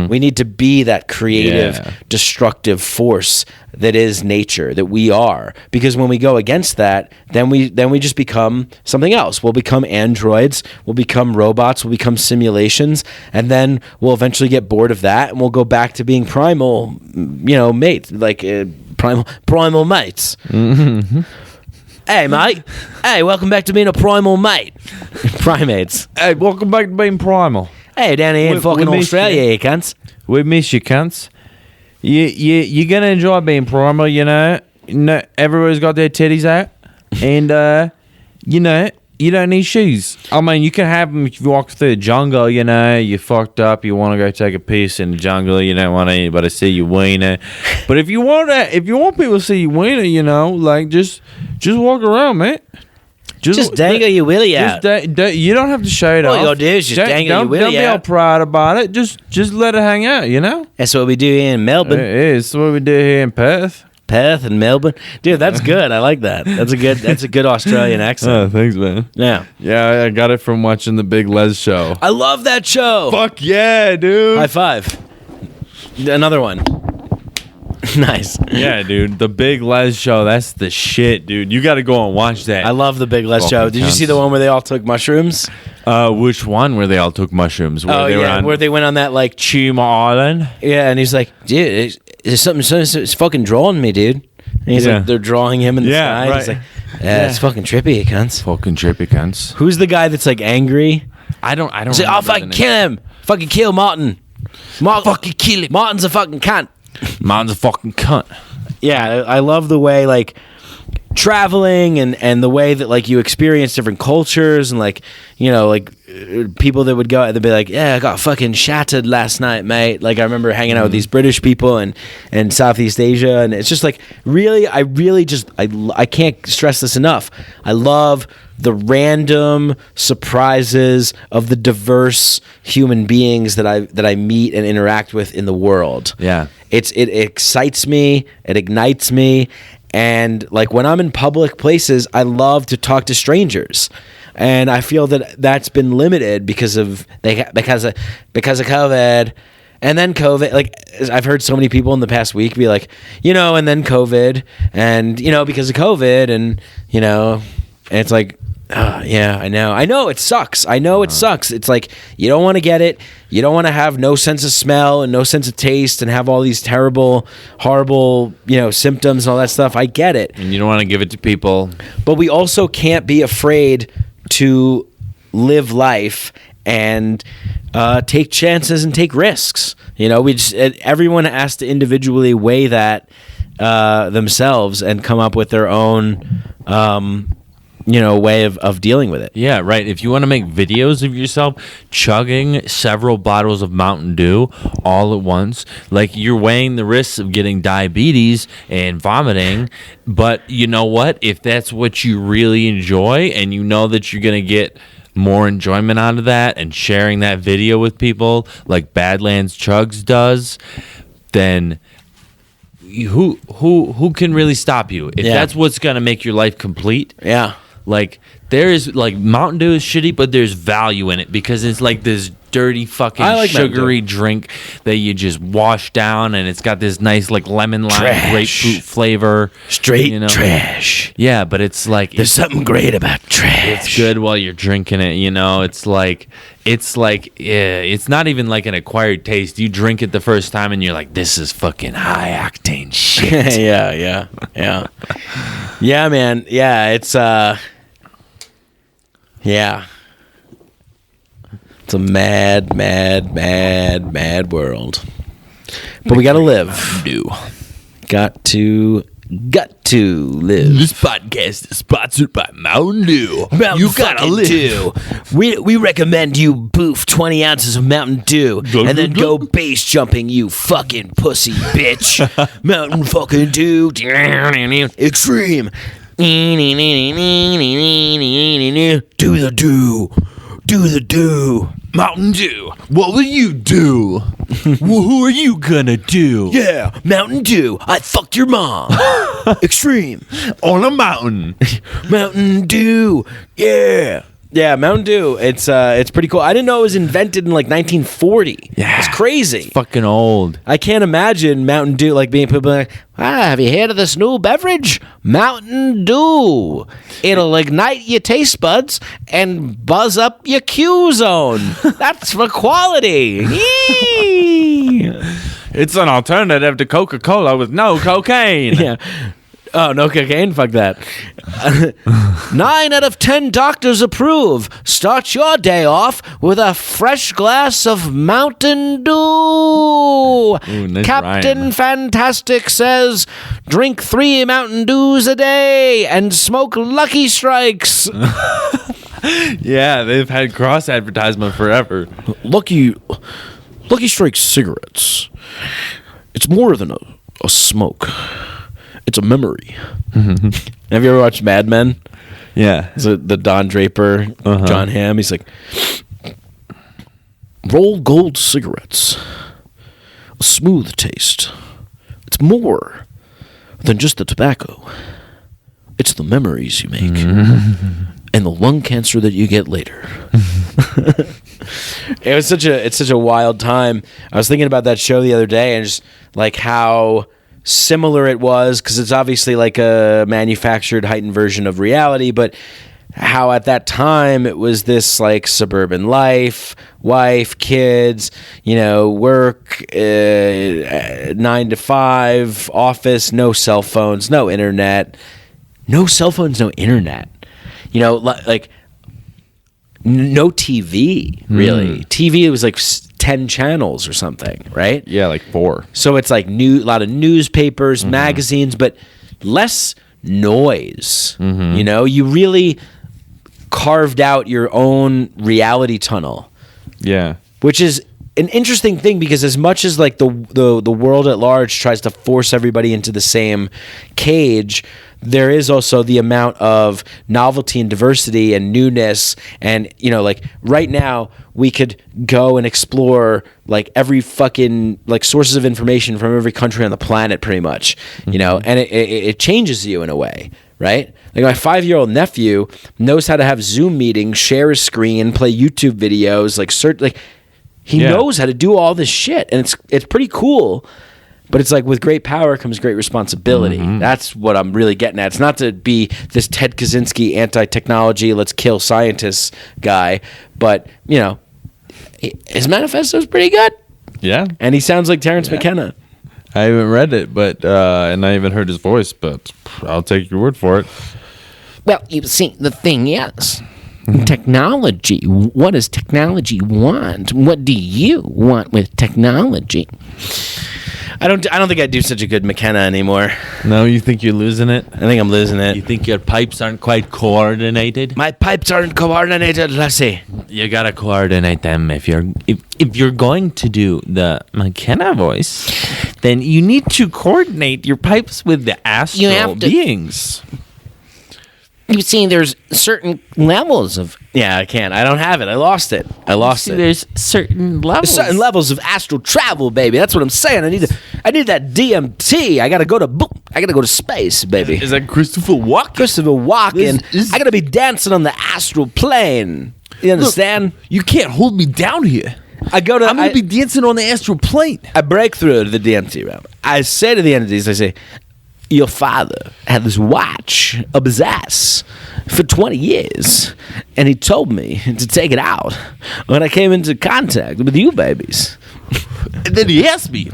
We need to be that creative, Yeah. destructive force that is nature, that we are. Because when we go against that, then we just become something else. We'll become androids, we'll become robots, we'll become simulations, and then we'll eventually get bored of that, and we'll go back to being primal, you know, mates, like primal mates. Hey, mate. Hey, welcome back to being a primal mate. Primates. Hey, welcome back to being primal. Hey, down here in We fucking miss Australia, you. you cunts. We miss you, cunts. You're gonna enjoy being primal, you know. Everybody's got their titties out, and you know, you don't need shoes. I mean, you can have them if you walk through the jungle. You know, you're fucked up. You want to go take a piss in the jungle. You don't want anybody to see your wiener. But if you want people to see your wiener, you know, like just walk around, man. Just dangle your willy out. You don't have to show it All off. you gotta do is just dangle your don't willy be all out. proud about it. Just let it hang out. You know. That's what we do here in Melbourne. It is what we do here in Perth. Perth and Melbourne. Dude, that's good. I like that. That's a good Australian Oh, accent. thanks, man. Yeah. Yeah, I got it from watching the Big Les show. I love that show. Fuck yeah, dude. High five. Another one. Nice. Yeah, dude. The Big Les show. That's the shit, dude. You got to go and watch that. I love the Big Les show. Fucking Did you see cunts. the one where they all took mushrooms? Which one where they all took mushrooms? Where they were on where they went on that like Chuma Island? yeah, and he's like, dude, there's something it's fucking drawing me, dude. And he's Yeah. like, they're drawing him in the Yeah, sky. right. He's like, Yeah, it's fucking trippy, cunts. Fucking trippy cunts. Who's the guy that's like angry? I don't. Say, I'll remember the fucking name. kill him. Fucking kill Martin. Fucking kill him. Martin's a fucking cunt. Mine's a fucking cunt. Yeah, I love the way like traveling and the way that like you experience different cultures and like, you know, like people that would go, they'd be like, yeah, I got fucking shattered last night, mate. Like I remember hanging out with these British people and Southeast Asia, and it's just like really, I can't stress this enough. I love the random surprises of the diverse human beings that I meet and interact with in the world. Yeah. It excites me, it ignites me, and like when I'm in public places, I love to talk to strangers. And I feel that that's been limited because of COVID. And then COVID, like I've heard so many people in the past week be like, you know, and then COVID, and you know, because of COVID, and you know, and it's like, yeah, I know it sucks. I know it sucks. It's like you don't want to get it. You don't want to have no sense of smell and no sense of taste and have all these terrible, horrible, you know, symptoms and all that stuff. I get it. And you don't want to give it to people. But we also can't be afraid to live life and take chances and take risks. You know, everyone has to individually weigh that themselves and come up with their own way of dealing with it. Yeah, right. If you want to make videos of yourself chugging several bottles of Mountain Dew all at once, like you're weighing the risks of getting diabetes and vomiting, but you know what? If that's what you really enjoy and you know that you're going to get more enjoyment out of that and sharing that video with people like Badlands Chugs does, then who can really stop you? If that's what's going to make your life complete. Yeah. Like there is like Mountain Dew is shitty, but there's value in it because it's like this dirty fucking sugary drink that you just wash down, and it's got this nice like lemon lime grapefruit flavor. Straight trash. Yeah, but it's like there's something great about trash. It's good while you're drinking it. You know, it's like it's not even like an acquired taste. You drink it the first time, and you're like, this is fucking high octane shit. yeah, man. Yeah, it's yeah. It's a mad world. But we gotta live. Got to live. This podcast is sponsored by Mountain Dew. You gotta live. We recommend you boof 20 ounces of Mountain Dew and then go base jumping, you fucking pussy bitch. Mountain fucking Dew. Extreme. Do the do. Mountain Dew. What will you do? Who are you gonna do? Yeah, Mountain Dew. I fucked your mom. Extreme. On a mountain. Mountain Dew. Yeah. Yeah, Mountain Dew. It's pretty cool. I didn't know it was invented in like 1940. Yeah. It's crazy. It's fucking old. I can't imagine Mountain Dew like being people like, have you heard of this new beverage? Mountain Dew. It'll ignite your taste buds and buzz up your Q zone. That's for quality. It's an alternative to Coca-Cola with no cocaine. Yeah. Oh, no cocaine? Fuck that. 9 out of 10 doctors approve. Start your day off with a fresh glass of Mountain Dew. Ooh, nice Captain rhyme. Fantastic says, drink 3 Mountain Dews a day and smoke Lucky Strikes. Yeah, they've had cross advertisement forever. Lucky Strike cigarettes. It's more than a smoke. It's a memory. Have you ever watched Mad Men? Yeah. The Don Draper, John Hamm. He's like, roll gold cigarettes. A smooth taste. It's more than just the tobacco. It's the memories you make. And the lung cancer that you get later. It's such a wild time. I was thinking about that show the other day and just like how similar it was, because it's obviously like a manufactured, heightened version of reality, but how at that time it was this like suburban life, wife, kids, work, 9 to 5, office, no cell phones, no internet, no cell phones, no internet. You know, like no TV really. TV was like 10 channels or something, right? Yeah, like 4. So it's like a lot of newspapers, magazines, but less noise. You know, you really carved out your own reality tunnel. Yeah. Which is an interesting thing, because as much as like the world at large tries to force everybody into the same cage, there is also the amount of novelty and diversity and newness. And, you know, like right now we could go and explore like every fucking like sources of information from every country on the planet pretty much, you know, and it changes you in a way, right? Like my 5-year-old nephew knows how to have Zoom meetings, share a screen, play YouTube videos, like search, like he knows how to do all this shit, and it's pretty cool. But it's like with great power comes great responsibility. That's what I'm really getting at. It's not to be this Ted Kaczynski anti-technology, let's kill scientists guy, but you know, his manifesto is pretty good. Yeah. And he sounds like Terrence McKenna. I haven't read it, but and I haven't heard his voice, but I'll take your word for it. Well, you see, the thing is, technology. What does technology want? What do you want with technology? I don't think I do such a good McKenna anymore. No, you think you're losing it? I think I'm losing it. You think your pipes aren't quite coordinated? My pipes aren't coordinated, let's see. You gotta coordinate them if you're going to do the McKenna voice. Then you need to coordinate your pipes with the astral have to- beings. You see, there's certain levels of. Yeah, I can't. I don't have it. I lost it. There's certain levels. Certain levels of astral travel, baby. That's what I'm saying. I need that DMT. I gotta go to space, baby. Is that Christopher Walken? Christopher Walken. This- I gotta be dancing on the astral plane. You understand? You can't hold me down here. I'm gonna be dancing on the astral plane. I break through to the DMT realm. I say to the entities, I say, your father had this watch up his ass for 20 years, and he told me to take it out when I came into contact with you babies. And then he asked me,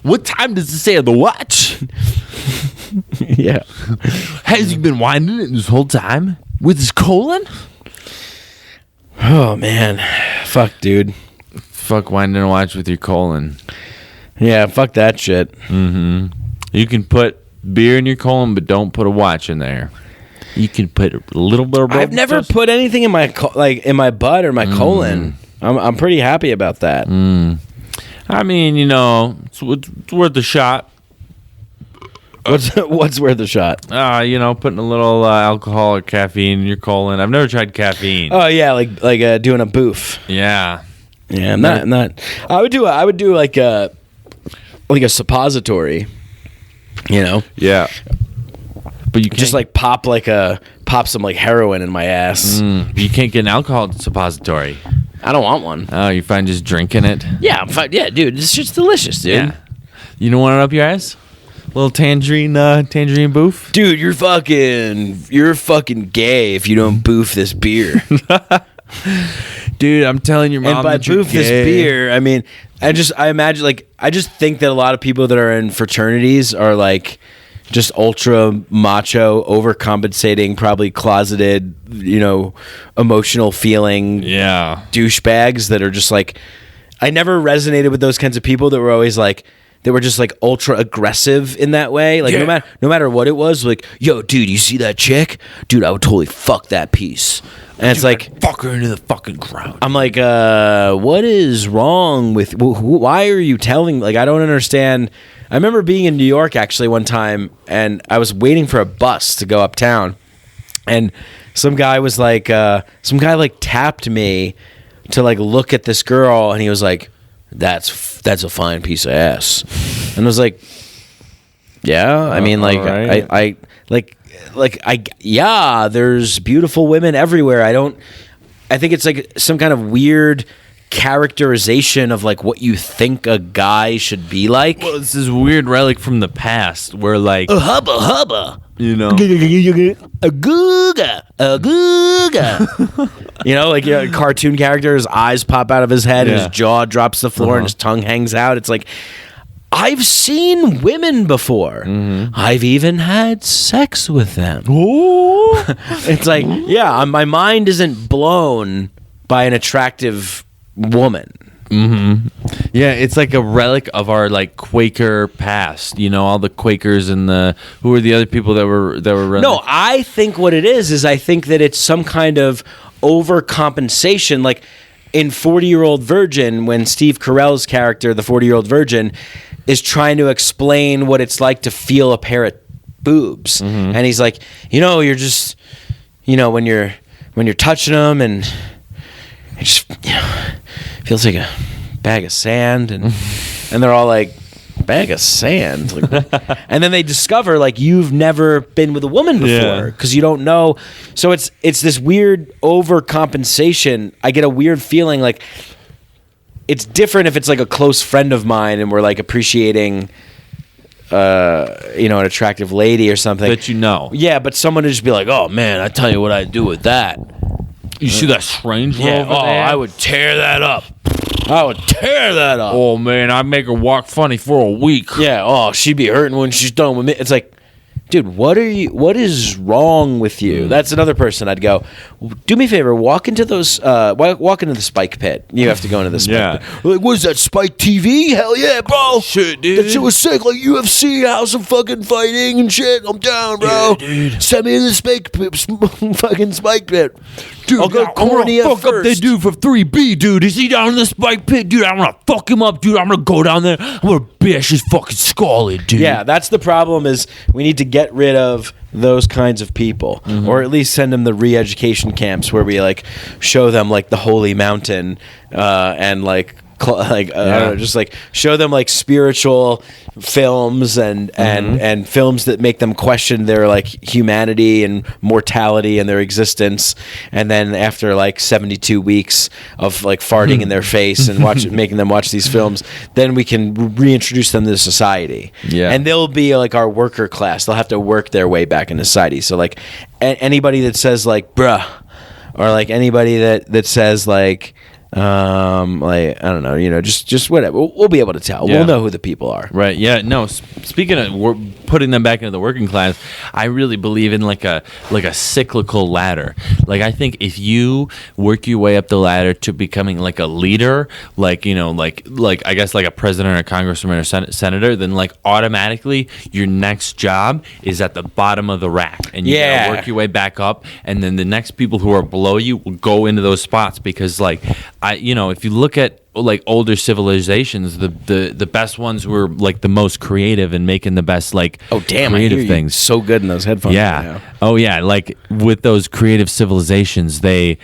what time does it say on the watch? Yeah. Has he been winding it this whole time with his colon? Oh, man. Fuck, dude. Fuck winding a watch with your colon. Yeah, fuck that shit. You can put beer in your colon, but don't put a watch in there. You can put a little bit of. I've never put anything in my in my butt or my colon. I'm pretty happy about that. I mean, you know, it's worth a shot. What's worth a shot? You know, putting a little alcohol or caffeine in your colon. I've never tried caffeine. Oh yeah, like doing a boof. Yeah. Yeah, I'm not. I would do like a suppository. You know. Yeah. But you can't, Just like pop some like heroin in my ass. you can't get an alcohol suppository. I don't want one. Oh, you find just drinking it? Yeah, I'm fine. Yeah, dude, this shit's delicious, dude. Yeah. You don't want it up your ass? Little tangerine boof? Dude, you're fucking gay if you don't boof this beer. Dude, I'm telling your mom. And by that you're boof this gay. beer, I mean, I just think that a lot of people that are in fraternities are like just ultra macho, overcompensating, probably closeted, you know, emotional feeling Yeah. douchebags that are just like, I never resonated with those kinds of people that were always like, that were just like ultra aggressive in that way. Like no matter what it was, like, yo, dude, you see that chick? Dude, I would totally fuck that piece. And it's like, fuck her into the fucking ground. I'm like, what is wrong with, why are you telling, like, I don't understand. I remember being in New York actually one time, and I was waiting for a bus to go uptown, and some guy tapped me to like look at this girl, and he was like, that's a fine piece of ass. And I was like, yeah, I mean, like, right. yeah, there's beautiful women everywhere. I think it's like some kind of weird characterization of like what you think a guy should be like. Well, it's this weird relic from the past where, like, Hubba hubba. you know, A googa. You know, like a cartoon character, his eyes pop out of his head, and Yeah. his jaw drops to the floor, and his tongue hangs out. It's like, I've seen women before. I've even had sex with them. It's like, yeah, my mind isn't blown by an attractive woman. Yeah, it's like a relic of our like Quaker past. You know, all the Quakers and who were the other people that were running? No, I think what it is I think that it's some kind of overcompensation. Like in 40-Year-Old Virgin, when Steve Carell's character, the 40-Year-Old Virgin, is trying to explain what it's like to feel a pair of boobs, and he's like, you're just, when you're touching them, and it just feels like a bag of sand, and they're all like, bag of sand, like, and then they discover like you've never been with a woman before because you don't know. So it's this weird overcompensation. I get a weird feeling like it's different if it's like a close friend of mine and we're like appreciating an attractive lady or something that yeah, but someone would just be like, oh man, I tell you what I'd do with that. You see that strange over there? I would tear that up. Oh man, I'd make her walk funny for a week. Yeah, she'd be hurting when she's done with me. It's like, dude, what is wrong with you? That's another person I'd go, do me a favor, walk into those walk into the Spike Pit. You have to go into the Spike Pit. Like, what is that, Spike TV? Hell yeah, bro. Shit, dude. That shit was sick. Like UFC, House of fucking Fighting and shit. I'm down, bro. Yeah, dude. Send me to the Spike Pit, fucking Spike Pit. Dude, I'll go corny at first. Fuck up that dude for 3B, dude. Is he down in the Spike Pit? Dude, I'm gonna fuck him up, dude. I'm gonna go down there. I'm gonna bash his fucking skull in, dude. Yeah, that's the problem, is we need to get rid of those kinds of people, or at least send them the re-education camps where we like show them like the holy mountain and like I don't know, just like show them like spiritual films and films that make them question their like humanity and mortality and their existence, and then after like 72 weeks of like farting in their face and making them watch these films, then we can reintroduce them to society. And they'll be like our worker class. They'll have to work their way back into society. So like anybody that says like bruh, or like anybody that says like I don't know, just whatever. We'll be able to tell. We'll know who the people are. Right. Yeah. No. Speaking of putting them back into the working class, I really believe in like a cyclical ladder. Like I think if you work your way up the ladder to becoming like a leader, like like I guess like a president or a congressman or senator, then like automatically your next job is at the bottom of the rack, and you gotta work your way back up, and then the next people who are below you will go into those spots because like. If you look at like older civilizations, the best ones were like the most creative and making the best like creative things. So good in those headphones. Yeah. Right now. Oh yeah. Like with those creative civilizations, they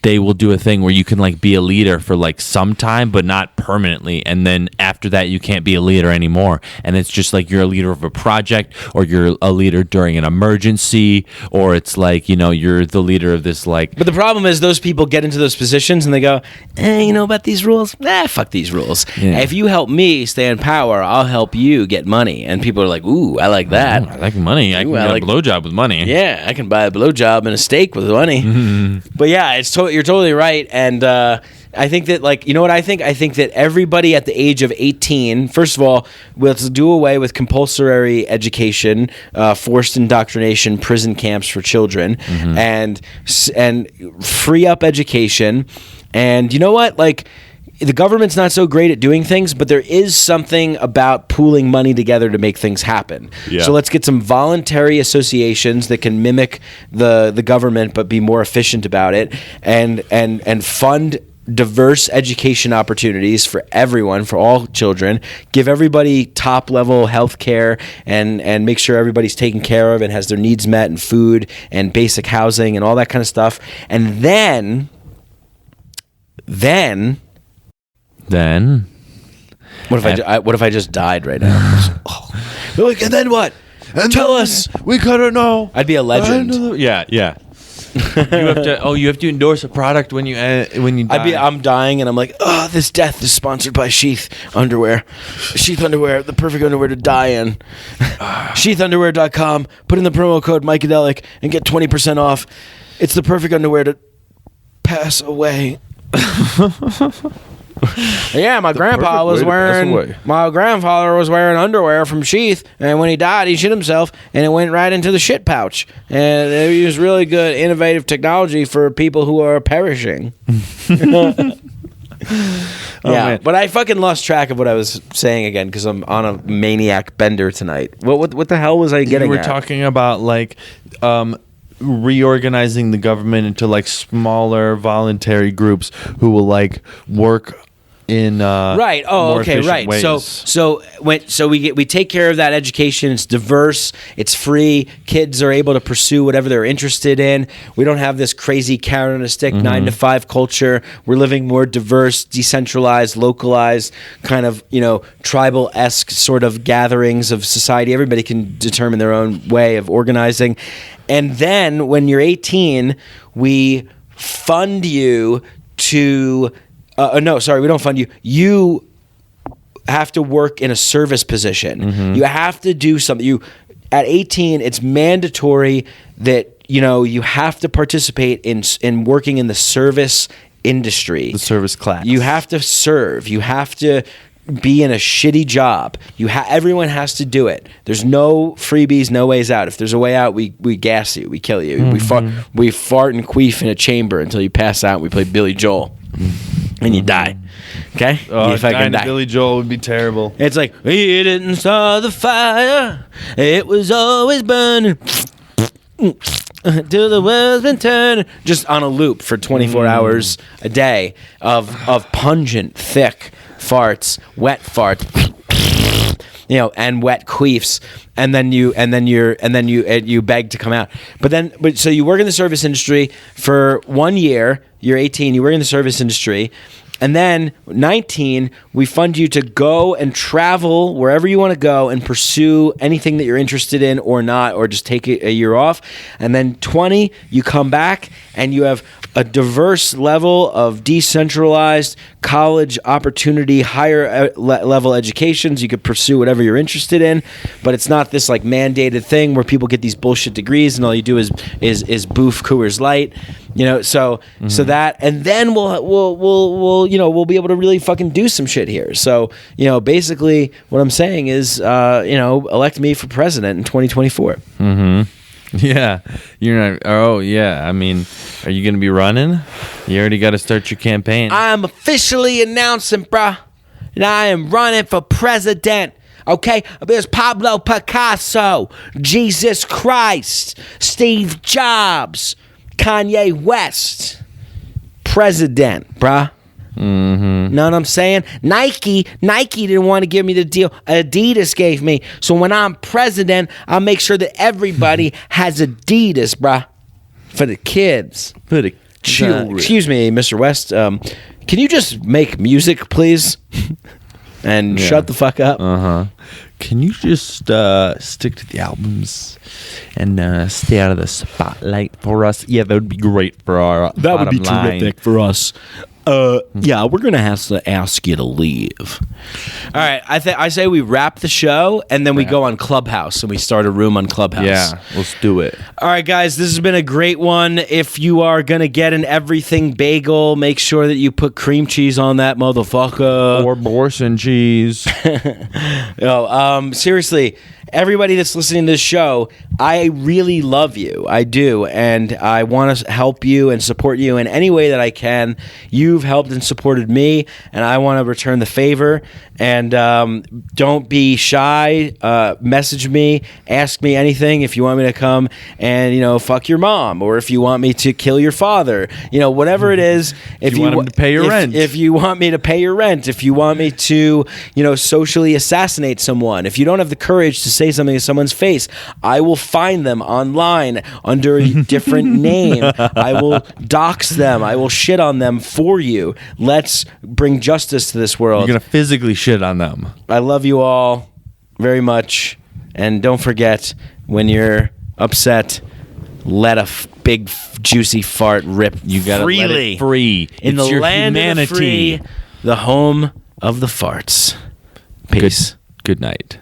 they will do a thing where you can like be a leader for like some time, but not permanently. And then after that, you can't be a leader anymore. And it's just like you're a leader of a project, or you're a leader during an emergency, or it's like, you're the leader of this like. But the problem is those people get into those positions and they go, you know about these rules? Fuck these rules. Yeah. If you help me stay in power, I'll help you get money. And people are like, ooh, I like that. I like money. I can get a blowjob with money. Yeah, I can buy a blowjob and a steak with money. Mm-hmm. But yeah, you're totally right. And I think that, like, you know what I think? I think that everybody at the age of 18, first of all, let's do away with compulsory education, forced indoctrination, prison camps for children, and free up education. And you know what? Like, the government's not so great at doing things, but there is something about pooling money together to make things happen. Yeah. So let's get some voluntary associations that can mimic the government but be more efficient about it, and fund diverse education opportunities for everyone, for all children, give everybody top level health care, and make sure everybody's taken care of and has their needs met, and food and basic housing and all that kind of stuff. And then what if I just died right now? Like, and then what? And tell us. We gotta know. I'd be a legend. Yeah. You have to endorse a product when you die. I'm dying, and I'm like, this death is sponsored by Sheath Underwear. Sheath Underwear, the perfect underwear to die in. Sheathunderwear.com. Put in the promo code MIKEADELIC and get 20% off. It's the perfect underwear to pass away. Yeah, my grandpa perfect was way to pass away. wearing. My grandfather was wearing underwear from Sheath, and when he died, he shit himself, and it went right into the shit pouch. And they used really good, innovative technology for people who are perishing. man. But I fucking lost track of what I was saying again because I'm on a maniac bender tonight. What the hell was I getting We were at? talking about like reorganizing the government into like smaller voluntary groups who will like work in Right. Oh, more okay. efficient Right. ways. So we take care of that education. It's diverse. It's free. Kids are able to pursue whatever they're interested in. We don't have this crazy carrot on a stick 9 to 5 culture. We're living more diverse, decentralized, localized, kind of tribal-esque sort of gatherings of society. Everybody can determine their own way of organizing. And then when you're 18, we fund you to. No, sorry, we don't fund you. You have to work in a service position. You have to do something. At 18, it's mandatory that you have to participate in working in the service industry. the service class. You have to serve. You have to be in a shitty job. Everyone has to do it. There's no freebies, no ways out. If there's a way out, we gas you, we kill you. We fart and queef in a chamber until you pass out. And we play Billy Joel. And you die. Okay? Oh, you fucking dying to die. Billy Joel would be terrible. It's like, we didn't start the fire. It was always burning. Till the world's been turning. Just on a loop for 24 hours a day of pungent, thick farts, wet farts. And wet queefs, and then you beg to come out. But so you work in the service industry for 1 year. You're 18. You work in the service industry, and then 19. We fund you to go and travel wherever you want to go and pursue anything that you're interested in or not, or just take a year off. And then 20, you come back and you have a diverse level of decentralized college opportunity, higher level educations. You could pursue whatever you're interested in, but it's not this like mandated thing where people get these bullshit degrees and all you do is boof Coors Light, So that, and then we'll be able to really fucking do some shit here. So basically, what I'm saying is, elect me for president in 2024. Yeah, you're not. Oh, yeah. I mean, are you going to be running? You already got to start your campaign. I'm officially announcing, bruh, that I am running for president. Okay, there's Pablo Picasso, Jesus Christ, Steve Jobs, Kanye West, president, bruh. Know what I'm saying? Nike didn't want to give me the deal. Adidas gave me. So when I'm president, I'll make sure that everybody has Adidas, bruh, for the kids. For the children. Excuse me, Mr. West. Can you just make music, please? And shut the fuck up. Can you just stick to the albums and stay out of the spotlight for us? Yeah, that would be great for our That would be bottom line. terrific for us. Yeah, we're gonna have to ask you to leave. All right, I say we wrap the show and then we go on Clubhouse and we start a room on Clubhouse. Yeah, let's do it. All right, guys, this has been a great one. If you are gonna get an everything bagel, make sure that you put cream cheese on that motherfucker. Or Borson cheese. Seriously, everybody that's listening to this show, I really love you. I do, and I want to help you and support you in any way that I can. You've helped and supported me, and I want to return the favor. And don't be shy. Message me. Ask me anything if you want me to come and, fuck your mom, or if you want me to kill your father. Whatever it is. If you want him to pay your rent. If you want me to pay your rent. If you want me to, socially assassinate someone. If you don't have the courage to say something to someone's face, I will find them online under a different name. I will dox them. I will shit on them for you. Let's bring justice to this world. You're going to physically shit on them. I love you all very much. And don't forget, when you're upset, let a big, juicy fart rip You got to let freely it free. in It's the your land humanity. of the free, the home of the farts. Peace. Good night.